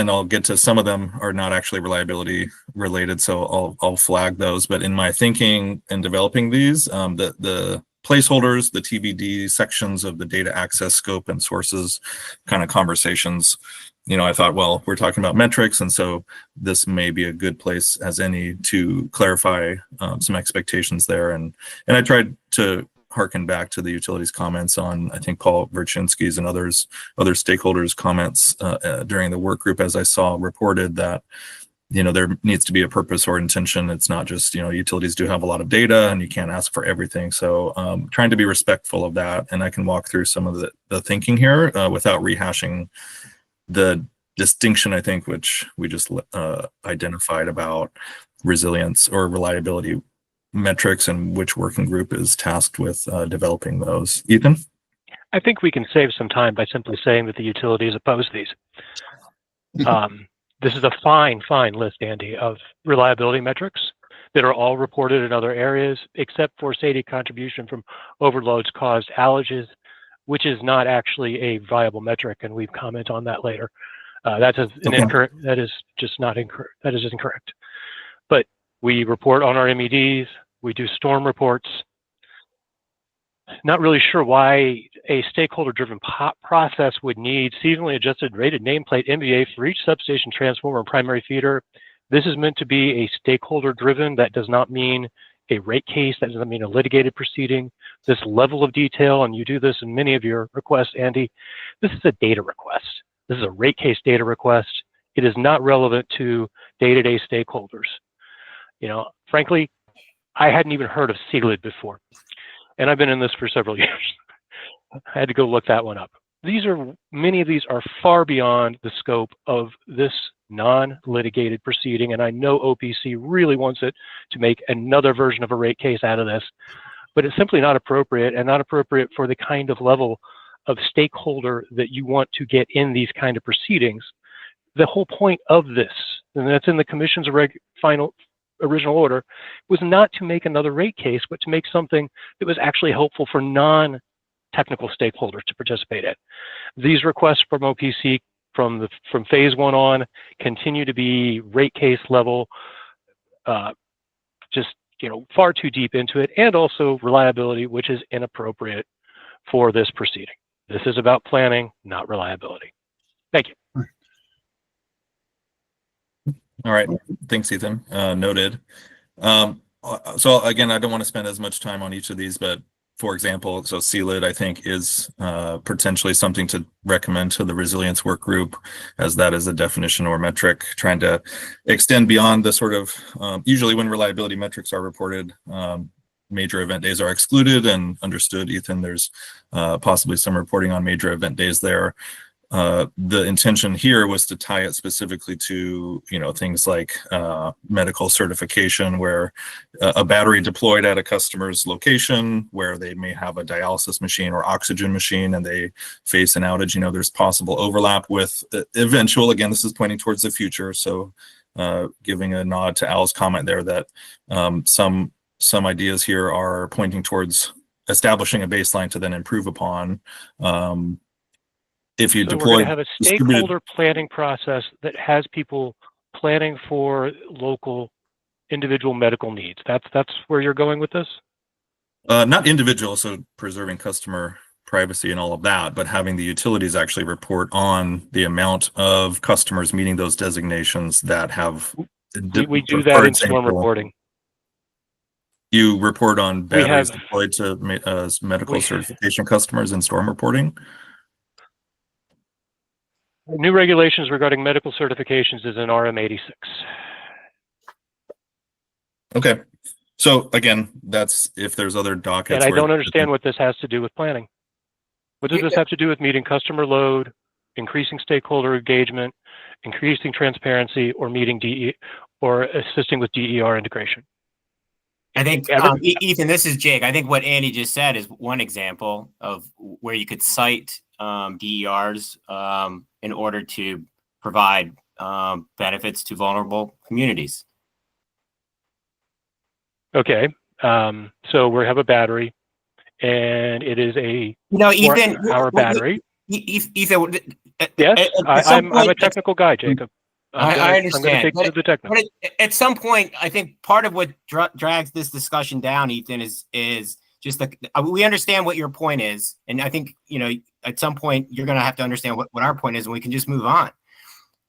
I'll get to some of them are not actually reliability related, so I'll flag those. But in my thinking and developing these, the placeholders, the TBD sections of the data access scope and sources kind of conversations, you know, I thought, well, we're talking about metrics, and so this may be a good place as any to clarify some expectations there. And I tried to harken back to the utilities comments on, I think, Paul Verchinsky's and other stakeholders' comments during the work group, as I saw reported that, there needs to be a purpose or intention. It's not just, utilities do have a lot of data and you can't ask for everything. So trying to be respectful of that. And I can walk through some of the thinking here without rehashing the distinction, I think, which we just identified about resilience or reliability metrics and which working group is tasked with developing those. Ethan? I think we can save some time by simply saying that the utilities oppose these. This is a fine list, Andy, of reliability metrics that are all reported in other areas, except for SAIDI contribution from overloads caused outages, which is not actually a viable metric, and we've commented on that later. That is just incorrect. But we report on our MEDs, we do storm reports. Not really sure why a stakeholder-driven process would need seasonally adjusted rated nameplate MVA for each substation transformer and primary feeder. This is meant to be a stakeholder-driven. That does not mean a rate case. That doesn't mean a litigated proceeding. This level of detail, and you do this in many of your requests, Andy, this is a data request. This is a rate case data request. It is not relevant to day-to-day stakeholders. Frankly, I hadn't even heard of CLID before. And I've been in this for several years. I had to go look that one up. Many of these are far beyond the scope of this non-litigated proceeding, and I know OPC really wants it to make another version of a rate case out of this, but it's simply not appropriate, and not appropriate for the kind of level of stakeholder that you want to get in these kind of proceedings. The whole point of this, and that's in the Commission's final original order, was not to make another rate case, but to make something that was actually helpful for non-technical stakeholders to participate in. These requests from OPC from phase one on continue to be rate case level, just far too deep into it, and also reliability, which is inappropriate for this proceeding. This is about planning, not reliability. Thank you. All right. Thanks, Ethan. Noted. So again, I don't want to spend as much time on each of these, but for example, so CLID, I think, is potentially something to recommend to the resilience work group, as that is a definition or metric, trying to extend beyond the sort of, usually when reliability metrics are reported, major event days are excluded, and understood, Ethan, there's possibly some reporting on major event days there. The intention here was to tie it specifically to, things like medical certification, where a battery deployed at a customer's location, where they may have a dialysis machine or oxygen machine, and they face an outage. There's possible overlap with eventual. Again, this is pointing towards the future, so giving a nod to Al's comment there that some ideas here are pointing towards establishing a baseline to then improve upon. If you so deploy, we're going to have a stakeholder planning process that has people planning for local individual medical needs. That's where you're going with this? Not individual, so preserving customer privacy and all of that, but having the utilities actually report on the amount of customers meeting those designations that have. We do that in storm reporting. You report on batteries deployed to medical certification customers in storm reporting? New regulations regarding medical certifications is in RM 86. Okay. So again, that's if there's other dockets. And I don't understand what this has to do with planning. What does this have to do with meeting customer load, increasing stakeholder engagement, increasing transparency, or meeting DE or assisting with DER integration? I think, Ethan, this is Jake. I think what Andy just said is one example of where you could cite DERs in order to provide benefits to vulnerable communities. Okay, so we have a battery, and it is a Ethan, our battery. Ethan, yes, I'm a technical guy, Jacob. I understand. I'm going to take to the technical. But at some point, I think part of what drags this discussion down, Ethan, is just we understand what your point is, and I think at some point you're going to have to understand what our point is, and we can just move on.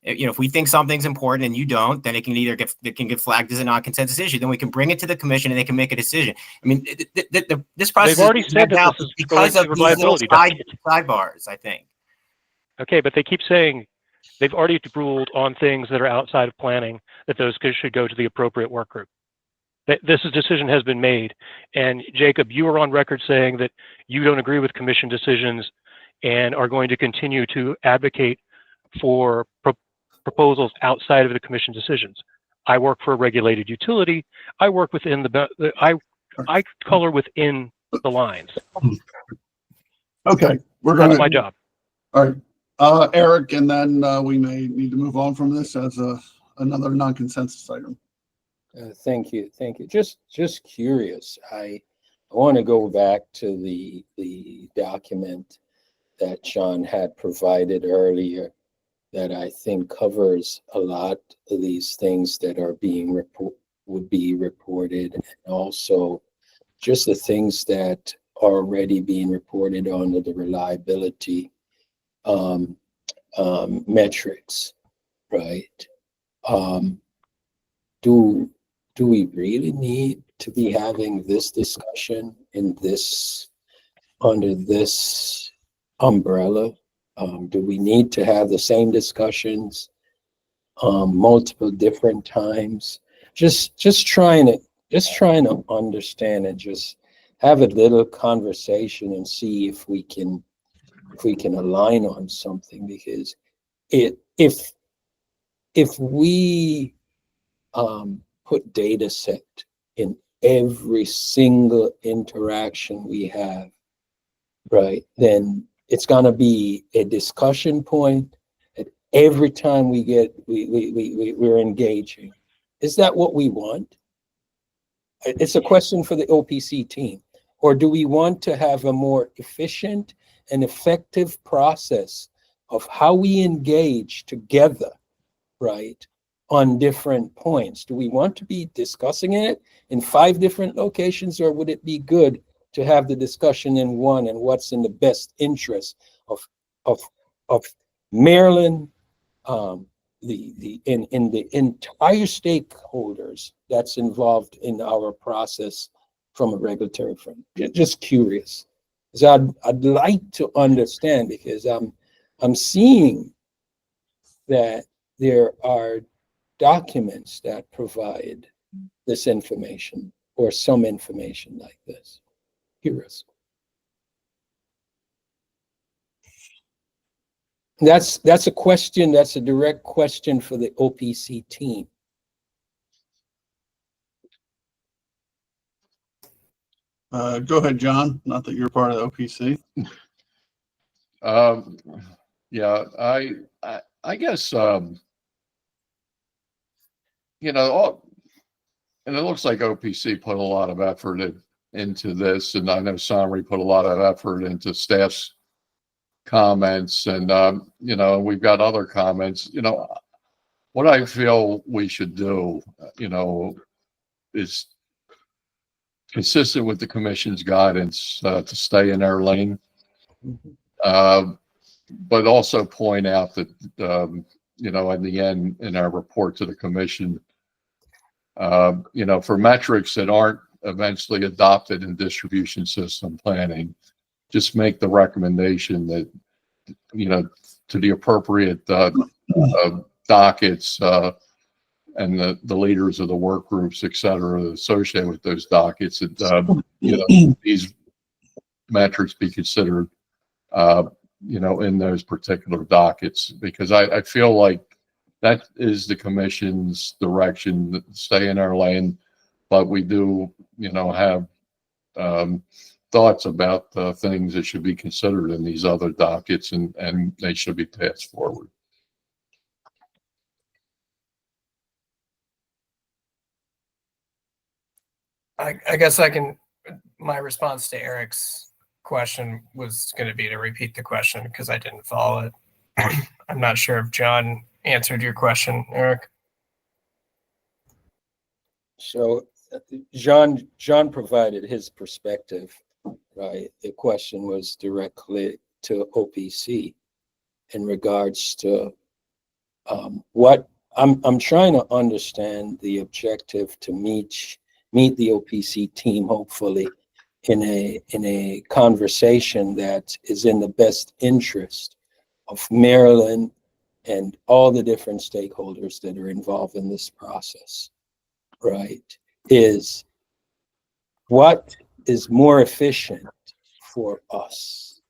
If we think something's important and you don't, then it can either get flagged as a non-consensus issue. Then we can bring it to the commission and they can make a decision. I mean, this process they've already said that this is because of these little sidebars, I think. Okay, but they keep saying They've already ruled on things that are outside of planning that those should go to the appropriate work group. This decision has been made. And Jacob, you are on record saying that you don't agree with commission decisions and are going to continue to advocate for proposals outside of the commission decisions. I work for a regulated utility. I work within I color within the lines. Okay, we're That's gonna. my job. All right, Eric, and then we may need to move on from this as another non-consensus item. Thank you. Just curious. I want to go back to the document that John had provided earlier that I think covers a lot of these things that are being would be reported, and also just the things that are already being reported under the reliability metrics, right? Do we really need to be having this discussion in this, under this umbrella? Do we need to have the same discussions multiple different times? Just trying to understand and just have a little conversation and see if we can align on something, because if we put data set in every single interaction we have, right, then it's going to be a discussion point at every time we're engaging. Is that what we want? It's a question for the OPC team. Or do we want to have a more efficient and effective process of how we engage together, right, on different points? Do we want to be discussing it in 5 different locations, or would it be good to have the discussion in one, and what's in the best interest of Maryland, in the entire stakeholders that's involved in our process from a regulatory front? Just curious, because I'd like to understand, because I'm seeing that there are documents that provide this information or some information like this. Curious. That's a question, that's a direct question for the OPC team. Go ahead, John. Not that you're part of the OPC. Yeah, I guess, you know, and it looks like OPC put a lot of effort into this, and I know Summary put a lot of effort into staff's comments, and you know, we've got other comments. You know, what I feel we should do, you know, is consistent with the commission's guidance to stay in our lane, but also point out that you know, in the end, in our report to the commission, you know, for metrics that aren't eventually adopted in distribution system planning, just make the recommendation that, you know, to the appropriate dockets and the leaders of the work groups, et cetera, associated with those dockets, that, you know, these metrics be considered, you know, in those particular dockets, because I feel like that is the commission's direction, stay in our lane, but we do, you know, have thoughts about things that should be considered in these other dockets, and they should be passed forward. I guess my response to Eric's question was going to be to repeat the question because I didn't follow it. I'm not sure if John answered your question, Eric. So John provided his perspective, right? The question was directly to OPC in regards to what I'm trying to understand the objective to meet the OPC team, hopefully in a conversation that is in the best interest of Maryland and all the different stakeholders that are involved in this process, right, is what is more efficient for us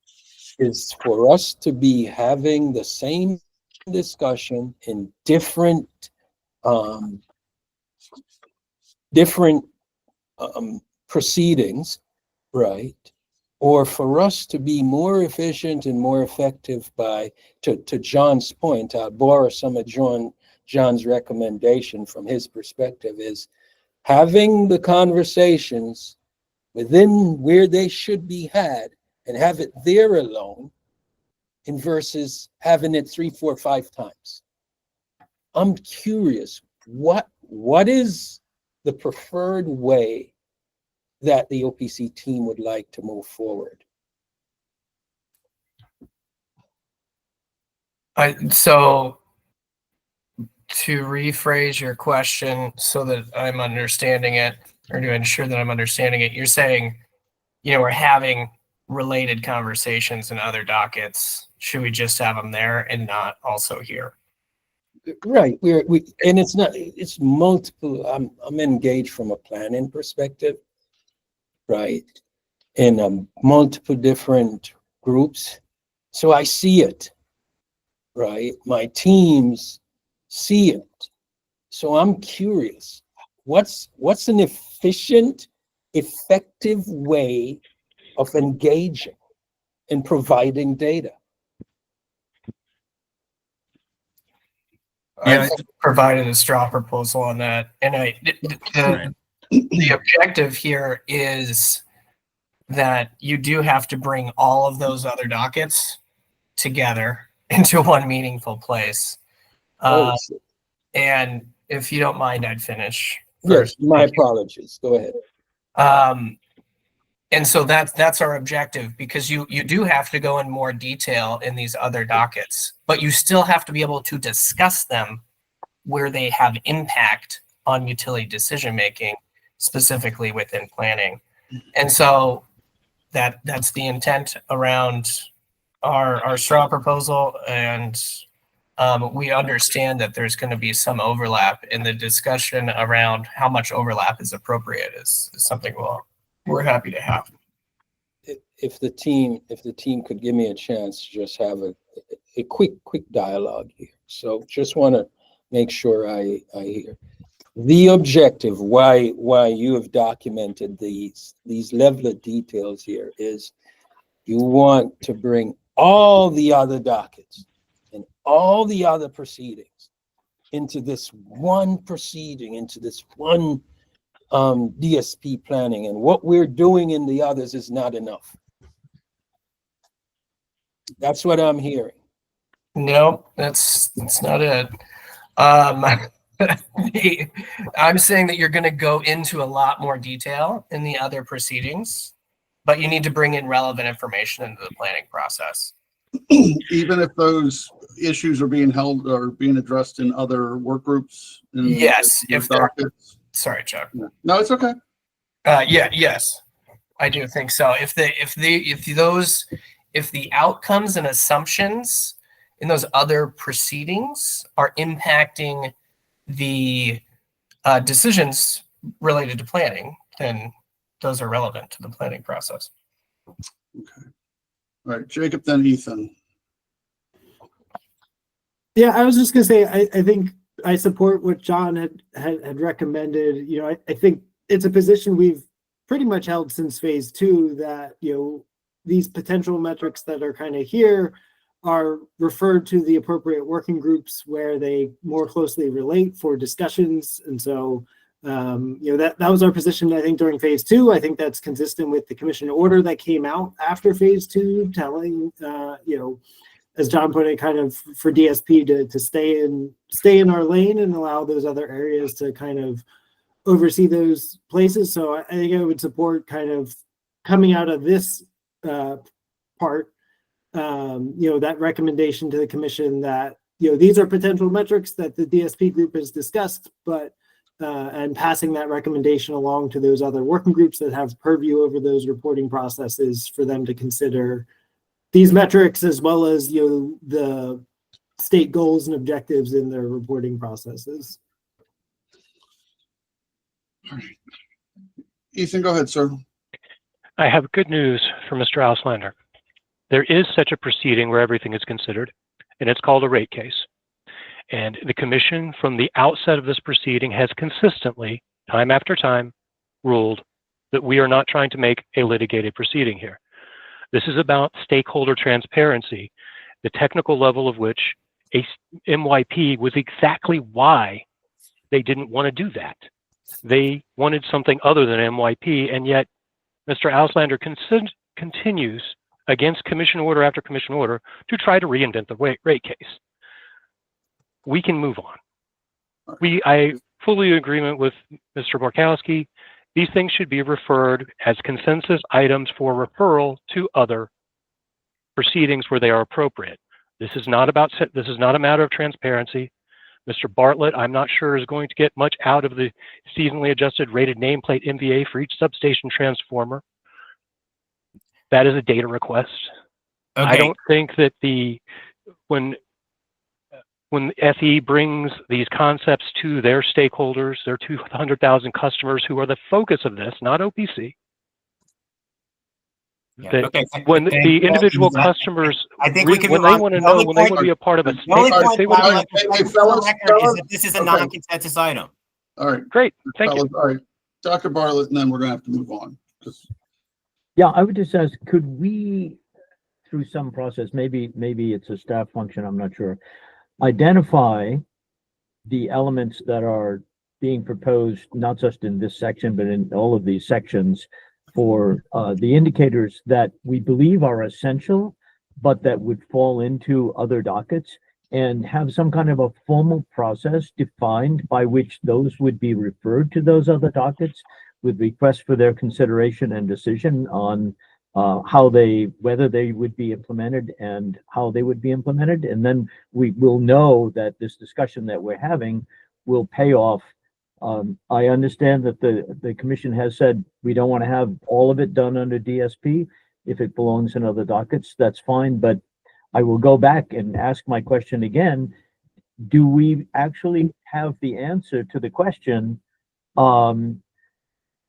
is for us to be having the same discussion in different proceedings, right? Or for us to be more efficient and more effective by, to John's point, I'll borrow some of John's recommendation from his perspective, is having the conversations within where they should be had and have it there alone, in versus having it 3, 4, 5 times. I'm curious, what is the preferred way that the OPC team would like to move forward? So to rephrase your question so that I'm understanding it, or to ensure that I'm understanding it, you're saying, we're having related conversations in other dockets. Should we just have them there and not also here? Right. And it's multiple. I'm engaged from a planning perspective, right? In multiple different groups. So I see it, right? My teams see it. So I'm curious, what's an efficient, effective way of engaging and providing data? I provided a straw proposal on that, and the objective here is that you do have to bring all of those other dockets together into one meaningful place. And if you don't mind, I'd finish first. Yes, my apologies. Go ahead. And so that's our objective, because you do have to go in more detail in these other dockets, but you still have to be able to discuss them where they have impact on utility decision making, specifically within planning. And so that's the intent around our straw proposal, and we understand that there's going to be some overlap in the discussion around how much overlap is appropriate is something we're happy to have. If the team could give me a chance to just have a quick dialogue here. So just want to make sure I hear the objective, why you have documented these level of details here, is you want to bring all the other dockets and all the other proceedings into this one proceeding, into this one DSP planning, and what we're doing in the others is not enough. That's what I'm hearing. No, that's not it. I'm saying that you're going to go into a lot more detail in the other proceedings, but you need to bring in relevant information into the planning process. Even if those issues are being held or being addressed in other work groups? Yes. If they're, sorry, Chuck. No, it's okay. Yes, I do think so. If the outcomes and assumptions in those other proceedings are impacting the decisions related to planning, then those are relevant to the planning process. Okay. All right, Jacob, then Ethan. Yeah, I was just gonna say, I think I support what John had recommended. I think it's a position we've pretty much held since phase 2, that, these potential metrics that are kind of here are referred to the appropriate working groups where they more closely relate for discussions. And so, that was our position, I think, during phase 2. I think that's consistent with the commission order that came out after phase 2, telling, as John put it, kind of for DSP to stay in our lane and allow those other areas to kind of oversee those places. So I think I would support kind of coming out of this part, that recommendation to the commission that, these are potential metrics that the DSP group has discussed, but and passing that recommendation along to those other working groups that have purview over those reporting processes for them to consider these metrics, as well as, the state goals and objectives in their reporting processes. All right. Ethan, go ahead, sir. I have good news for Mr. Auslander. There is such a proceeding where everything is considered, and it's called a rate case. And the commission from the outset of this proceeding has consistently, time after time, ruled that we are not trying to make a litigated proceeding here. This is about stakeholder transparency, the technical level of which a MYP was exactly why they didn't want to do that. They wanted something other than MYP, and yet Mr. Auslander continues against commission order after commission order to try to reinvent the rate case. We can move on. I fully agreement with Mr. Borkowski. These things should be referred as consensus items for referral to other proceedings where they are appropriate. This is not a matter of transparency. Mr. Bartlett, I'm not sure, is going to get much out of the seasonally adjusted rated nameplate MVA for each substation transformer. That is a data request. Okay. I don't think that when FE brings these concepts to their stakeholders, their 200,000 customers who are the focus of this, not OPC, Yeah, that okay. when Okay. the individual customers, I think we can when move they on. want to The only know, when they point- want to be a part of a The only All right, point they want to I be like to Hey, make for the fellas, record is fellas, that this is a okay. non-consensus item. All right. great. Thank you. Fellas, all right. Dr. Bartlett, and then we're going to have to move on. Yeah, I would just ask, could we, through some process, maybe it's a staff function, I'm not sure, identify the elements that are being proposed, not just in this section, but in all of these sections, for the indicators that we believe are essential, but that would fall into other dockets, and have some kind of a formal process defined by which those would be referred to those other dockets with requests for their consideration and decision on whether they would be implemented and how they would be implemented. And then we will know that this discussion that we're having will pay off. I understand that the commission has said we don't want to have all of it done under DSP. If it belongs in other dockets, that's fine. But I will go back and ask my question again. Do we actually have the answer to the question?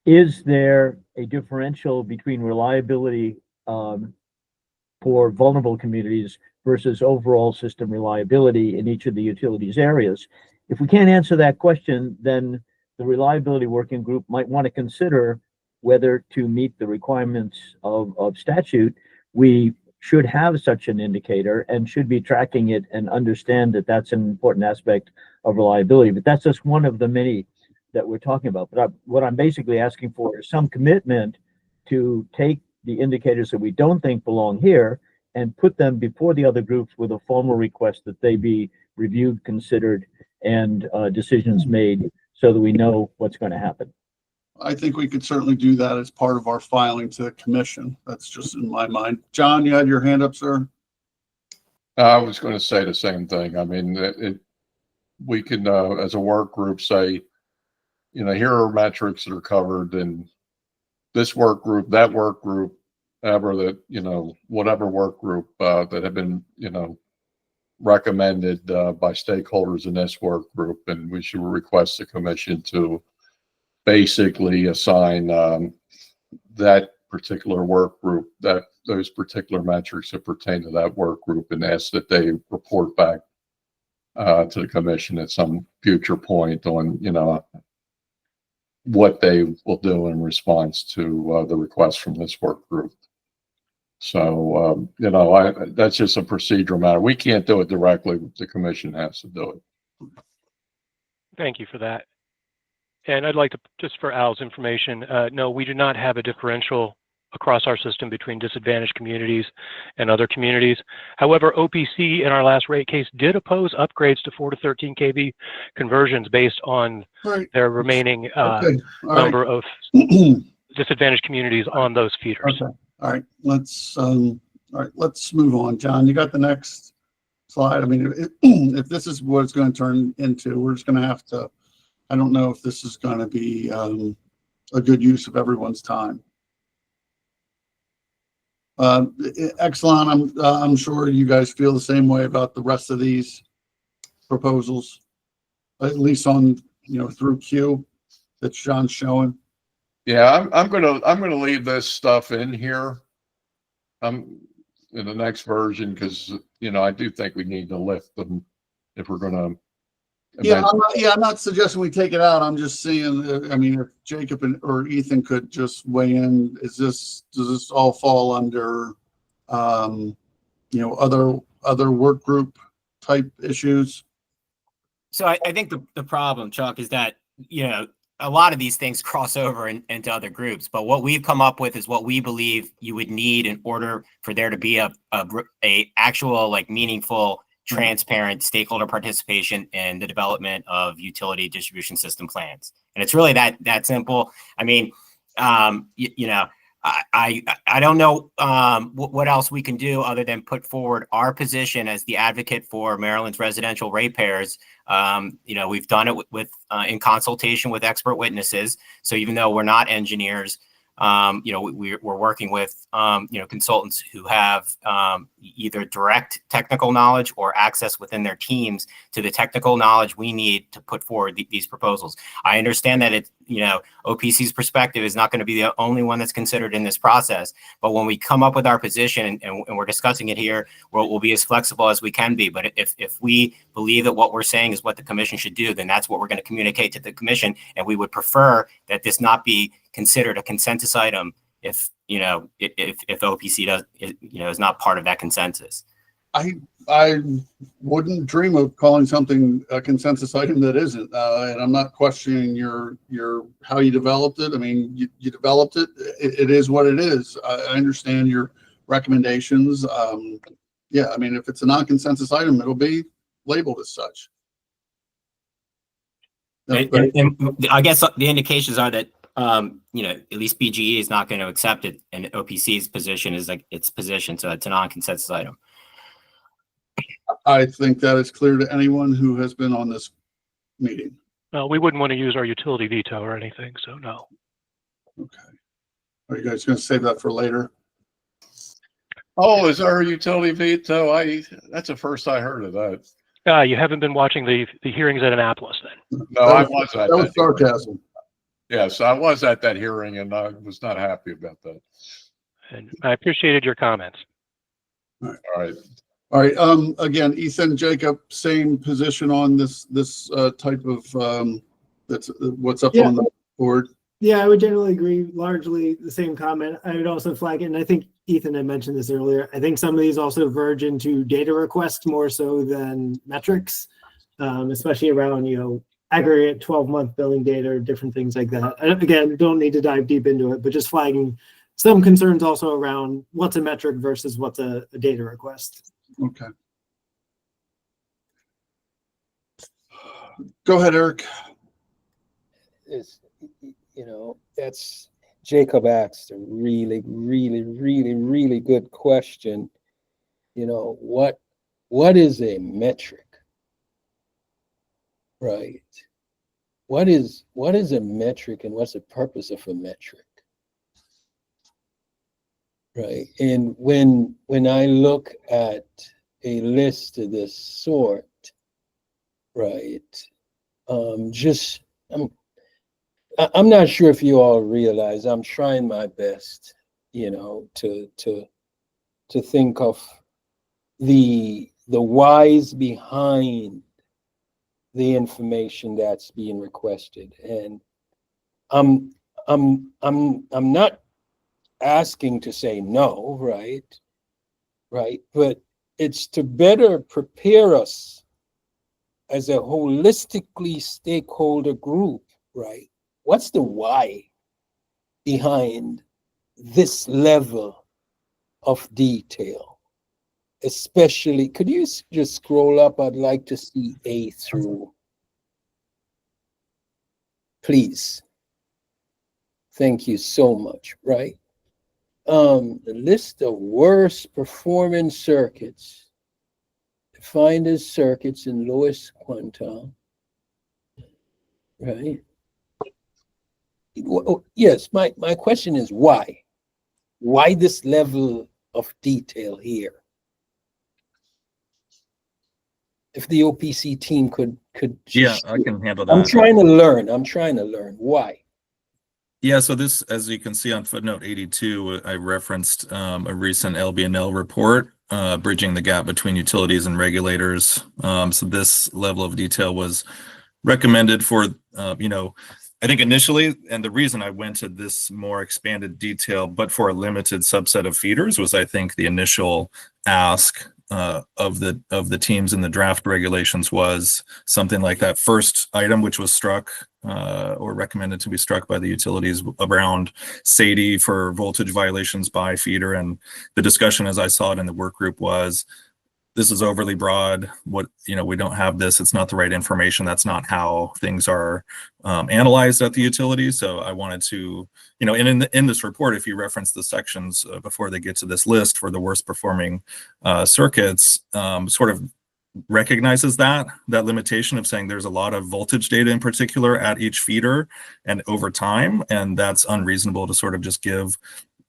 Is there a differential between reliability for vulnerable communities versus overall system reliability in each of the utilities areas? If we can't answer that question, then the reliability working group might want to consider whether to meet the requirements of statute. We should have such an indicator and should be tracking it and understand that that's an important aspect of reliability. But that's just one of the many that we're talking about. But what I'm basically asking for is some commitment to take the indicators that we don't think belong here and put them before the other groups with a formal request that they be reviewed, considered, and decisions made so that we know what's going to happen. I think we could certainly do that as part of our filing to the commission. That's just in my mind. John, you had your hand up, sir? I was going to say the same thing. I mean, we can, as a work group, say, here are metrics that are covered in this work group, that work group, whatever work group that have been, recommended by stakeholders in this work group. And we should request the commission to basically assign that particular work group, those particular metrics that pertain to that work group, and ask that they report back to the commission at some future point on, what they will do in response to the request from this work group. So, that's just a procedural matter. We can't do it directly. The commission has to do it. Thank you for that. And I'd like to, just for Al's information, no, we do not have a differential across our system between disadvantaged communities and other communities. However, OPC in our last rate case did oppose upgrades to 4 to 13 kV conversions based on their remaining number of disadvantaged communities on those feeders. Okay. All right. Let's move on. John, you got the next slide. I mean, if this is what it's going to turn into, we're just going to have to, I don't know if this is going to be a good use of everyone's time. Exelon, I'm sure you guys feel the same way about the rest of these proposals, at least on, through Q that Sean's showing. Yeah, I'm gonna leave this stuff in here. In the next version, because I do think we need to lift them if we're gonna. I'm not suggesting we take it out. I'm just seeing, I mean, if Jacob or Ethan could just weigh in, does this all fall under, other work group type issues? So I think the problem, Chuck, is that, a lot of these things cross over into other groups, but what we've come up with is what we believe you would need in order for there to be a actual, like, meaningful, transparent stakeholder participation in the development of utility distribution system plans. And it's really that simple. I mean, I don't know what else we can do other than put forward our position as the advocate for Maryland's residential ratepayers. We've done it with in consultation with expert witnesses. So even though we're not engineers, we're working with consultants who have either direct technical knowledge or access within their teams to the technical knowledge we need to put forward these proposals. I understand that OPC's perspective is not going to be the only one that's considered in this process, but when we come up with our position and we're discussing it here, we'll be as flexible as we can be. But if we believe that what we're saying is what the commission should do, then that's what we're going to communicate to the commission, and we would prefer that this not be considered a consensus item if OPC is not part of that consensus. I wouldn't dream of calling something a consensus item that isn't, and I'm not questioning your how you developed it. I mean, you developed it. It is what it is. I understand your recommendations. I mean, if it's a non-consensus item, it'll be labeled as such. And I guess the indications are that at least BGE is not going to accept it, and OPC's position is like its position, so it's a non-consensus item. I think that is clear to anyone who has been on this meeting. Well, we wouldn't want to use our utility veto or anything, so no. Okay. Are you guys going to save that for later? Oh, is there a utility veto? That's the first I heard of that. You haven't been watching the hearings at Annapolis then? No, I was at that. That was sarcasm. Yes, I was at that hearing, and I was not happy about that. And I appreciated your comments. All right. All right. Again, Ethan, Jacob, same position on this type of that's what's up on the board. Yeah, I would generally agree. Largely the same comment. I would also flag it, and I think Ethan had mentioned this earlier. I think some of these also verge into data requests more so than metrics, especially around aggregate 12-month billing data or different things like that. Again, don't need to dive deep into it, but just flagging some concerns also around what's a metric versus what's a data request. Okay. Go ahead, Eric. That's Jacob asked a really, really, really, really good question. What is a metric? Right. What is a metric, and what's the purpose of a metric? Right. And when I look at a list of this sort, right, I'm not sure if you all realize I'm trying my best, to think of the whys behind the information that's being requested. And I'm not asking to say no, right? But it's to better prepare us as a holistically stakeholder group, right? What's the why behind this level of detail? Especially, could you just scroll up? I'd like to see A through. Please. Thank you so much, right? The list of worst performing circuits, defined as circuits in lowest quantile, right? Yes, my question is why? Why this level of detail here. If the OPC team could Yeah, just, I can handle I'm that. trying to learn. I'm trying to learn why. Yeah, so this, as you can see on footnote 82, I referenced a recent LBNL report, bridging the gap between utilities and regulators. So this level of detail was recommended for, I think initially, and the reason I went to this more expanded detail, but for a limited subset of feeders, was I think the initial ask of the teams in the draft regulations was something like that first item, which was struck or recommended to be struck by the utilities around SAIDI for voltage violations by feeder. And the discussion, as I saw it in the work group, was this is overly broad. We don't have this. It's not the right information. That's not how things are analyzed at the utility. So I wanted to, and in this report, if you reference the sections before they get to this list for the worst performing circuits, sort of recognizes that limitation of saying there's a lot of voltage data in particular at each feeder and over time, and that's unreasonable to sort of just give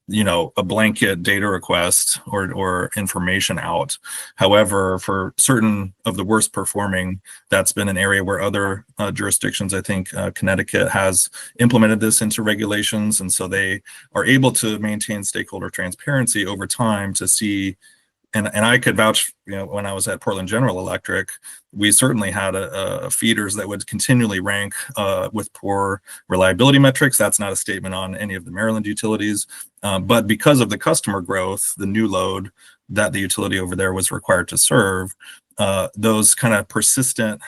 a blanket data request or information out. However, for certain of the worst performing, that's been an area where other jurisdictions, I think Connecticut has implemented this into regulations, and so they are able to maintain stakeholder transparency over time to see. And I could vouch, when I was at Portland General Electric, we certainly had feeders that would continually rank with poor reliability metrics. That's not a statement on any of the Maryland utilities. But because of the customer growth, the new load that the utility over there was required to serve, those kind of persistent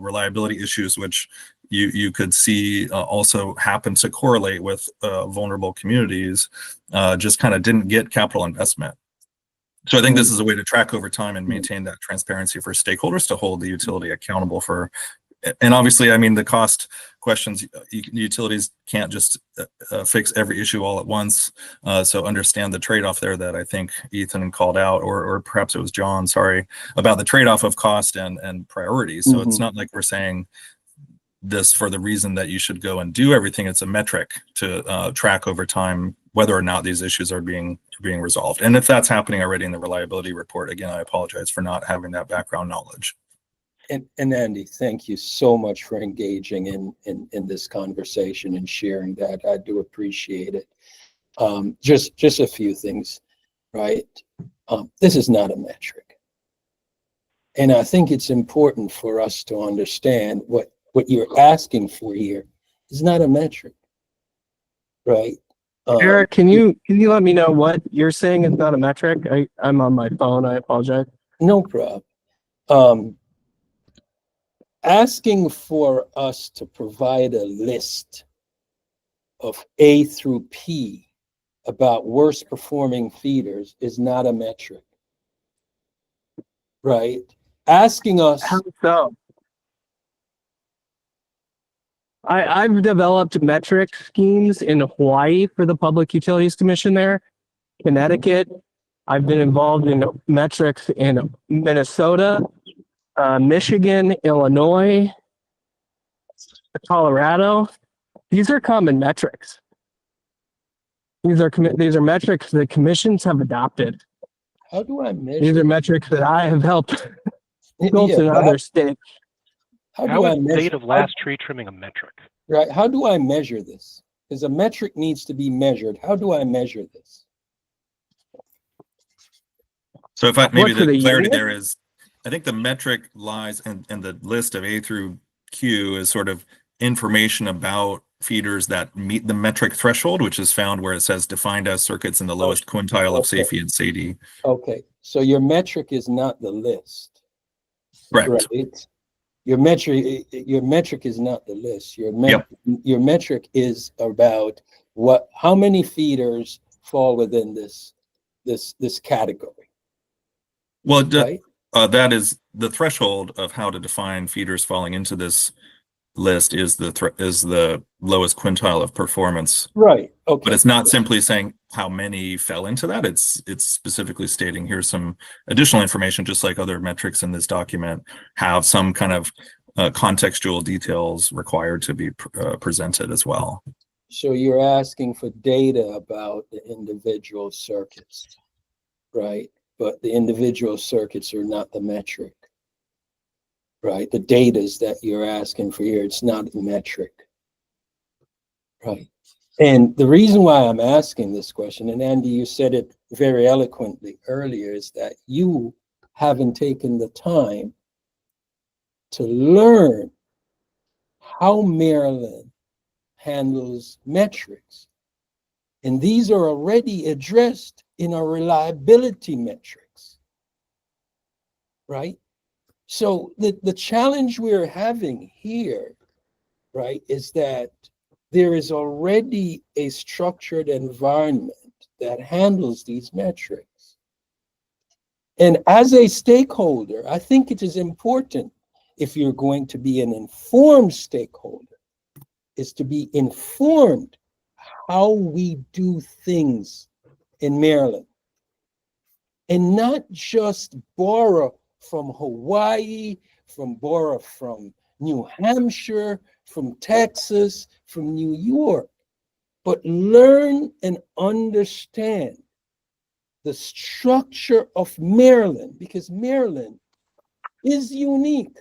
reliability issues, which you could see also happen to correlate with vulnerable communities, just kind of didn't get capital investment. So I think this is a way to track over time and maintain that transparency for stakeholders to hold the utility accountable for. And obviously, I mean, the cost questions, utilities can't just fix every issue all at once. So understand the trade-off there that I think Ethan called out, or perhaps it was John, sorry, about the trade-off of cost and priorities. So it's not like we're saying this for the reason that you should go and do everything. It's a metric to track over time whether or not these issues are being resolved. And if that's happening already in the reliability report, again, I apologize for not having that background knowledge. And Andy, thank you so much for engaging in this conversation and sharing that. I do appreciate it. Just a few things, right? This is not a metric. And I think it's important for us to understand what you're asking for here is not a metric, right? Eric, can you let me know what you're saying is not a metric? I'm on my phone. I apologize. No problem. Asking for us to provide a list of A through P about worst performing feeders is not a metric, right? Asking us. How so? I've developed metric schemes in Hawaii for the Public Utilities Commission there, Connecticut. I've been involved in metrics in Minnesota, Michigan, Illinois, Colorado. These are common metrics. These are metrics that commissions have adopted. How do I measure? These are metrics that I have helped build in other states. How is date of last tree trimming a metric? Right. How do I measure this? Because a metric needs to be measured. How do I measure this? So if maybe the clarity there is, I think the metric lies in the list of A through Q is sort of information about feeders that meet the metric threshold, which is found where it says defined as circuits in the lowest quintile of SAIFI and SAIDI. Okay. So your metric is not the list. Correct. Right? Your metric is not the list. Your metric is about how many feeders fall within this category. Well, right? That is the threshold of how to define feeders falling into this list is the lowest quintile of performance. Right. Okay. But it's not simply saying how many fell into that. It's specifically stating here's some additional information, just like other metrics in this document have some kind of contextual details required to be presented as well. So you're asking for data about the individual circuits. right? But the individual circuits are not the metric, right? The datas that you're asking for here, it's not the metric, right? And the reason why I'm asking this question, and Andy, you said it very eloquently earlier, is that you haven't taken the time to learn how Maryland handles metrics. And these are already addressed in our reliability metrics, right? So the challenge we're having here, right, is that there is already a structured environment that handles these metrics. And as a stakeholder, I think it is important, if you're going to be an informed stakeholder, is to be informed how we do things in Maryland. And not just borrow from Hawaii, borrow from New Hampshire, from Texas, from New York, but learn and understand the structure of Maryland, because Maryland is unique,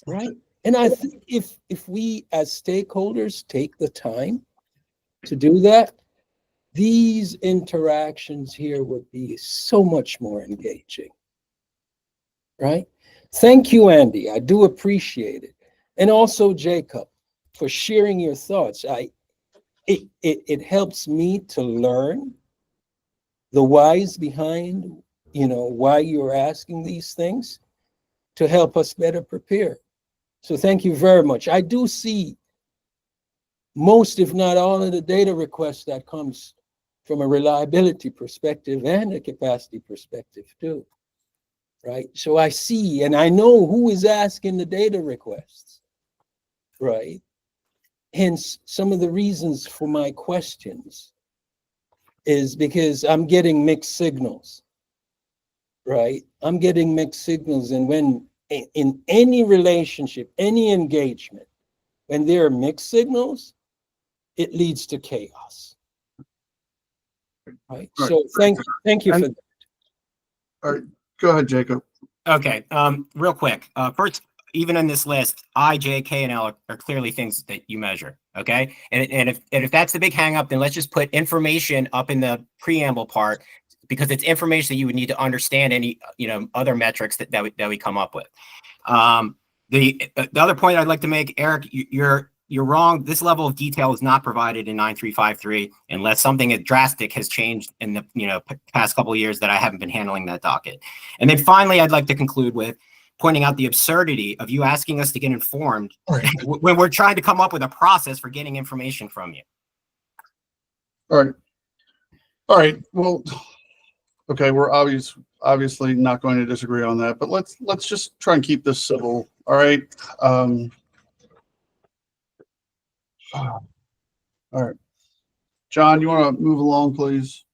right? And I think if we as stakeholders take the time to do that, these interactions here would be so much more engaging, right? Thank you, Andy. I do appreciate it. And also Jacob, for sharing your thoughts. It helps me to learn the whys behind, why you're asking these things, to help us better prepare. So thank you very much. I do see most, if not all, of the data requests that comes from a reliability perspective and a capacity perspective too, right? So I see, and I know who is asking the data requests, right? Hence, some of the reasons for my questions is because I'm getting mixed signals, right? I'm getting mixed signals, and when in any relationship, any engagement, when there are mixed signals, it leads to chaos, right? Right. So thank you for that. All right, go ahead, Jacob. Okay, real quick. First, even in this list, I, J, K, and L are clearly things that you measure. Okay, and if that's the big hang up, then let's just put information up in the preamble part, because it's information that you would need to understand any other metrics that we come up with. The other point I'd like to make, Eric, you're wrong. This level of detail is not provided in 9353 unless something drastic has changed in the past couple of years that I haven't been handling that docket. And then finally, I'd like to conclude with pointing out the absurdity of you asking us to get informed when we're trying to come up with a process for getting information from you. All right. Well, okay, we're obviously not going to disagree on that, but let's just try and keep this civil. All right. All right. John, you want to move along, please?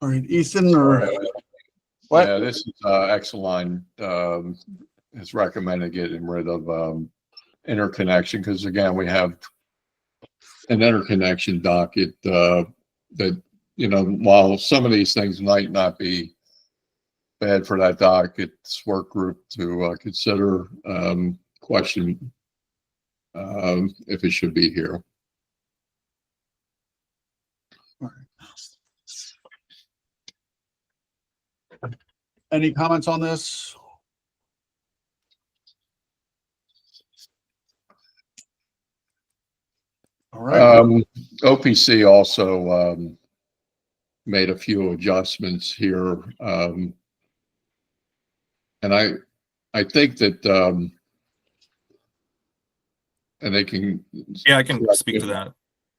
All right, Ethan, or what? Yeah, this is Exeline has recommended getting rid of interconnection, because again, we have an interconnection docket that, while some of these things might not be bad for that docket's work group to consider, question if it should be here. Any comments on this? All right. OPC also made a few adjustments here, and I think that and they can. Yeah, I can speak to that.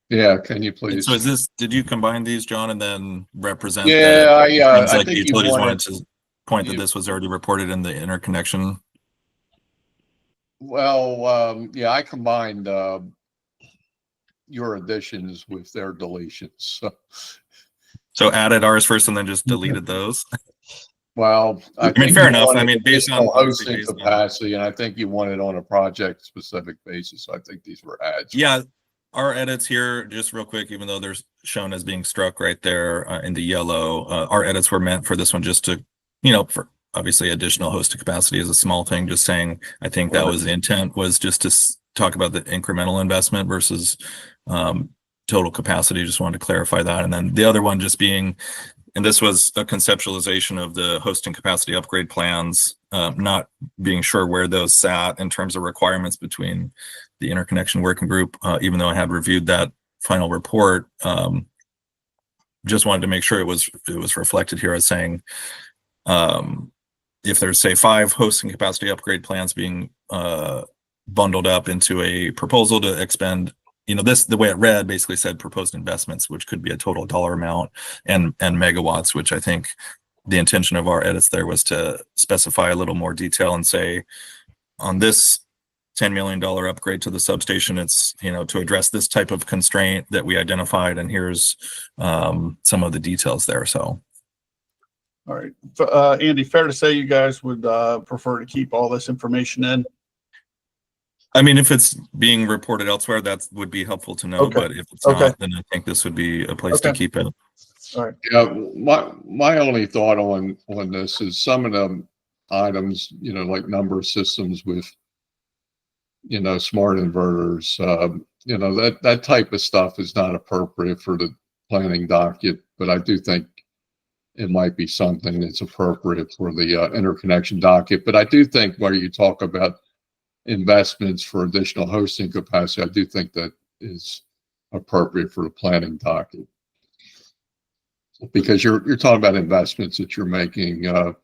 Yeah, can you please? So did you combine these, John, and then represent? Yeah, things I like think the utilities you wanted to point that this was already reported in the interconnection. Well, yeah, I combined your additions with their deletions. So added ours first and then just deleted those. Well, I mean, think fair you enough. want I mean, based on additional obviously hosting based on- capacity, and I think you want it on a project-specific basis. So I think these were ads. Yeah, our edits here, just real quick, even though they're shown as being struck right there in the yellow, our edits were meant for this one just to, for obviously additional hosted capacity is a small thing, just saying, I think that was the intent, was just to talk about the incremental investment versus total capacity. Just wanted to clarify that. And then the other one just being, and this was a conceptualization of the hosting capacity upgrade plans, not being sure where those sat in terms of requirements between the interconnection working group, even though I had reviewed that final report. Just wanted to make sure it was reflected here as saying, if there's, say, 5 hosting capacity upgrade plans being bundled up into a proposal to expend, the way it read basically said proposed investments, which could be a total dollar amount, and megawatts, which I think the intention of our edits there was to specify a little more detail and say, on this $10 million upgrade to the substation, it's, to address this type of constraint that we identified, and here's some of the details there. So. All right. Andy, fair to say you guys would prefer to keep all this information in? I mean, if it's being reported elsewhere, that would be helpful to know. Okay. But if it's not, then I think this would be a place to keep it. All right. Yeah, my only thought on this is some of the items, like number systems with, smart inverters, that type of stuff is not appropriate for the planning docket. But I do think it might be something that's appropriate for the interconnection docket. But I do think where you talk about investments for additional hosting capacity, I do think that is appropriate for the planning docket, because you're talking about investments that you're making, and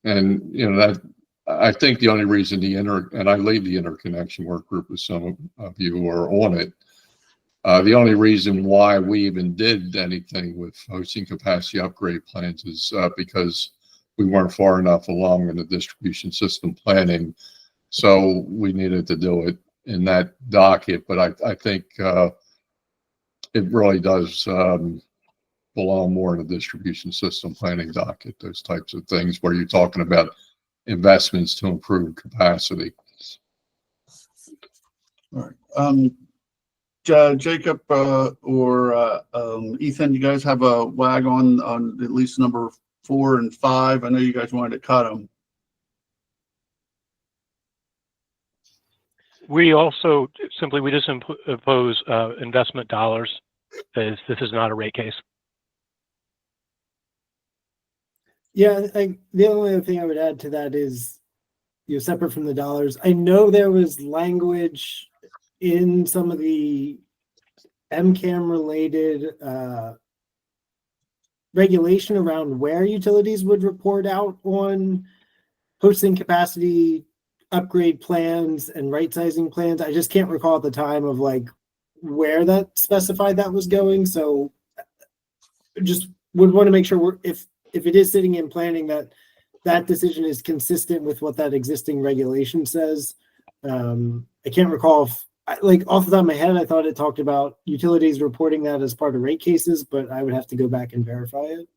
that I think the only reason and I lead the interconnection work group, with some of you are on it. The only reason why we even did anything with hosting capacity upgrade plans is because we weren't far enough along in the distribution system planning. So we needed to do it in that docket. But I think it really does belong more in the distribution system planning docket, those types of things where you're talking about investments to improve capacity. All right. Jacob or Ethan, you guys have a wag on at least number 4 and 5. I know you guys wanted to cut them. We also we just impose investment dollars, as this is not a rate case. Yeah, the only other thing I would add to that is, separate from the dollars, I know there was language in some of the MCAM related regulation around where utilities would report out on hosting capacity upgrade plans and right sizing plans. I just can't recall at the time of where that specified that was going. So just would want to make sure if it is sitting in planning, that decision is consistent with what that existing regulation says. I can't recall if, off the top of my head, I thought it talked about utilities reporting that as part of rate cases, but I would have to go back and verify it.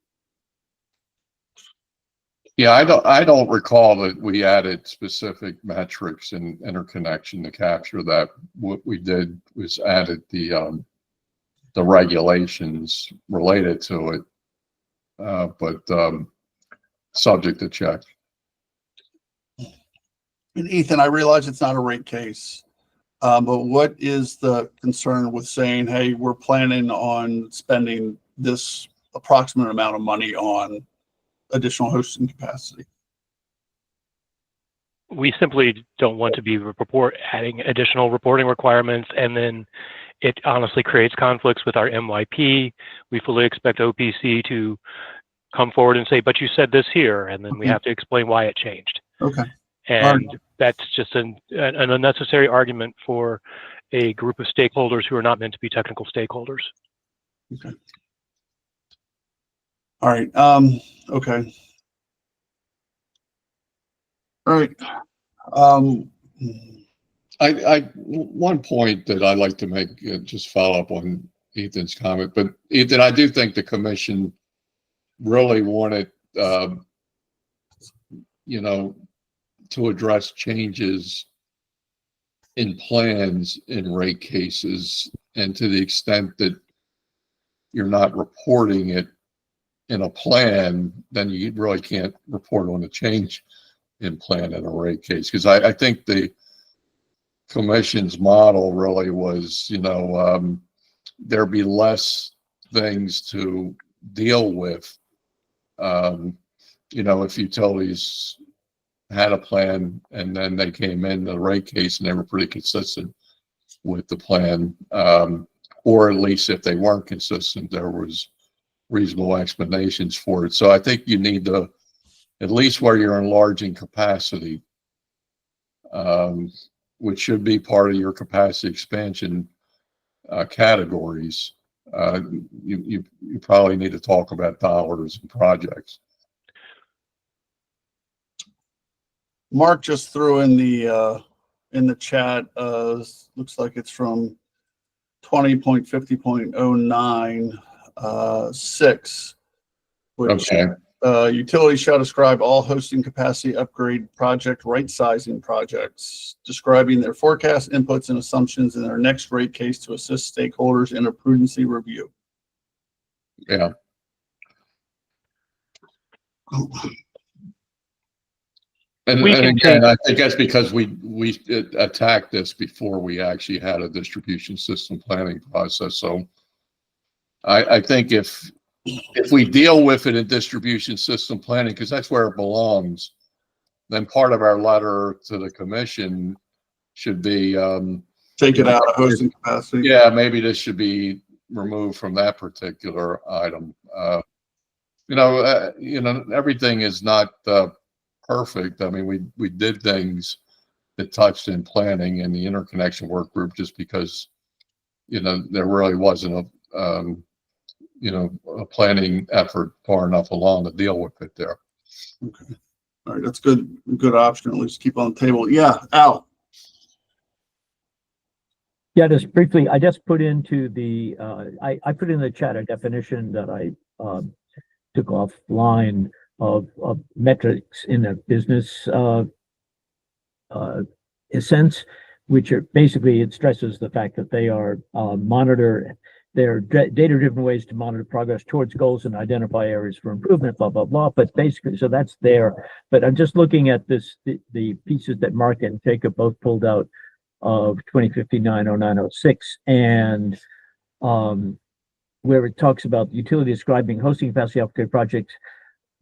Yeah, I don't recall that we added specific metrics in interconnection to capture that. What we did was added the regulations related to it, but subject to check. And Ethan, I realize it's not a rate case, but what is the concern with saying, hey, we're planning on spending this approximate amount of money on additional hosting capacity? We simply don't want to be adding additional reporting requirements, and then it honestly creates conflicts with our MYP. We fully expect OPC to come forward and say, but you said this here, and then we have to explain why it changed. Okay. And that's just an unnecessary argument for a group of stakeholders who are not meant to be technical stakeholders. Okay. All right. Okay. All right. One point that I'd like to make, just follow up on Ethan's comment, but Ethan, I do think the commission really wanted, you know, to address changes in plans in rate cases, and to the extent that you're not reporting it in a plan, then you really can't report on a change in plan in a rate case. Because I think the commission's model really was, you know, there'd be less things to deal with, you know, if utilities had a plan and then they came in the rate case and they were pretty consistent with the plan, or at least if they weren't consistent, there was reasonable explanations for it. So I think you need to, at least where you're enlarging capacity, which should be part of your capacity expansion categories, you probably need to talk about dollars and projects. Mark just threw in the chat, looks like it's from 20.50.09 6, which Okay. utilities shall describe all hosting capacity upgrade project right sizing projects, describing their forecast inputs and assumptions in their next rate case to assist stakeholders in a prudency review. Yeah. And again, I think that's because we attacked this before we actually had a distribution system planning process. So I think if we deal with it in distribution system planning, because that's where it belongs, then part of our letter to the commission should be take it out of hosting capacity. Yeah, maybe this should be removed from that particular item. You know, everything is not perfect. I mean, we did things that touched in planning and the interconnection work group just because, you know, there really wasn't a planning effort far enough along to deal with it there. Okay. All right, that's good. Good option. At least keep on the table. Yeah, Al. Yeah, just briefly, I just put into the, I put in the chat a definition that I took offline of metrics in a business sense, which are basically, it stresses the fact that they are they're data-driven ways to monitor progress towards goals and identify areas for improvement, blah, blah, blah. But basically, so that's there. But I'm just looking at this, the pieces that Mark and Jacob both pulled out of 2059-09-06, and where it talks about the utility describing hosting capacity upgrade projects,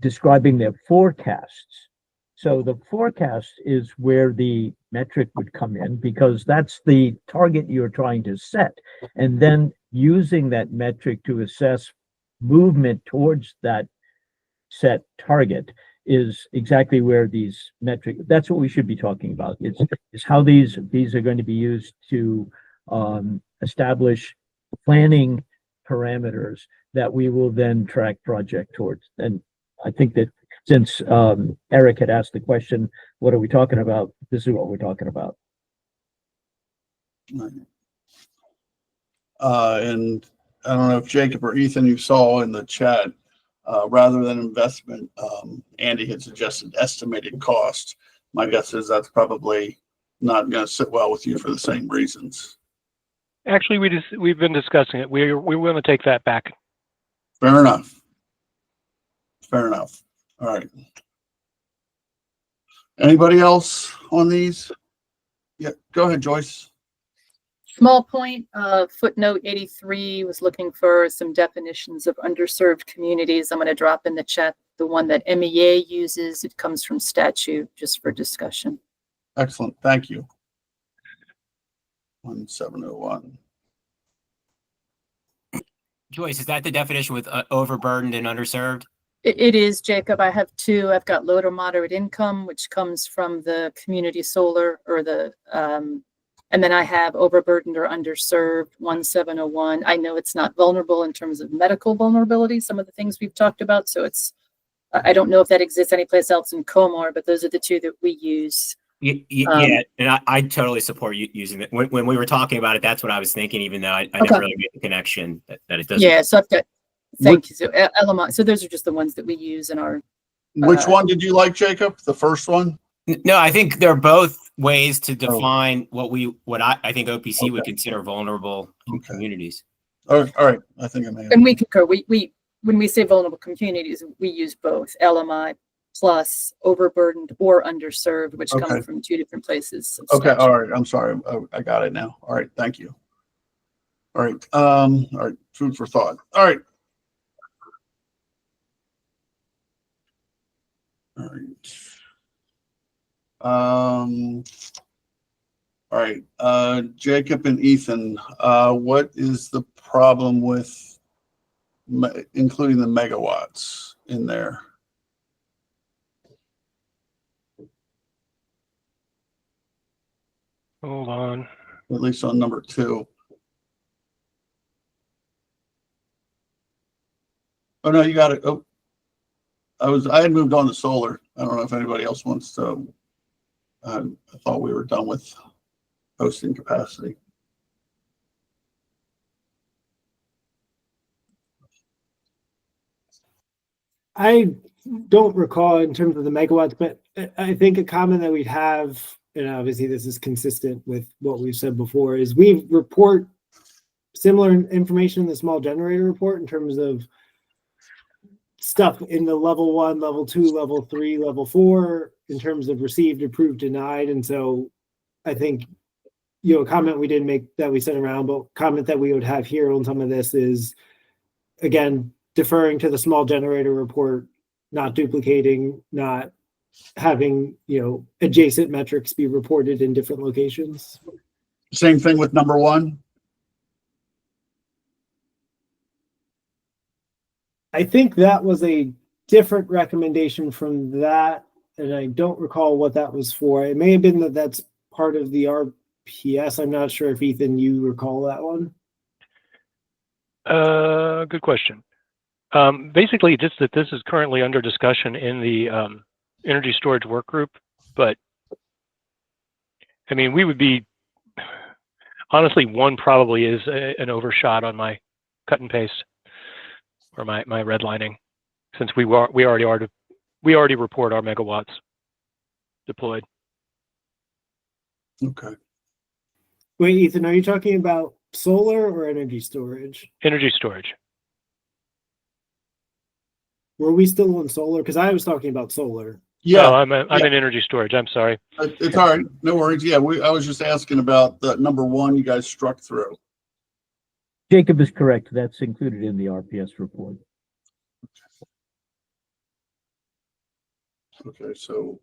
describing their forecasts. So the forecast is where the metric would come in, because that's the target you're trying to set. And then using that metric to assess movement towards that set target is exactly where these metrics, that's what we should be talking about. It's how these are going to be used to establish planning parameters that we will then track project towards. And I think that since Eric had asked the question, what are we talking about? This is what we're talking about. And I don't know if Jacob or Ethan, you saw in the chat, rather than investment, Andy had suggested estimated cost. My guess is that's probably not going to sit well with you for the same reasons. Actually, we've been discussing it. We want to take that back. Fair enough. Fair enough. All right. Anybody else on these? Yeah, go ahead, Joyce. Small point, footnote 83 was looking for some definitions of underserved communities. I'm going to drop in the chat the one that MEA uses. It comes from statute, just for discussion. Excellent. Thank you. 1701. Joyce, is that the definition with overburdened and underserved? It is, Jacob. I have two. I've got low to moderate income, which comes from the community solar, or the and then I have overburdened or underserved, 1701. I know it's not vulnerable in terms of medical vulnerability, some of the things we've talked about. So it's, I don't know if that exists anyplace else in Comar, but those are the two that we use. Yeah, and I totally support you using it. When we were talking about it, that's what I was thinking, even though I never really made the connection that it doesn't. Yeah, so I've got Thank you. So LMI, so those are just the ones that we use in our, Which one did you like, Jacob? The first one? No, I think they're both ways to define what I think OPC would consider vulnerable communities. All right. I think I may have. and we concur, when we say vulnerable communities, we use both LMI plus overburdened or underserved, which come from two different places. Okay. All right. I'm sorry. I got it now. All right. Thank you. All right. All right. Food for thought. All right. All right. All right. Jacob and Ethan, what is the problem with including the megawatts in there? Hold on. At least on number 2. Oh no, you got it. Oh, I had moved on to solar. I don't know if anybody else wants to. I thought we were done with hosting capacity. I don't recall in terms of the megawatts, but I think a comment that we'd have, and obviously this is consistent with what we've said before, is we report similar information in the small generator report in terms of stuff in the level 1, level 2, level 3, level 4 in terms of received, approved, denied. And so I think, a comment we didn't make that we sent around, but comment that we would have here on some of this is, again, deferring to the small generator report, not duplicating, not having, adjacent metrics be reported in different locations. Same thing with number 1. I think that was a different recommendation from that, and I don't recall what that was for. It may have been that that's part of the RPS. I'm not sure if Ethan, you recall that one. Good question. Basically, just that this is currently under discussion in the energy storage work group, but I mean, we would be, honestly, 1 probably is an overshot on my cut and paste or my redlining, since we already report our megawatts deployed. Okay. Wait, Ethan, are you talking about solar or energy storage? Energy storage. Were we still on solar? Because I was talking about solar. Yeah. No, I'm in energy storage. I'm sorry. It's all right. No worries. Yeah. I was just asking about the number 1 you guys struck through. Jacob is correct. That's included in the RPS report. Okay. So,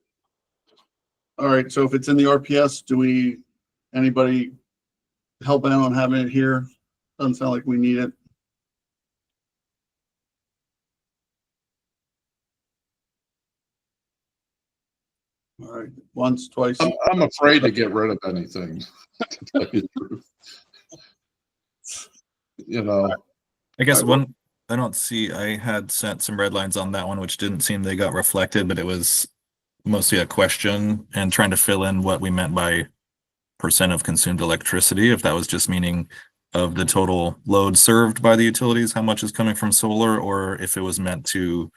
all right. So if it's in the RPS, anybody help out on having it here? Doesn't sound like we need it. All right, once, twice. I'm afraid to get rid of anything. To tell you the truth. I guess I had sent some red lines on that one, which didn't seem they got reflected, but it was mostly a question and trying to fill in what we meant by percent of consumed electricity, if that was just meaning of the total load served by the utilities, how much is coming from solar, or if it was meant to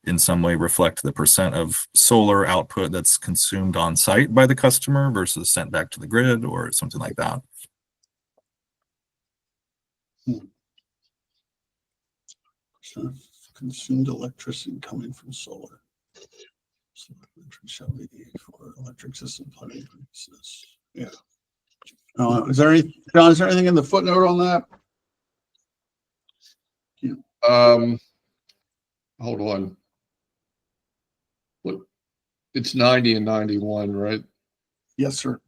in some way reflect the percent of solar output that's consumed on site by the customer versus sent back to the grid or something like that. Consumed electricity coming from solar. So shall be for electric system planning purposes. Yeah. Is there anything in the footnote on that? Yeah. Hold on. What? It's 90 and 91, right? Yes, sir.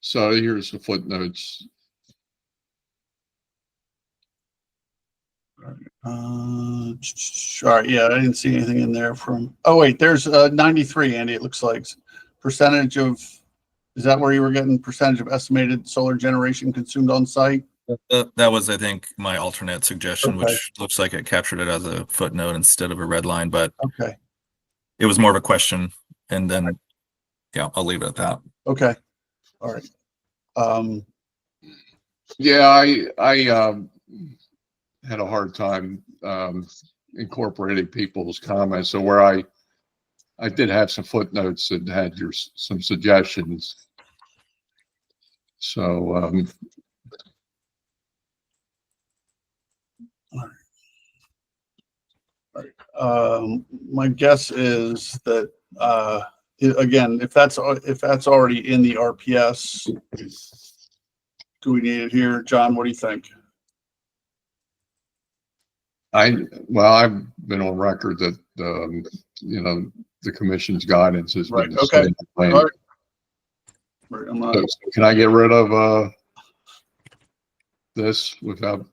So here's the footnotes. All right. Yeah, I didn't see anything in there from. Oh wait, there's 93, Andy. It looks like percentage of. Is that where you were getting percentage of estimated solar generation consumed on site? That was, I think, my alternate suggestion, which looks like it captured it as a footnote instead of a red line, but okay, it was more of a question. And then, yeah, I'll leave it at that. Okay. All right. Yeah, I had a hard time incorporating people's comments. So where I did have some footnotes that had some suggestions. So my guess is that again, if that's already in the RPS, do we need it here? John, what do you think? well, I've been on record that you know, the commission's guidance has been Right, the okay. same plan. All right. Right, I'm not- So can I get rid of this without?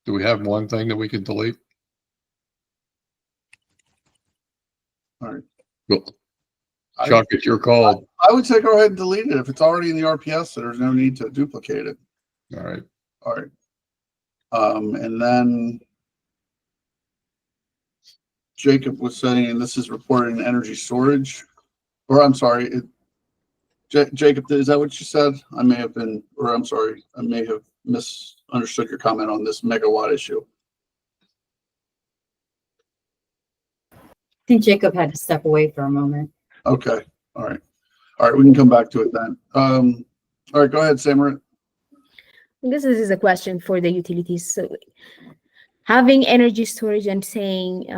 Do we have one thing that we can delete? All right. Cool. Chuck, it's your call. I would say go ahead and delete it. If it's already in the RPS, there's no need to duplicate it. All right. All right. And then Jacob was saying this is reported in energy storage, or I'm sorry, Jacob, is that what you said? I may have been, or I'm sorry, I may have misunderstood your comment on this megawatt issue. I think Jacob had to step away for a moment. Okay. All right. All right. We can come back to it then. All right. Go ahead, Samarit. This is a question for the utilities. So having energy storage and saying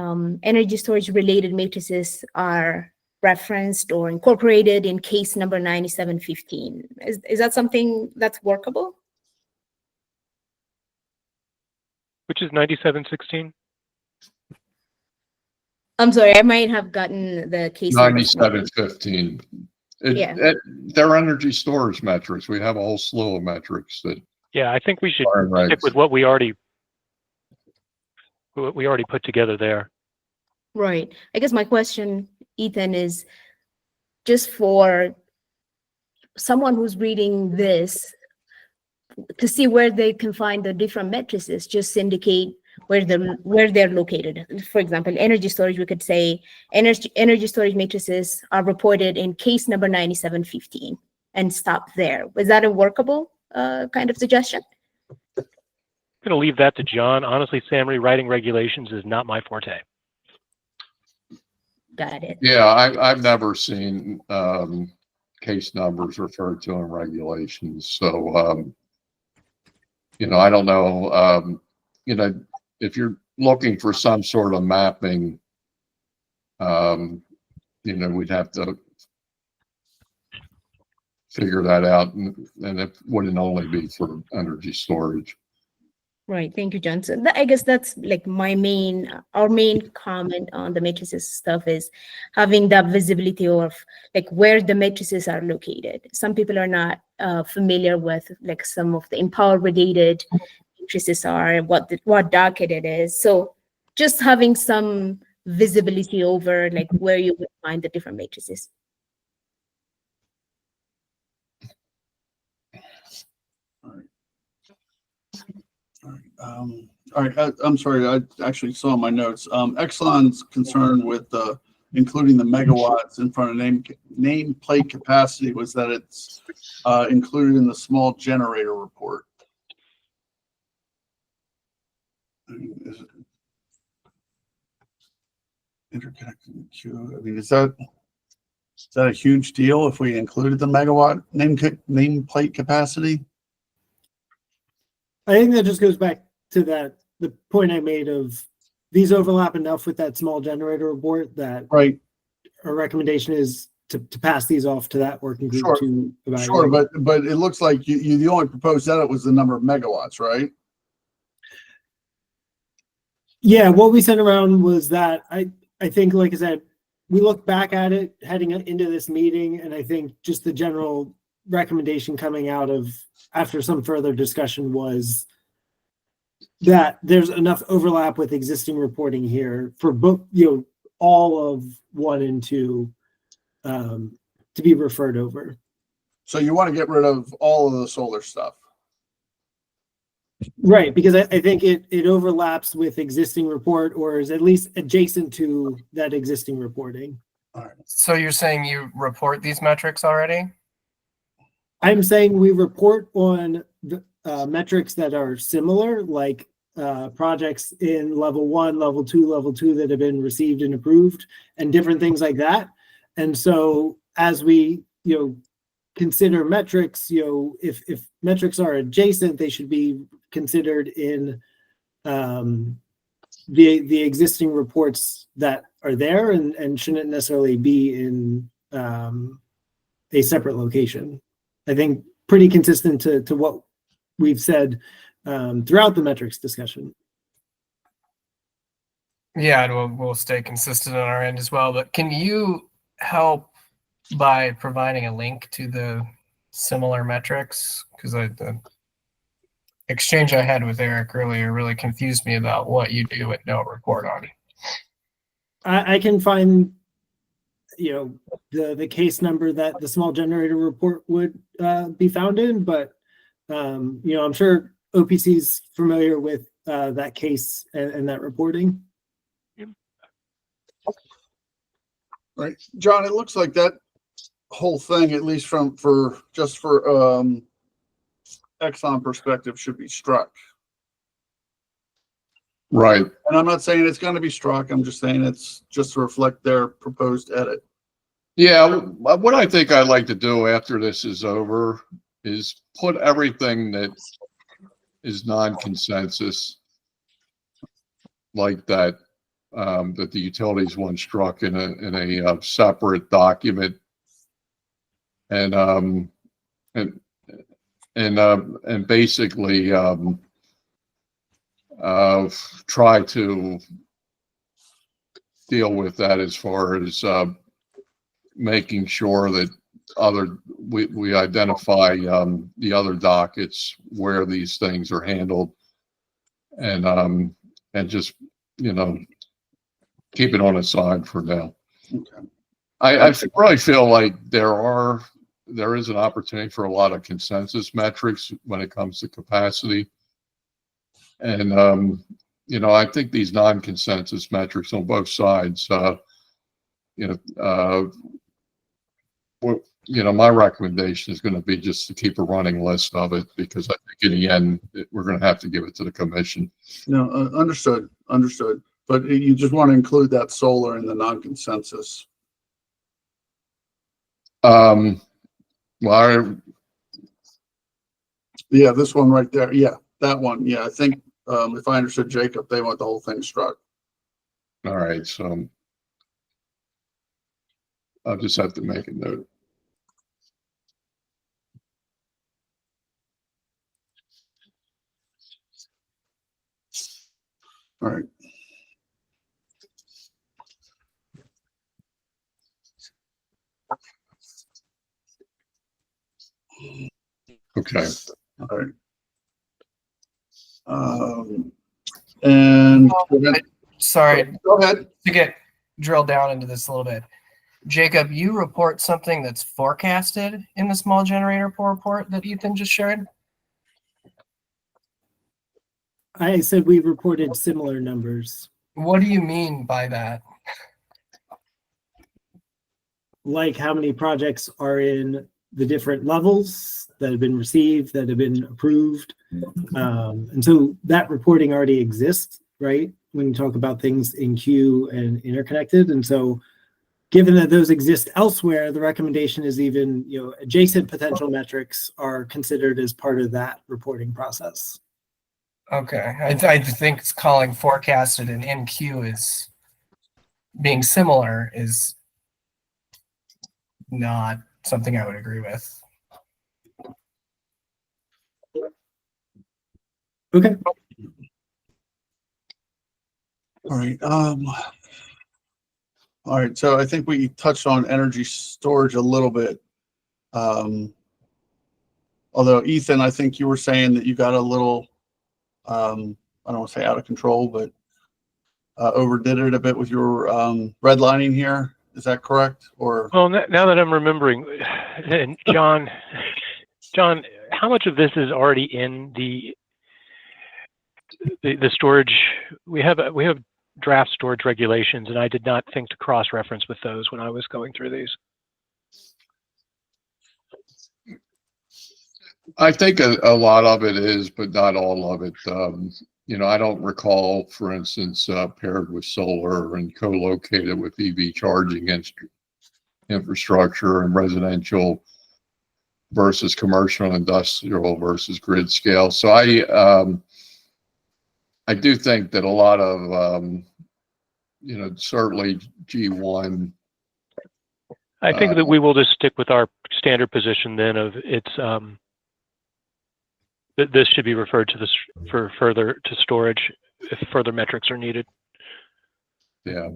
energy storage related matrices are referenced or incorporated in case number 9715. Is that something that's workable? Which is 9716? I'm sorry, I might have gotten the case. 9715. Yeah. They're energy storage metrics. We have a whole slew of metrics that. Yeah, I think we should are in stick regs. with what we already put together there. Right. I guess my question, Ethan, is just for someone who's reading this to see where they can find the different matrices, just indicate where they're located. For example, energy storage, we could say energy storage matrices are reported in case number 9715 and stop there. Was that a workable kind of suggestion? I'm going to leave that to John. Honestly, Samry, writing regulations is not my forte. Got it. Yeah, I've never seen case numbers referred to in regulations. So, you know, I don't know, you know, if you're looking for some sort of mapping, you know, we'd have to figure that out, and it wouldn't only be for energy storage. Right. Thank you, John. So I guess that's like our main comment on the matrices stuff is having that visibility of like where the matrices are located. Some people are not familiar with like some of the Empower related matrices are, what docket it is. So just having some visibility over like where you would find the different matrices. All right. I'm sorry. I actually saw in my notes. Exelon's concerned with including the megawatts in front of nameplate capacity was that it's included in the small generator report. Is it interconnecting the queue? I mean, is that a huge deal if we included the megawatt nameplate capacity? I think that just goes back to the point I made of these overlap enough with that small generator report that Right. our recommendation is to pass these off to that working group Sure. to evaluate. Sure, but it looks like you the only proposed edit was the number of megawatts, right? Yeah, what we sent around was that I think, like I said, we look back at it heading into this meeting, and I think just the general recommendation coming out of after some further discussion was that there's enough overlap with existing reporting here for both, you know, all of 1 and 2 to be referred over. So you want to get rid of all of the solar stuff. Right, because I think it overlaps with existing report or is at least adjacent to that existing reporting. All right. So you're saying you report these metrics already? I'm saying we report on the metrics that are similar, like projects in level 1, level 2 that have been received and approved, and different things like that. And so as we, consider metrics, if metrics are adjacent, they should be considered in the existing reports that are there, and shouldn't necessarily be in a separate location. I think pretty consistent to what we've said throughout the metrics discussion. Yeah, and we'll stay consistent on our end as well. But can you help by providing a link to the similar metrics? Because the exchange I had with Eric earlier really confused me about what you do and don't report on. I can find, the case number that the small generator report would be found in, but I'm sure OPC is familiar with that case and that reporting. Right, John, it looks like that whole thing, at least for Exxon perspective, should be struck. Right. And I'm not saying it's going to be struck. I'm just saying it's just to reflect their proposed edit. Yeah, what I think I'd like to do after this is over is put everything that is non-consensus like that, that the utilities one struck in a separate document, and basically try to deal with that as far as making sure that we identify the other dockets where these things are handled, and just keep it on the side for now. Okay. I really feel like there is an opportunity for a lot of consensus metrics when it comes to capacity. And, I think these non-consensus metrics on both sides, my recommendation is going to be just to keep a running list of it, because I think in the end, we're going to have to give it to the commission. No, understood. But you just want to include that solar in the non-consensus. Well, Yeah, this one right there. Yeah, that one. Yeah, I think if I understood Jacob, they want the whole thing struck. all right, so I'll just have to make a note. All right. Okay. All right. And Sorry, go ahead. to get drilled down into this a little bit. Jacob, you report something that's forecasted in the small generator report that Ethan just shared? I said we reported similar numbers. What do you mean by that? Like how many projects are in the different levels that have been received, that have been approved. And so that reporting already exists, right? When you talk about things in queue and interconnected. And so given that those exist elsewhere, the recommendation is even, adjacent potential metrics are considered as part of that reporting process. Okay, I think it's calling forecasted and in queue is being similar is not something I would agree with. Okay. All right. All right. So I think we touched on energy storage a little bit. Although Ethan, I think you were saying that you got a little, I don't want to say out of control, but overdid it a bit with your redlining here. Is that correct? Or well, now that I'm remembering, and John, how much of this is already in the storage? We have draft storage regulations, and I did not think to cross-reference with those when I was going through these. I think a lot of it is, but not all of it. I don't recall, for instance, paired with solar and co-located with EV charging infrastructure and residential versus commercial and industrial versus grid scale. So I do think that a lot of, certainly G1. I think that we will just stick with our standard position then of that this should be referred to for further to storage if further metrics are needed. Yeah.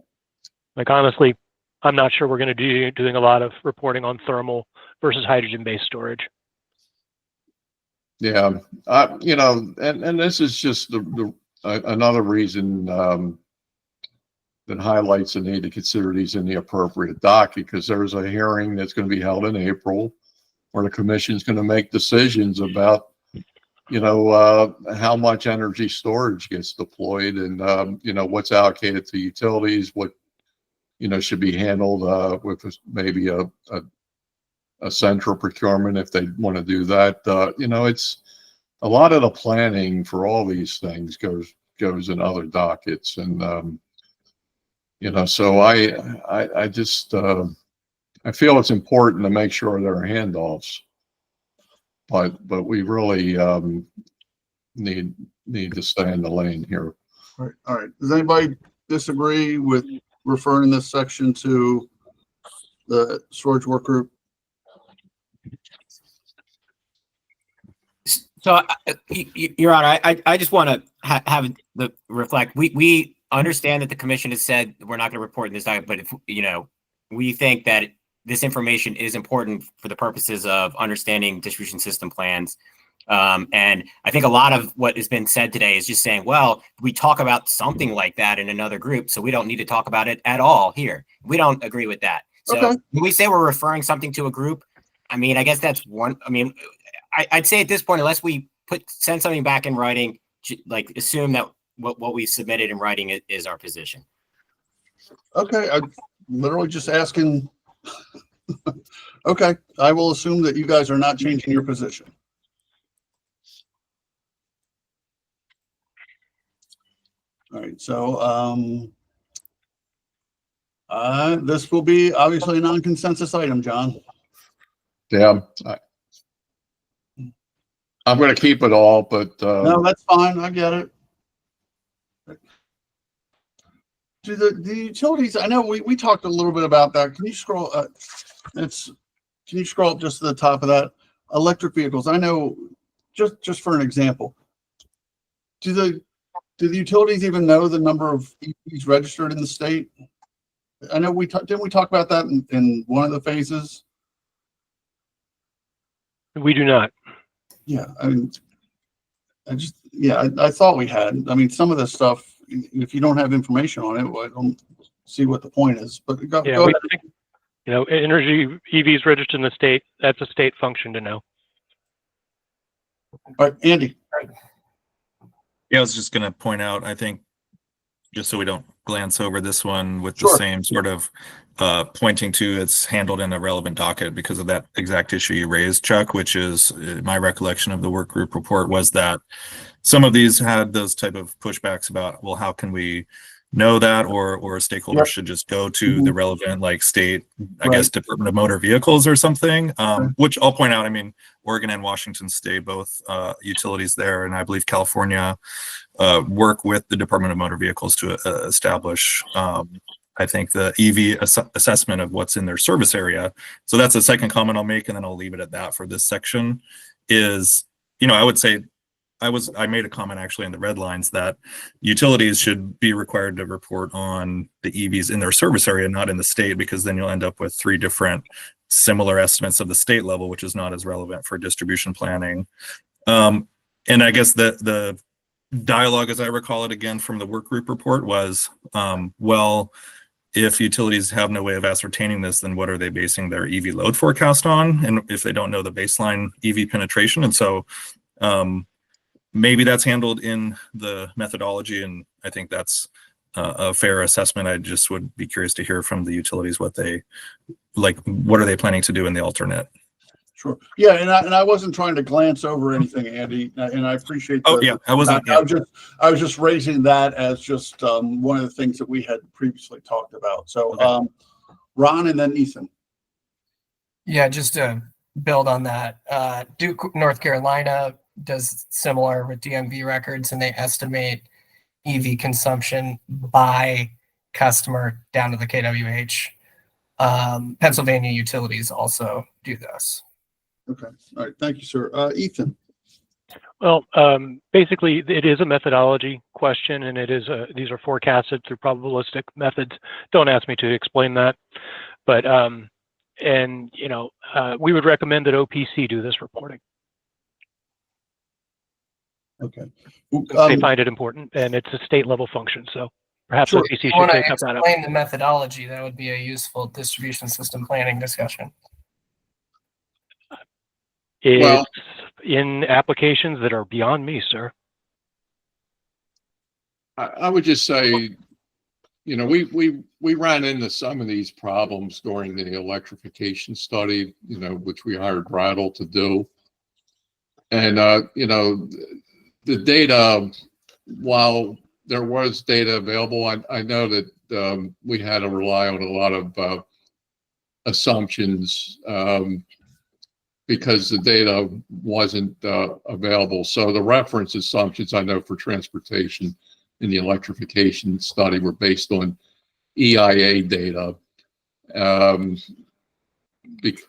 Like honestly, I'm not sure we're going to be doing a lot of reporting on thermal versus hydrogen-based storage. Yeah, and this is just another reason that highlights the need to consider these in the appropriate docket, because there's a hearing that's going to be held in April where the commission is going to make decisions about, how much energy storage gets deployed and, what's allocated to utilities, what, should be handled with maybe a central procurement if they want to do that. It's a lot of the planning for all these things goes in other dockets. And, so I just, I feel it's important to make sure there are handoffs, but we really need to stay in the lane here. All right. Does anybody disagree with referring this section to the storage work group? So, Your Honor, I just want to have the reflect. We understand that the commission has said we're not going to report in this document, but if we think that this information is important for the purposes of understanding distribution system plans. And I think a lot of what has been said today is just saying, well, we talk about something like that in another group, so we don't need to talk about it at all here. We don't agree with that. So Okay. when we say we're referring something to a group, I mean, I guess that's one. I mean, I'd say at this point, unless we send something back in writing, like assume that what we submitted in writing is our position. Okay, I'm literally just asking. Okay, I will assume that you guys are not changing your position. All right, so this will be obviously a non-consensus item, John. Yeah, I'm going to keep it all, but No, that's fine. I get it. Do the utilities? I know we talked a little bit about that. Can you scroll? Can you scroll up just to the top of that? Electric vehicles. I know. Just for an example, do the utilities even know the number of EVs registered in the state? I know didn't we talk about that in one of the phases? We do not. Yeah, I mean, I thought we had. I mean, some of this stuff, if you don't have information on it, well, I don't see what the point is. But go Yeah, ahead. we think, energy EVs registered in the state. That's a state function to know. All right, Andy. Yeah, I was just going to point out, I think, just so we don't glance over this one with Sure. the same sort of pointing to it's handled in a relevant docket because of that exact issue you raised, Chuck, which is my recollection of the work group report was that some of these had those type of pushbacks about, well, how can we know that, or stakeholders Yep. should just go to the relevant state, I Right. guess, Department of Motor Vehicles or something, which I'll point out, I mean, Oregon and Washington State, both utilities there, and I believe California work with the Department of Motor Vehicles to establish, I think, the EV assessment of what's in their service area. So that's the second comment I'll make, and then I'll leave it at that for this section is, I would say, I made a comment actually in the red lines that utilities should be required to report on the EVs in their service area, not in the state, because then you'll end up with 3 different similar estimates of the state level, which is not as relevant for distribution planning. And I guess the dialogue, as I recall it again from the work group report, was, well, if utilities have no way of ascertaining this, then what are they basing their EV load forecast on? And if they don't know the baseline EV penetration. And so maybe that's handled in the methodology, and I think that's a fair assessment. I just would be curious to hear from the utilities what are they planning to do in the alternate. Sure. Yeah, and I wasn't trying to glance over anything, Andy, and I appreciate Oh, the, yeah, I wasn't, I was just raising that as just one of the things that we had previously talked about. So, Okay. Ron and then Ethan. Yeah, just to build on that, Duke, North Carolina does similar with DMV records, and they estimate EV consumption by customer down to the kWh. Pennsylvania utilities also do this. Okay. All right. Thank you, sir. Ethan. Well, basically, it is a methodology question, and it is these are forecasted through probabilistic methods. Don't ask me to explain that, but and you know, we would recommend that OPC do this reporting. Okay. They find it important, and it's a state level function, so perhaps Sure. OPC When should I take up that. explain the methodology, that would be a useful distribution system planning discussion. It's Well- in applications that are beyond me, sir. I would just say, you know, we ran into some of these problems during the electrification study, you know, which we hired Brattle to do. And, you know, the data, while there was data available, I know that we had to rely on a lot of assumptions because the data wasn't available. So the reference assumptions I know for transportation in the electrification study were based on EIA data,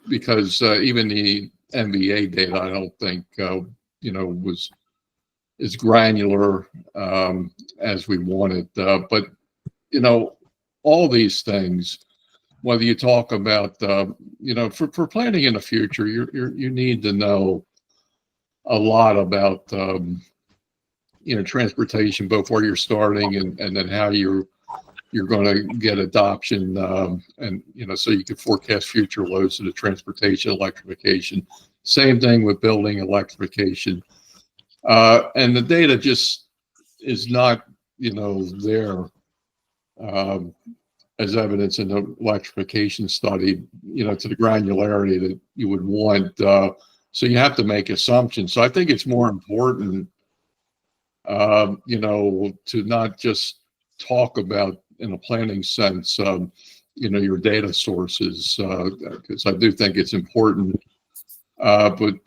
because even the MVA data, I don't think you know, was as granular as we wanted. But you know, all these things, whether you talk about you know, for planning in the future, you need to know a lot about you know, transportation, both where you're starting and then how you're going to get adoption, and you know, so you can forecast future loads of the transportation electrification. Same thing with building electrification, and the data just is not, you know, there as evidence in the electrification study, you know, to the granularity that you would want. So you have to make assumptions. So I think it's more important, you know, to not just talk about in a planning sense, you know, your data sources, because I do think it's important. But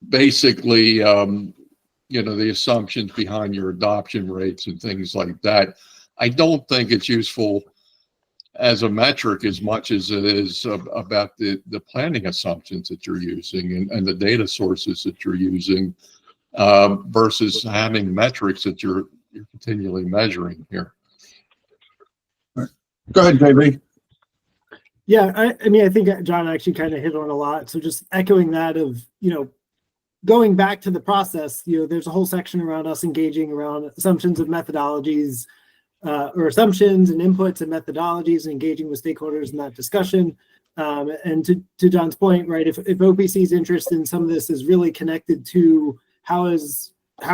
basically, you know, the assumptions behind your adoption rates and things like that, I don't think it's useful as a metric as much as it is about the planning assumptions that you're using and the data sources that you're using, versus having metrics that you're continually measuring here. Go ahead, JB. Yeah, I mean, I think John actually kind of hit on a lot. So just echoing that of, you know, going back to the process, you know, there's a whole section around us engaging around assumptions of methodologies, or assumptions and inputs and methodologies, and engaging with stakeholders in that discussion. And to John's point, right, if OPC's interest in some of this is really connected to how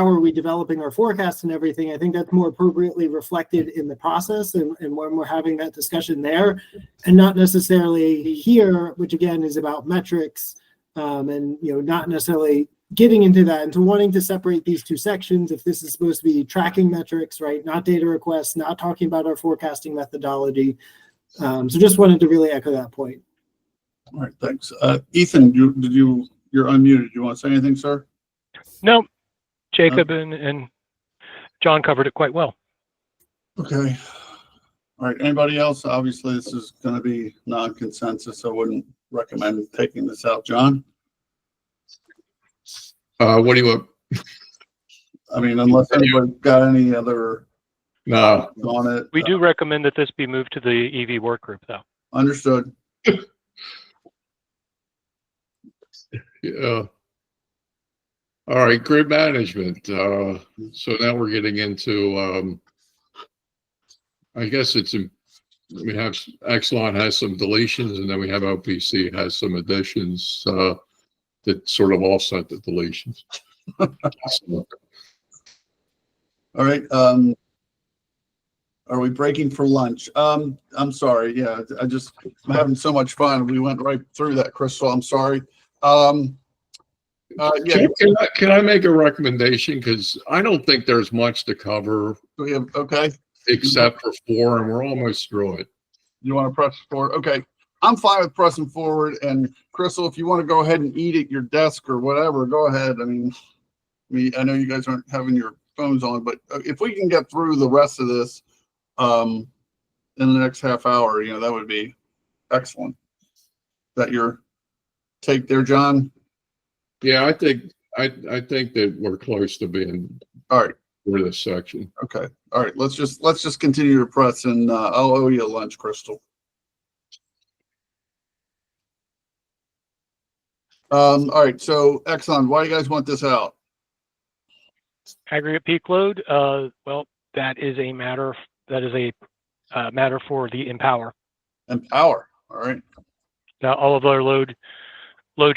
are we developing our forecast and everything, I think that's more appropriately reflected in the process and when we're having that discussion there, and not necessarily here, which again is about metrics, and, you know, not necessarily getting into that, into wanting to separate these two sections. If this is supposed to be tracking metrics, right, not data requests, not talking about our forecasting methodology. So just wanted to really echo that point. All right, thanks. Ethan, you're unmuted. You want to say anything, sir? No, Jacob and John covered it quite well. Okay. All right. Anybody else? Obviously, this is going to be non-consensus. I wouldn't recommend taking this out. John? What do you want? I mean, unless anybody's got any other No. on it. We do recommend that this be moved to the EV work group, though. Understood. Yeah. All right, grid management. So now we're getting into, I guess we have Exelon has some deletions, and then we have OPC has some additions that sort of offset the deletions. All right. Are we breaking for lunch? I'm sorry. Yeah, I'm having so much fun. We went right through that, Crystal. I'm sorry. Yeah. Jeff, can I make a recommendation? Because I don't think there's much to cover Okay. except for 4, and we're almost through it. You want to press forward? Okay. I'm fine with pressing forward. And Crystal, if you want to go ahead and eat at your desk or whatever, go ahead. I mean, I know you guys aren't having your phones on, but if we can get through the rest of this in the next half hour, that would be excellent. That your take there, John? Yeah, I think that we're close to being All right. through this section. Okay. All right. Let's just continue to press, and I'll owe you a lunch, Crystal. All right. So, Exxon, why do you guys want this out? Aggregate peak load. Well, that is a matter. That is a matter for the Empower. Empower. All right. Now, all of our load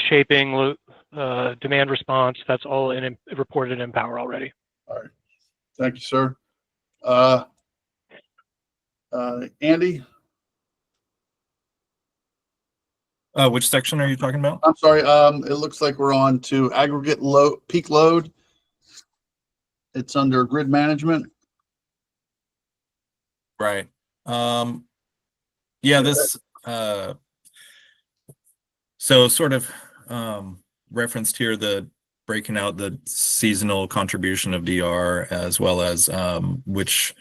shaping, demand response. That's all reported in Empower already. All right. Thank you, sir. Andy? Which section are you talking about? I'm sorry. It looks like we're on to aggregate peak load. It's under grid management. Right. Yeah, this so sort of referenced here the breaking out the seasonal contribution of DR, as well as which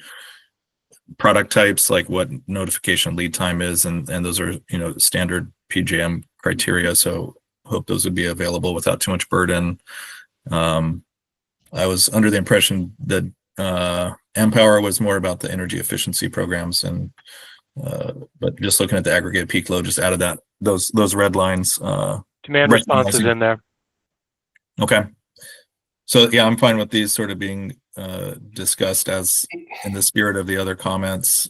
product types, like what notification lead time is, and those are standard PJM criteria. So hope those would be available without too much burden. I was under the impression that Empower was more about the energy efficiency programs, and but just looking at the aggregate peak load, just added those red lines. Demand response is in there. Okay. So yeah, I'm fine with these sort of being discussed as in the spirit of the other comments.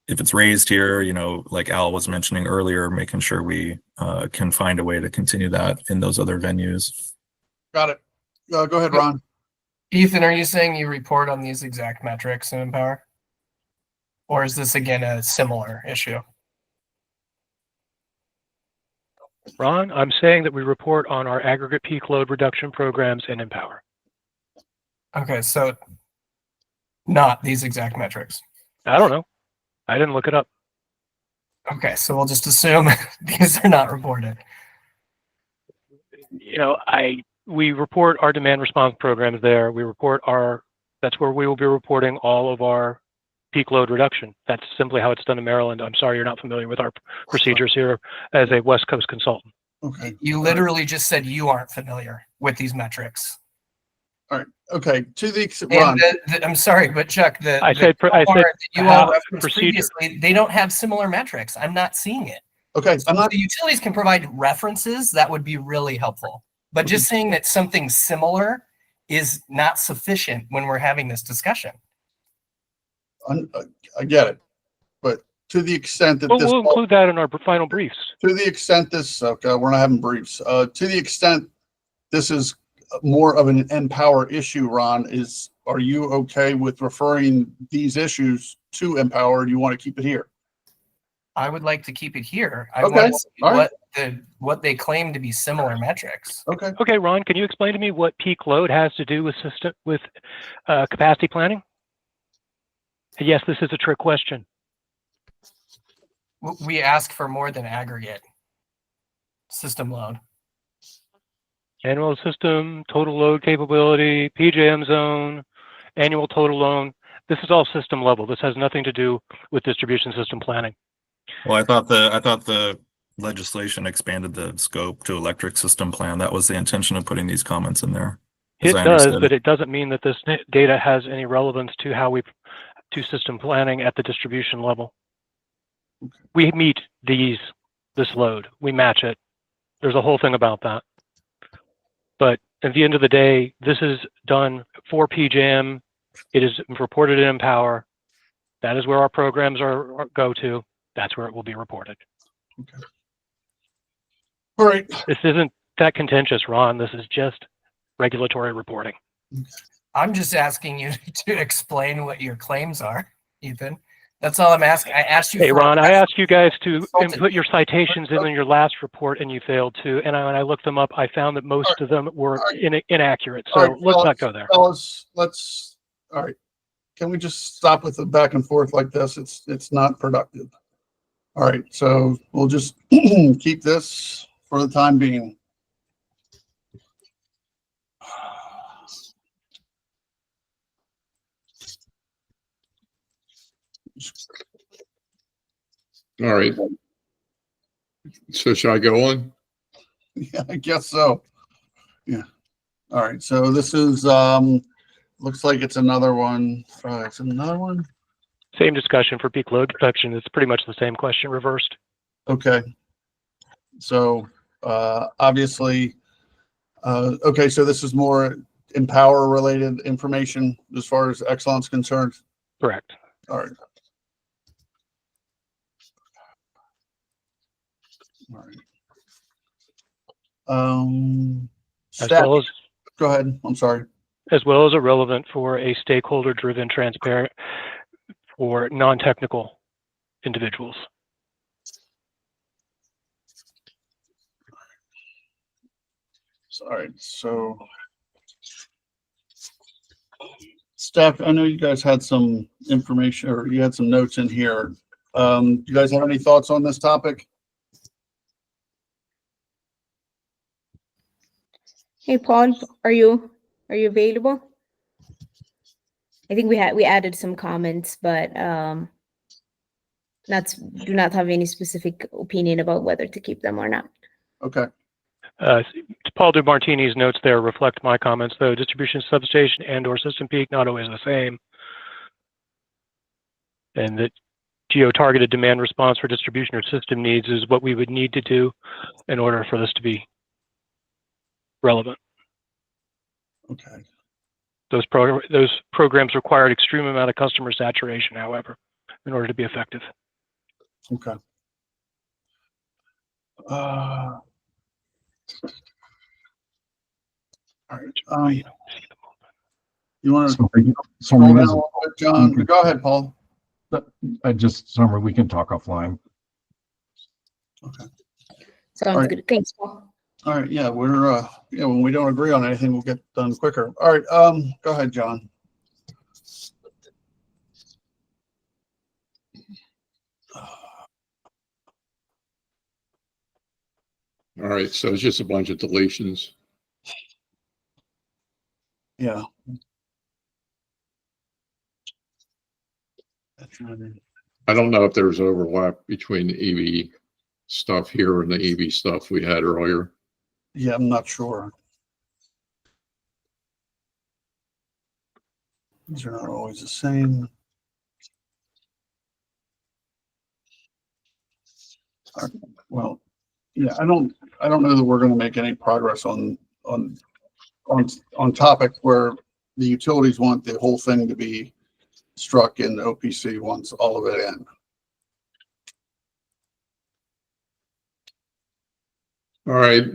If it's raised here, like Al was mentioning earlier, making sure we can find a way to continue that in those other venues. Got it. Go ahead, Ron. Ethan, are you saying you report on these exact metrics in Empower? Or is this again a similar issue? Ron, I'm saying that we report on our aggregate peak load reduction programs in Empower. Okay, so not these exact metrics. I don't know. I didn't look it up. Okay, so we'll just assume these are not reported. We report our demand response programs there. That's where we will be reporting all of our peak load reduction. That's simply how it's done in Maryland. I'm sorry you're not familiar with our procedures here as a West Coast consultant. Okay. You literally just said you aren't familiar with these metrics. All right. Okay. To the extent, And Ron. I'm sorry, but Chuck, I said you all referenced procedure. previously, they don't have similar metrics. I'm not seeing it. Okay. So if the utilities can provide references, that would be really helpful. But just saying that something similar is not sufficient when we're having this discussion. I get it, but to the extent that We'll include that in our final briefs. to the extent okay, we're not having briefs. To the extent this is more of an Empower issue, Ron, are you okay with referring these issues to Empower? Or do you want to keep it here? I would like to keep it here. I Okay. want to see All right. what they claim to be similar metrics. Okay. Okay, Ron, can you explain to me what peak load has to do with capacity planning? Yes, this is a trick question. We ask for more than aggregate system load. Annual system, total load capability, PJM zone, annual total load. This is all system level. This has nothing to do with distribution system planning. Well, I thought the legislation expanded the scope to electric system plan. That was the intention of putting these comments in there. It does, but it doesn't mean that this data has any relevance to how we do system planning at the distribution level. We meet this load. We match it. There's a whole thing about that. But at the end of the day, this is done for PJM. It is reported in Empower. That is where our programs go to. That's where it will be reported. Okay. All right. This isn't that contentious, Ron. This is just regulatory reporting. I'm just asking you to explain what your claims are, Ethan. That's all I'm asking. I asked you. Hey, for Ron, I asked you guys to consultant. input your citations in your last report, and you failed to. And when I looked them up, I found that most of them were inaccurate. So All right, let's not go there. Fellas, all right. Can we just stop with the back and forth like this? It's not productive. All right, so we'll just keep this for the time being. All right. So should I go on? Yeah, I guess so. Yeah. All right, so this is, looks like it's another one. It's another one. Same discussion for peak load detection. It's pretty much the same question reversed. Okay. So, obviously, okay, so this is more Empower related information as far as Exelon's concerned. Correct. All right. All right. As Staff, well as go ahead. I'm sorry. as well as irrelevant for a stakeholder-driven, transparent, for non-technical individuals. All right. So, staff, I know you guys had some information or you had some notes in here. Do you guys have any thoughts on this topic? Hey, Paul, are you available? I think we added some comments, but do not have any specific opinion about whether to keep them or not. Okay. Paul DeMartini's notes there reflect my comments, though. Distribution substation and/or system peak, not always the same. And that geo-targeted demand response for distribution or system needs is what we would need to do in order for this to be relevant. Okay. Those programs required extreme amount of customer saturation, however, in order to be effective. Okay. All right. You want to scroll down a little bit, John? Go ahead, Paul. I just, summary, we can talk offline. Okay. Sounds good. Thanks, Paul. All right. Yeah, we're when we don't agree on anything, we'll get done quicker. All right. Go ahead, John. All right. So it's just a bunch of deletions. Yeah. I don't know if there's overlap between the EV stuff here and the EV stuff we had earlier. Yeah, I'm not sure. These are not always the same. Well, yeah, I don't know that we're going to make any progress on topic where the utilities want the whole thing to be struck and the OPC wants all of it in. All right.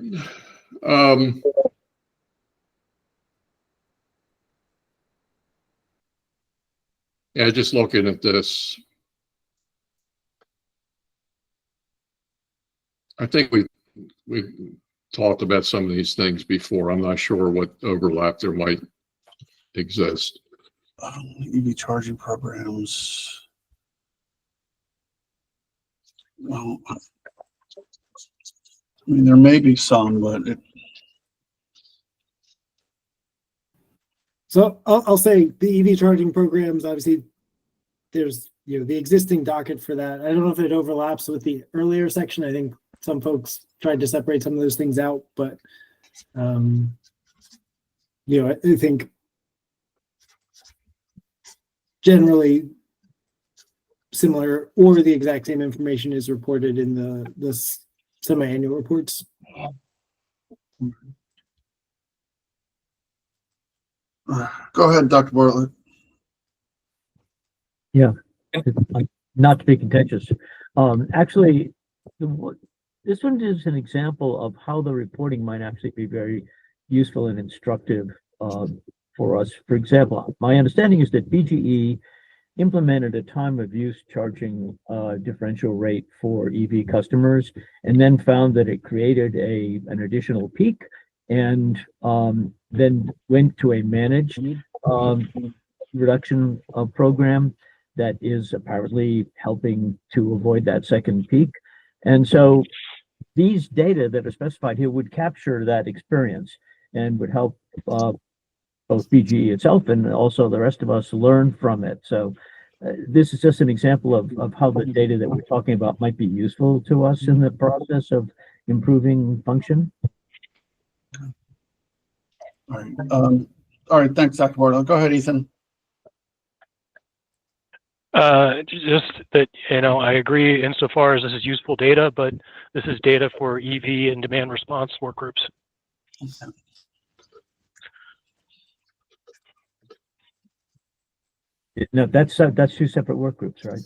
Yeah, just looking at this, I think we've talked about some of these things before. I'm not sure what overlap there might exist. EV charging programs. Well, I mean, there may be some, but So I'll say the EV charging programs, obviously there's, the existing docket for that. I don't know if it overlaps with the earlier section. I think some folks tried to separate some of those things out, but I think generally similar or the exact same information is reported in the semi-annual reports. go ahead, Dr. Bartlett. Yeah, not to be contentious. Actually, this one is an example of how the reporting might actually be very useful and instructive for us. For example, my understanding is that BGE implemented a time of use charging differential rate for EV customers, and then found that it created an additional peak, and then went to a managed reduction program that is apparently helping to avoid that second peak. And so these data that are specified here would capture that experience and would help both BGE itself and also the rest of us learn from it. So this is just an example of how the data that we're talking about might be useful to us in the process of improving function. All right. Thanks, Dr. Barlow. Go ahead, Ethan. Just that, I agree insofar as this is useful data, but this is data for EV and demand response work groups. No, that's two separate work groups, right?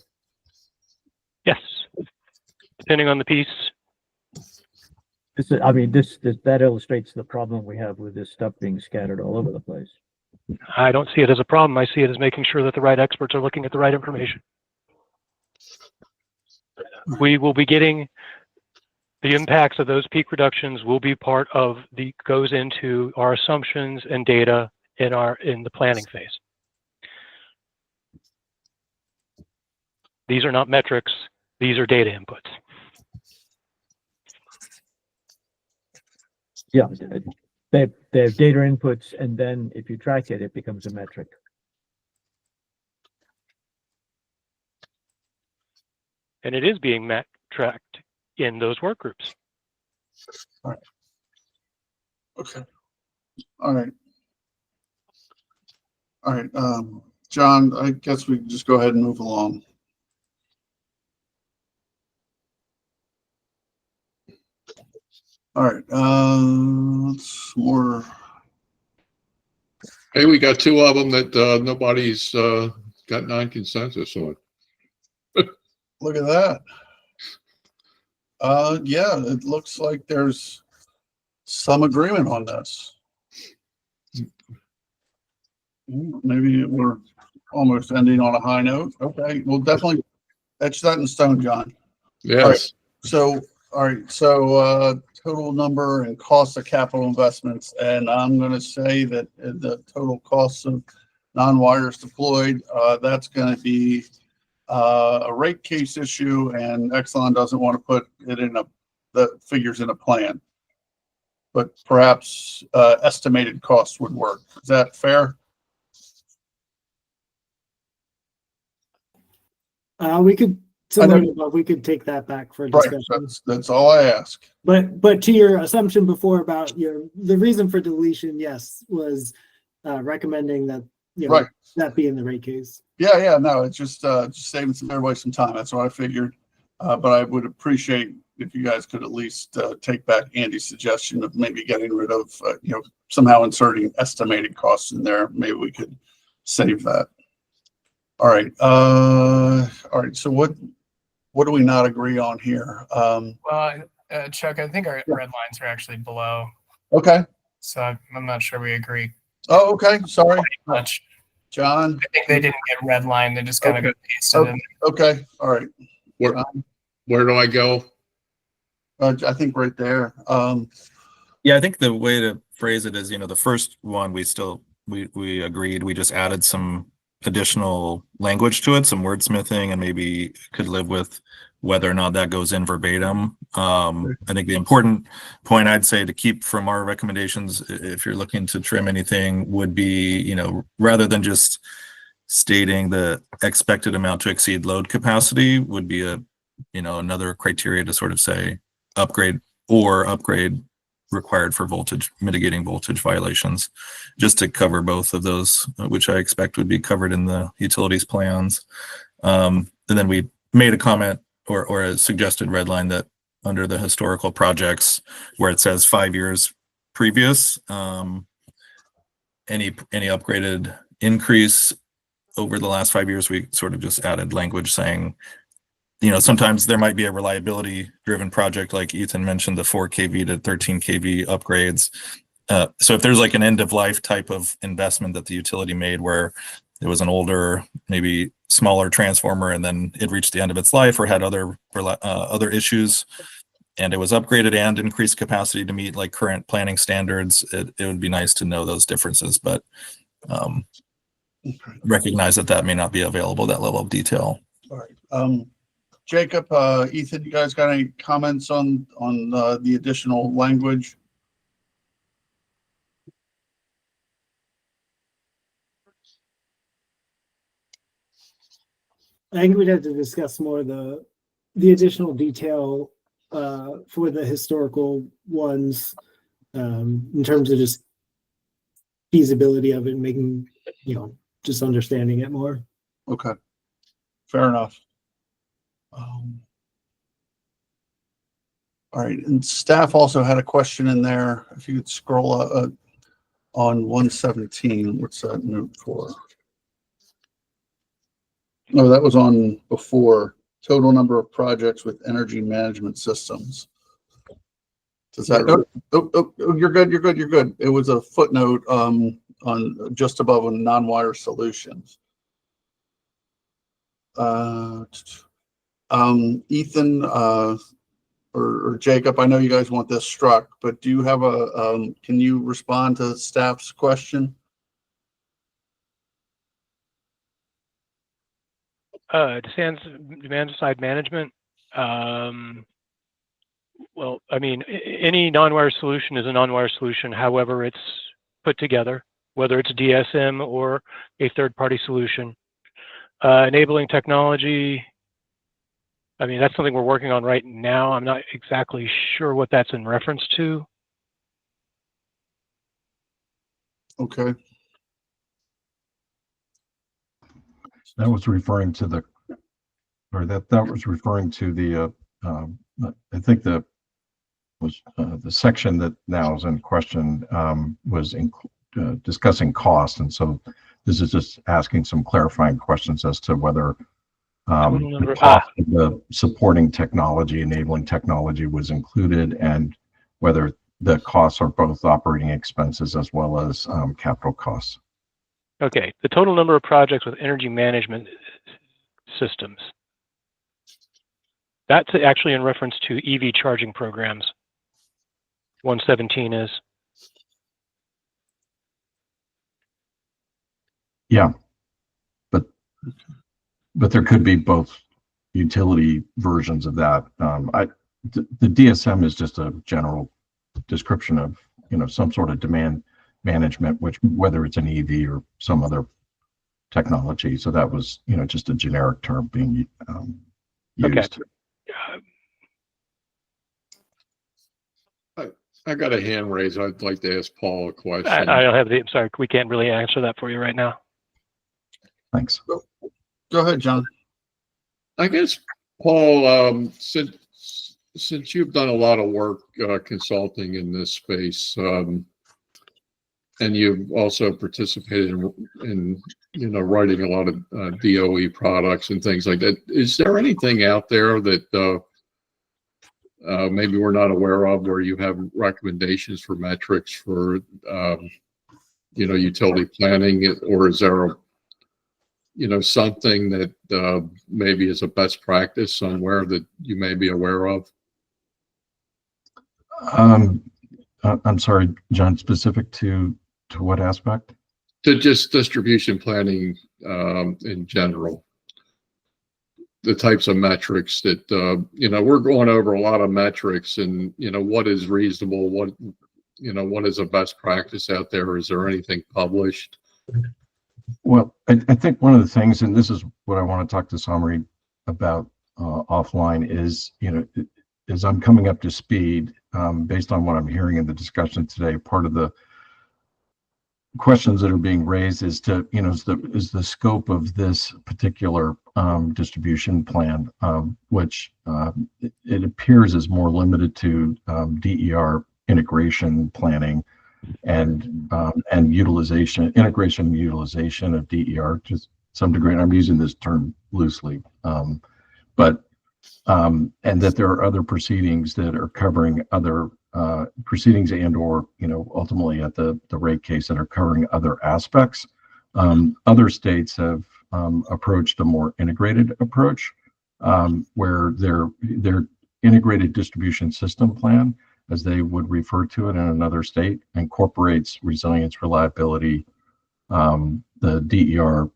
Yes, depending on the piece. That illustrates the problem we have with this stuff being scattered all over the place. I don't see it as a problem. I see it as making sure that the right experts are looking at the right information. We will be getting the impacts of those peak reductions will be part of goes into our assumptions and data in the planning phase. These are not metrics. These are data inputs. Yeah, they have data inputs, and then if you track it, it becomes a metric. And it is being tracked in those work groups. All right. Okay. All right. All right. John, I guess we can just go ahead and move along. All right. Let's more. Hey, we got two of them that nobody's got non-consensus on. Look at that. Yeah, it looks like there's some agreement on this. Maybe we're almost ending on a high note. Okay, we'll definitely etch that in stone, John. Yes. All right. So total number and cost of capital investments, and I'm going to say that the total cost of non-wires deployed, that's going to be a rate case issue, and Exelon doesn't want to put it in the figures in a plan, but perhaps estimated costs would work. Is that fair? We could we could take that back for discussion. Right. That's all I ask. But to your assumption before about the reason for deletion, yes, was recommending that right. that be in the rate case. Yeah, no, it's just saving everybody some time. That's what I figured. But I would appreciate if you guys could at least take back Andy's suggestion of maybe getting rid of, somehow inserting estimated costs in there. Maybe we could save that. All right. All right. So what do we not agree on here? Well, Chuck, I think our red lines are actually below. Okay. So I'm not sure we agree. Oh, okay. Sorry. Much. John? I think they didn't get red line. They just kind of got pasted in. Okay. All right. Where do I go? I think right there. Yeah, I think the way to phrase it is, the first one we agreed. We just added some additional language to it, some wordsmithing, and maybe could live with whether or not that goes in verbatim. I think the important point I'd say to keep from our recommendations, if you're looking to trim anything, would be, rather than just stating the expected amount to exceed load capacity, would be another criteria to sort of say upgrade required for mitigating voltage violations, just to cover both of those, which I expect would be covered in the utilities plans. And then we made a comment or a suggested red line that under the historical projects where it says 5 years previous, any upgraded increase over the last 5 years, we sort of just added language saying, sometimes there might be a reliability driven project, like Ethan mentioned, the 4 kV to 13 kV upgrades. So if there's like an end of life type of investment that the utility made where it was an older, maybe smaller transformer, and then it reached the end of its life or had other issues, and it was upgraded and increased capacity to meet like current planning standards, it would be nice to know those differences, but recognize that may not be available, that level of detail. All right. Jacob, Ethan, you guys got any comments on the additional language? I think we'd have to discuss more the additional detail for the historical ones in terms of just feasibility of it, making, just understanding it more. Okay, fair enough. All right, and staff also had a question in there. If you could scroll on 117, what's that note for? No, that was on before. Total number of projects with energy management systems. Does that? Oh, you're good. You're good. You're good. It was a footnote on just above on non-wire solutions. Ethan or Jacob, I know you guys want this struck, but do you have can you respond to staff's question? Demand side management. Well, I mean, any non-wire solution is a non-wire solution, however it's put together, whether it's DSM or a third-party solution. Enabling technology, I mean, that's something we're working on right now. I'm not exactly sure what that's in reference to. Okay. That was referring to that was referring to the, I think the section that now is in question was discussing cost. And so this is just asking some clarifying questions as to whether the cost of the supporting technology, enabling technology was included, and whether the costs are both operating expenses as well as capital costs. Okay, the total number of projects with energy management systems. That's actually in reference to EV charging programs. 117 is. Yeah, but there could be both utility versions of that. The DSM is just a general description of some sort of demand management, which whether it's an EV or some other technology. So that was just a generic term being used. Okay. I got a hand raised. I'd like to ask Paul a question. I don't have I'm sorry, we can't really answer that for you right now. Thanks. Go ahead, John. I guess, Paul, since you've done a lot of work consulting in this space, and you've also participated in writing a lot of DOE products and things like that, is there anything out there that maybe we're not aware of where you have recommendations for metrics for utility planning, or is there something that maybe is a best practice somewhere that you may be aware of? I'm sorry, John, specific to what aspect? To just distribution planning in general. The types of metrics that, we're going over a lot of metrics, and, what is reasonable, what is a best practice out there? Is there anything published? Well, I think one of the things, and this is what I want to talk to Samri about offline, is, as I'm coming up to speed, based on what I'm hearing in the discussion today, part of the questions that are being raised is to, is the scope of this particular distribution plan, which it appears is more limited to DER integration planning and integration and utilization of DER to some degree. And I'm using this term loosely, but and that there are other proceedings that are covering other proceedings and or, ultimately at the rate case that are covering other aspects. Other states have approached a more integrated approach where their integrated distribution system plan, as they would refer to it in another state, incorporates resilience, reliability, the DER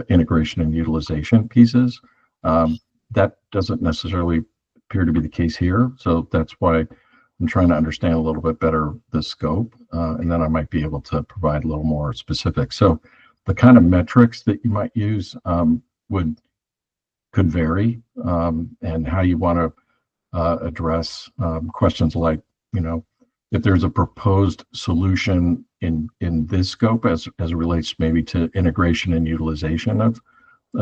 integration and utilization pieces. That doesn't necessarily appear to be the case here. So that's why I'm trying to understand a little bit better the scope, and then I might be able to provide a little more specific. So the kind of metrics that you might use could vary, and how you want to address questions like, if there's a proposed solution in this scope as it relates maybe to integration and utilization of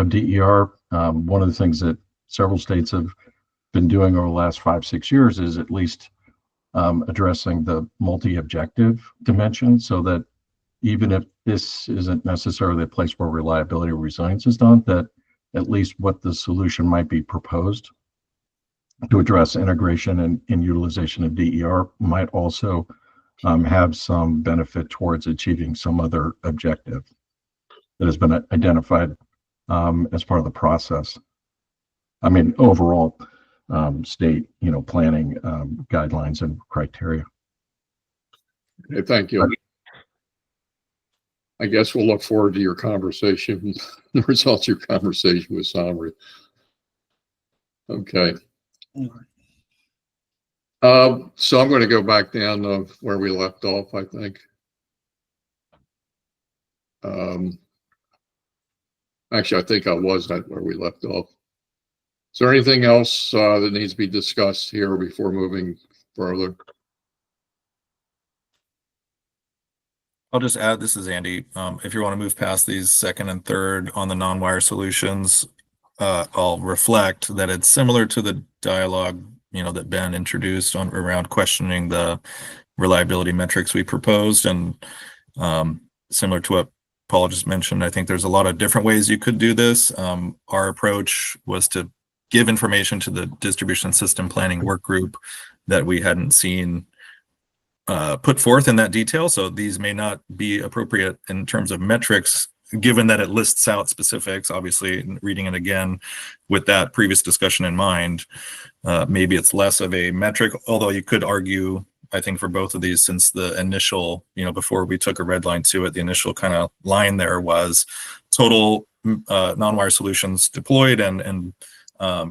DER. One of the things that several states have been doing over the last 5-6 years is at least addressing the multi-objective dimension, so that even if this isn't necessarily a place where reliability or resilience is done, that at least what the solution might be proposed to address integration and utilization of DER might also have some benefit towards achieving some other objective that has been identified as part of the process. I mean, overall state, planning guidelines and criteria. Okay, thank you. I guess we'll look forward to your conversation, the results of your conversation with Samri. Okay. So I'm going to go back down to where we left off, I think. Actually, I think I was at where we left off. Is there anything else that needs to be discussed here before moving further? I'll just add, this is Andy. If you want to move past these second and third on the non-wire solutions, I'll reflect that it's similar to the dialogue, that Ben introduced around questioning the reliability metrics we proposed, and similar to what Paul just mentioned. I think there's a lot of different ways you could do this. Our approach was to give information to the distribution system planning work group that we hadn't seen put forth in that detail. So these may not be appropriate in terms of metrics, given that it lists out specifics. Obviously, reading it again with that previous discussion in mind, maybe it's less of a metric, although you could argue, I think, for both of these, since the initial, before we took a red line to it, the initial kind of line there was total non-wire solutions deployed and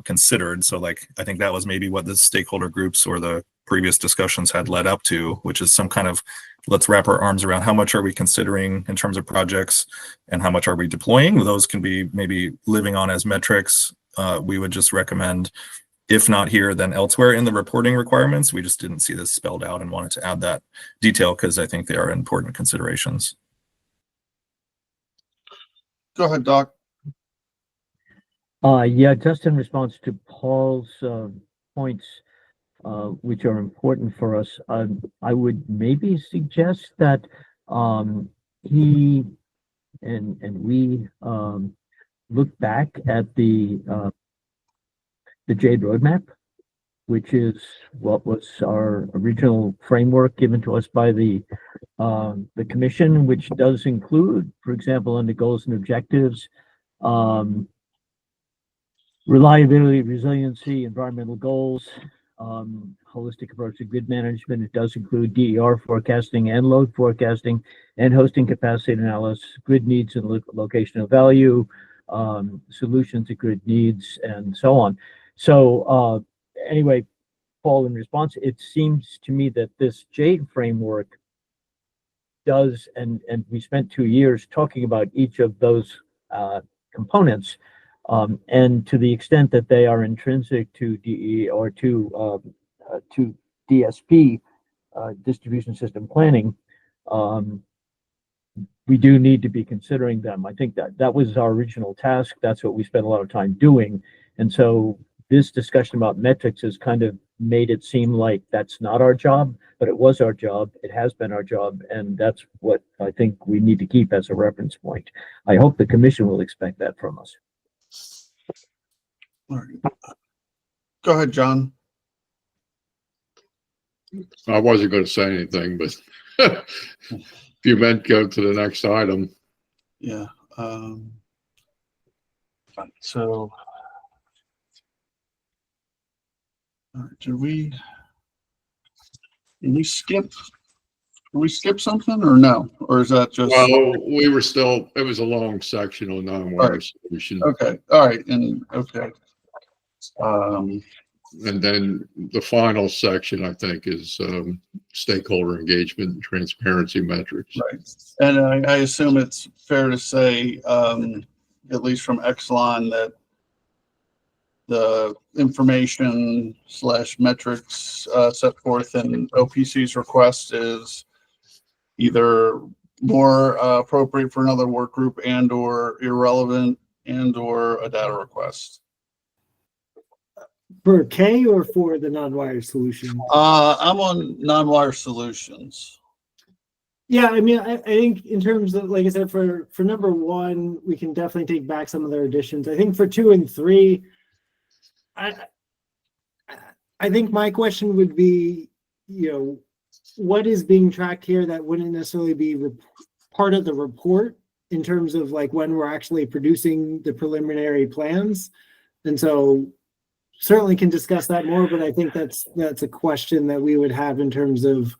considered. So I think that was maybe what the stakeholder groups or the previous discussions had led up to, which is some kind of, let's wrap our arms around how much are we considering in terms of projects and how much are we deploying. Those can be maybe living on as metrics. We would just recommend, if not here, then elsewhere in the reporting requirements. We just didn't see this spelled out and wanted to add that detail because I think they are important considerations. Go ahead, Doc. Yeah, just in response to Paul's points, which are important for us, I would maybe suggest that he and we look back at the JADE roadmap, which is what was our original framework given to us by the commission, which does include, for example, under goals and objectives, reliability, resiliency, environmental goals, holistic approach to grid management. It does include DER forecasting and load forecasting and hosting capacity analysis, grid needs and locational value, solutions to grid needs, and so on. So anyway, Paul, in response, it seems to me that this JADE framework does, and we spent 2 years talking about each of those components, and to the extent that they are intrinsic to DE or to DSP, distribution system planning, we do need to be considering them. I think that was our original task. That's what we spent a lot of time doing. And so this discussion about metrics has kind of made it seem like that's not our job, but it was our job. It has been our job. And that's what I think we need to keep as a reference point. I hope the commission will expect that from us. All right. Go ahead, John. I wasn't going to say anything, but if you meant go to the next item. Yeah. So, all right, did we skip? Did we skip something or no? Or is that just? Well, we were still, it was a long section on non-wire solution. Okay. All right. And okay. And then the final section, I think, is stakeholder engagement and transparency metrics. Right. And I assume it's fair to say, at least from Exelon, that the information / metrics set forth in OPC's request is either more appropriate for another work group and or irrelevant and or a data request. For K or for the non-wire solution? I'm on non-wire solutions. Yeah, I mean, I think in terms of, like I said, for number one, we can definitely take back some of their additions. I think for 2 and 3, I think my question would be, what is being tracked here that wouldn't necessarily be part of the report in terms of like when we're actually producing the preliminary plans. And so certainly can discuss that more, but I think that's a question that we would have in terms of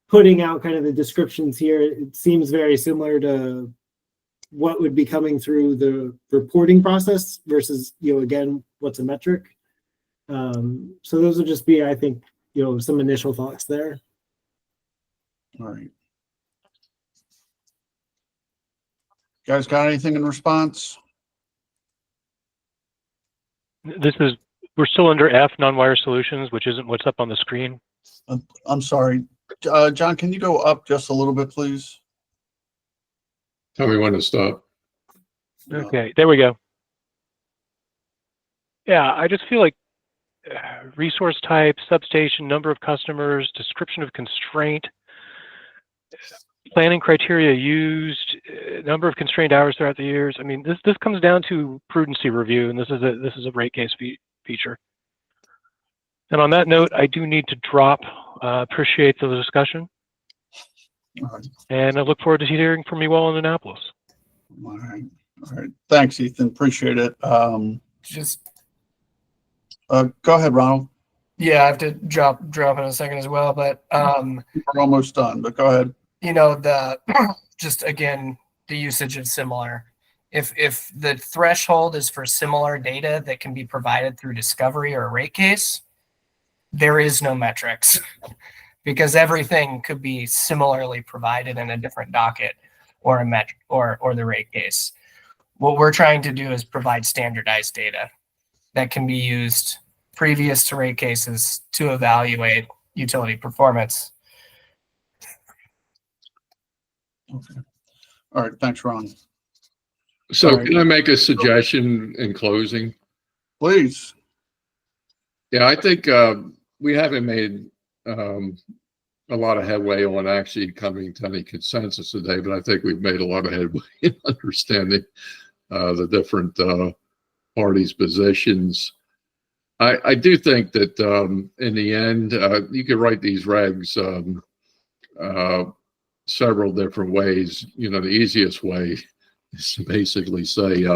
putting out kind of the descriptions here. It seems very similar to what would be coming through the reporting process versus, again, what's a metric. So those would just be, I think, some initial thoughts there. All right. Guys got anything in response? We're still under F, non-wire solutions, which isn't what's up on the screen. I'm sorry. John, can you go up just a little bit, please? Tell me when to stop. Okay, there we go. Yeah, I just feel like resource type, substation, number of customers, description of constraint, planning criteria used, number of constrained hours throughout the years. I mean, this comes down to prudency review, and this is a rate case feature. And on that note, I do need to drop. Appreciate the discussion, and I look forward to hearing from you all in Annapolis. All right. Thanks, Ethan. Appreciate it. Just go ahead, Ronald. yeah, I have to drop in a second as well, but we're almost done. But go ahead. The just again the usage of similar. If the threshold is for similar data that can be provided through discovery or a rate case, there is no metrics because everything could be similarly provided in a different docket or a metric or the rate case. What we're trying to do is provide standardized data that can be used previous to rate cases to evaluate utility performance. Okay. All right. Thanks, Ron. So can I make a suggestion in closing? Please. Yeah, I think we haven't made a lot of headway on actually coming to any consensus today, but I think we've made a lot of headway in understanding the different parties' positions. I do think that in the end, you could write these regs several different ways. The easiest way is to basically say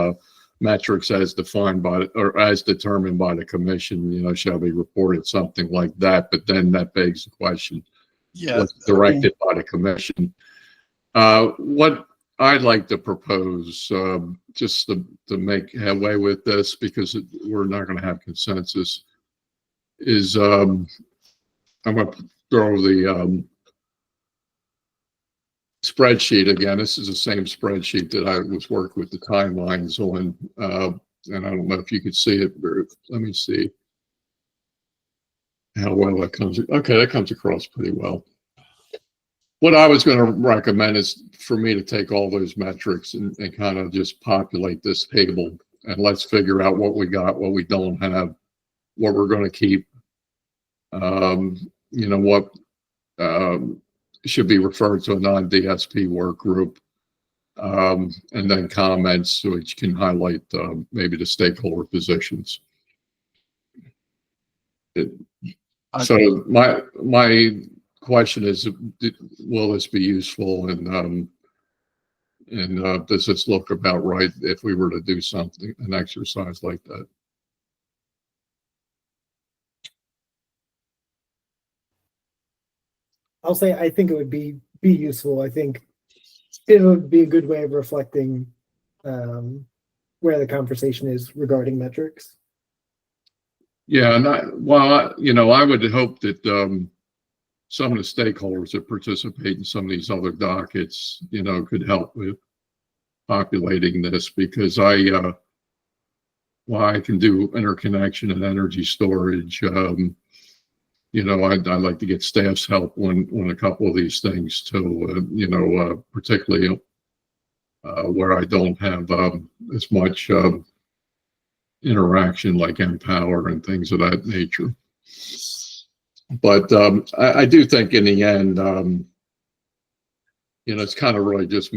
metrics as defined by or as determined by the commission, shall be reported, something like that. But then that begs the question, what's directed by the commission? What I'd like to propose, just to make headway with this, because we're not going to have consensus, is I'm going to throw the spreadsheet again. This is the same spreadsheet that I was working with the timelines on, and I don't know if you could see it, but let me see how well that comes. Okay, that comes across pretty well. What I was going to recommend is for me to take all those metrics and kind of just populate this table, and let's figure out what we got, what we don't have, what we're going to keep, what should be referred to a non-DSP work group, and then comments which can highlight maybe the stakeholder positions. So my question is, will this be useful, and does this look about right if we were to do something, an exercise like that? I'll say I think it would be useful. I think it would be a good way of reflecting where the conversation is regarding metrics. Yeah, and I would hope that some of the stakeholders that participate in some of these other dockets, could help with populating this, because I can do interconnection and energy storage. I'd like to get staff's help on a couple of these things too, particularly where I don't have as much interaction like Empower and things of that nature. But I do think in the end, it's kind of really just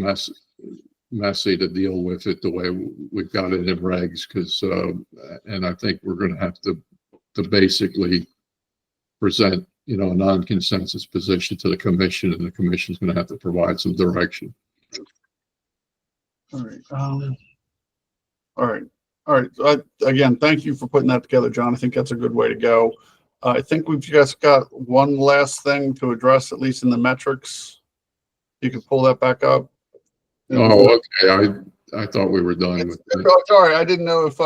messy to deal with it the way we've got it in regs, because and I think we're going to have to basically present a non-consensus position to the commission, and the commission's going to have to provide some direction. All right. Again, thank you for putting that together, John. I think that's a good way to go. I think we've just got one last thing to address, at least in the metrics. You can pull that back up. Oh, okay. I thought we were done with that. Sorry, I didn't know if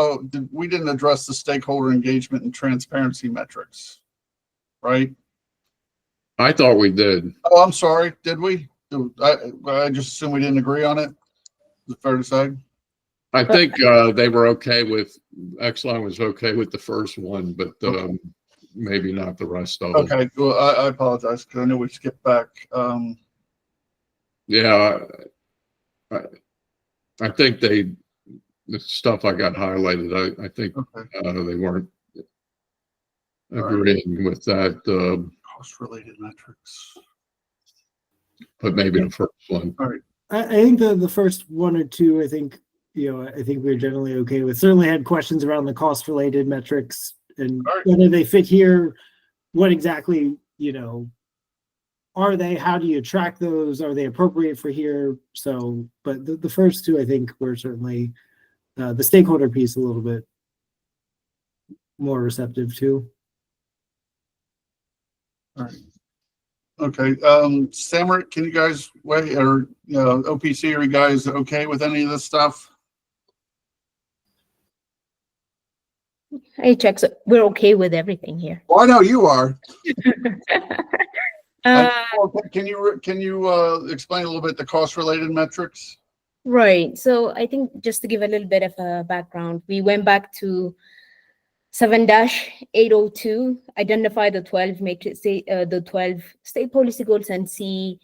we didn't address the stakeholder engagement and transparency metrics, right? I thought we did. Oh, I'm sorry. Did we? I just assumed we didn't agree on it. Is it fair to say? I think they were okay with, Exelon was okay with the first one, but maybe not the rest of them. Okay, well, I apologize because I knew we skipped back. Yeah, I think the stuff I got highlighted, I think they weren't agreeing with that. Cost-related metrics. But maybe the first one. All right. I think the first one or two, I think we're generally okay with. Certainly had questions around the cost-related metrics and whether they fit here, what exactly, are they, how do you track those? Are they appropriate for here? So, but the first two, I think, were certainly the stakeholder piece a little bit more receptive to. All right. Okay. Samrit, can you guys wait, or OPC, are you guys okay with any of this stuff? Hey, Chuck, so we're okay with everything here. Well, I know you are. Uh, Can you explain a little bit the cost-related metrics? Right. So I think just to give a little bit of a background, we went back to 7-802, identify the 12 matrix, the 12 state policy goals, and see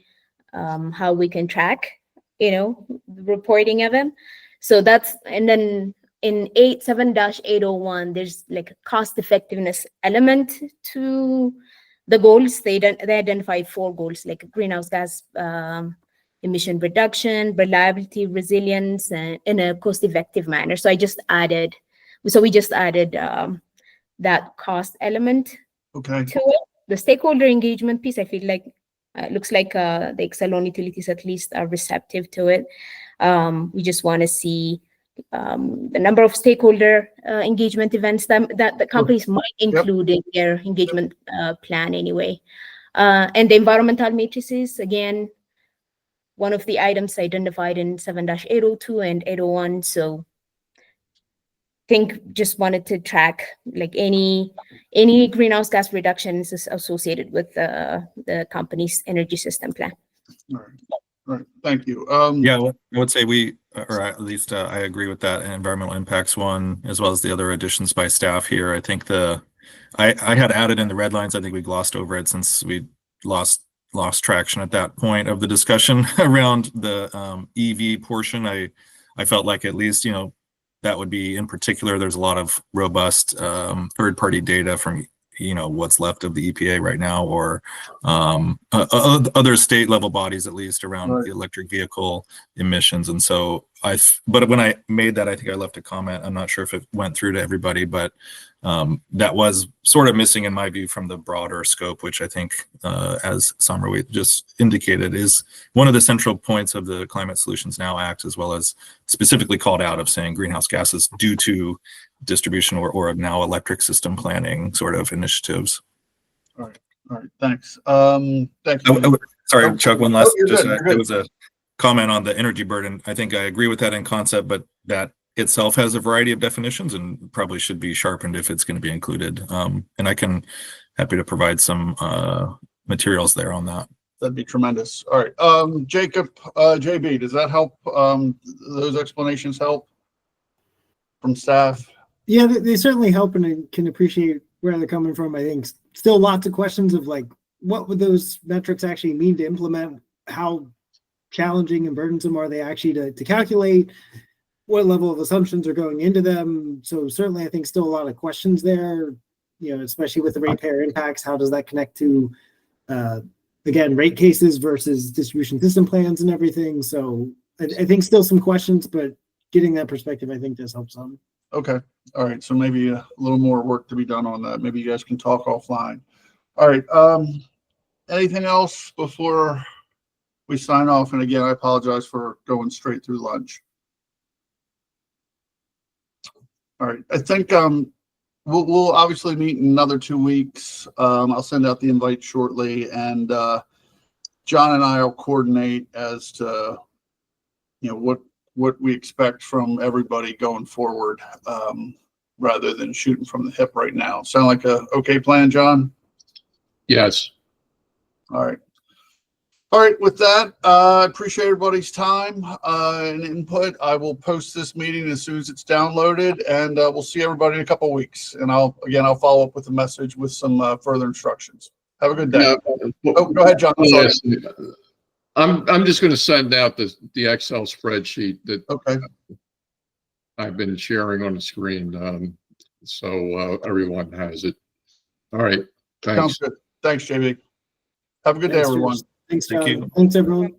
how we can track, the reporting of them. So that's, and then in 7-801, there's like a cost effectiveness element to the goals. They identified 4 goals, like greenhouse gas emission reduction, reliability, resilience, and in a cost-effective manner. So we just added that cost element to it. The stakeholder engagement piece, I feel like looks like the Exelon utilities at least are receptive to it. We just want to see the number of stakeholder engagement events that the companies might include in their engagement plan anyway. And the environmental matrices, again, one of the items identified in 7-802 and 801. So I think just wanted to track like any greenhouse gas reductions associated with the company's energy system plan. All right. Thank you. Yeah, I would say or at least I agree with that environmental impacts one, as well as the other additions by staff here. I think I had added in the red lines. I think we glossed over it since we lost traction at that point of the discussion around the EV portion. I felt like at least, that would be in particular, there's a lot of robust third-party data from what's left of the EPA right now, or other state level bodies, at least around Right. the electric vehicle emissions. And so but when I made that, I think I left a comment. I'm not sure if it went through to everybody, but that was sort of missing in my view from the broader scope, which I think, as Samarwait just indicated, is one of the central points of the Climate Solutions Now Act, as well as specifically called out of saying greenhouse gases due to distribution or now electric system planning sort of initiatives. All right. Thanks. Thank you. Sorry, Chuck, one last, you're just good, you're there good. was a comment on the energy burden. I think I agree with that in concept, but that itself has a variety of definitions and probably should be sharpened if it's going to be included. And I can happy to provide some materials there on that. That'd be tremendous. All right. Jacob, JB, does that help? Those explanations help from staff? Yeah, they certainly help, and I can appreciate where they're coming from. I think still lots of questions of like, what would those metrics actually mean to implement? How challenging and burdensome are they actually to calculate? What level of assumptions are going into them? So certainly, I think still a lot of questions there. Especially with the ratepayer impacts. How does that connect to, again, rate cases versus distribution system plans and everything? So I think still some questions, but getting that perspective, I think, does help some. Okay. All right. So maybe a little more work to be done on that. Maybe you guys can talk offline. All right. Anything else before we sign off? And again, I apologize for going straight through lunch. All right. I think we'll obviously meet in another 2 weeks. I'll send out the invite shortly, and John and I will coordinate as to what we expect from everybody going forward, rather than shooting from the hip right now. Sound like a okay plan, John? Yes. All right. All right. With that, I appreciate everybody's time and input. I will post this meeting as soon as it's downloaded, and we'll see everybody in a couple of weeks. And I'll follow up with a message with some further instructions. Have a good day. Oh, go ahead, John. Sorry. I'm just going to send out the Excel spreadsheet that I've been sharing on the screen, so everyone has it. All right. Thanks. Sounds good. Thanks, JB. Have a good day, everyone. Thanks, Thank John. you. Thanks, everyone.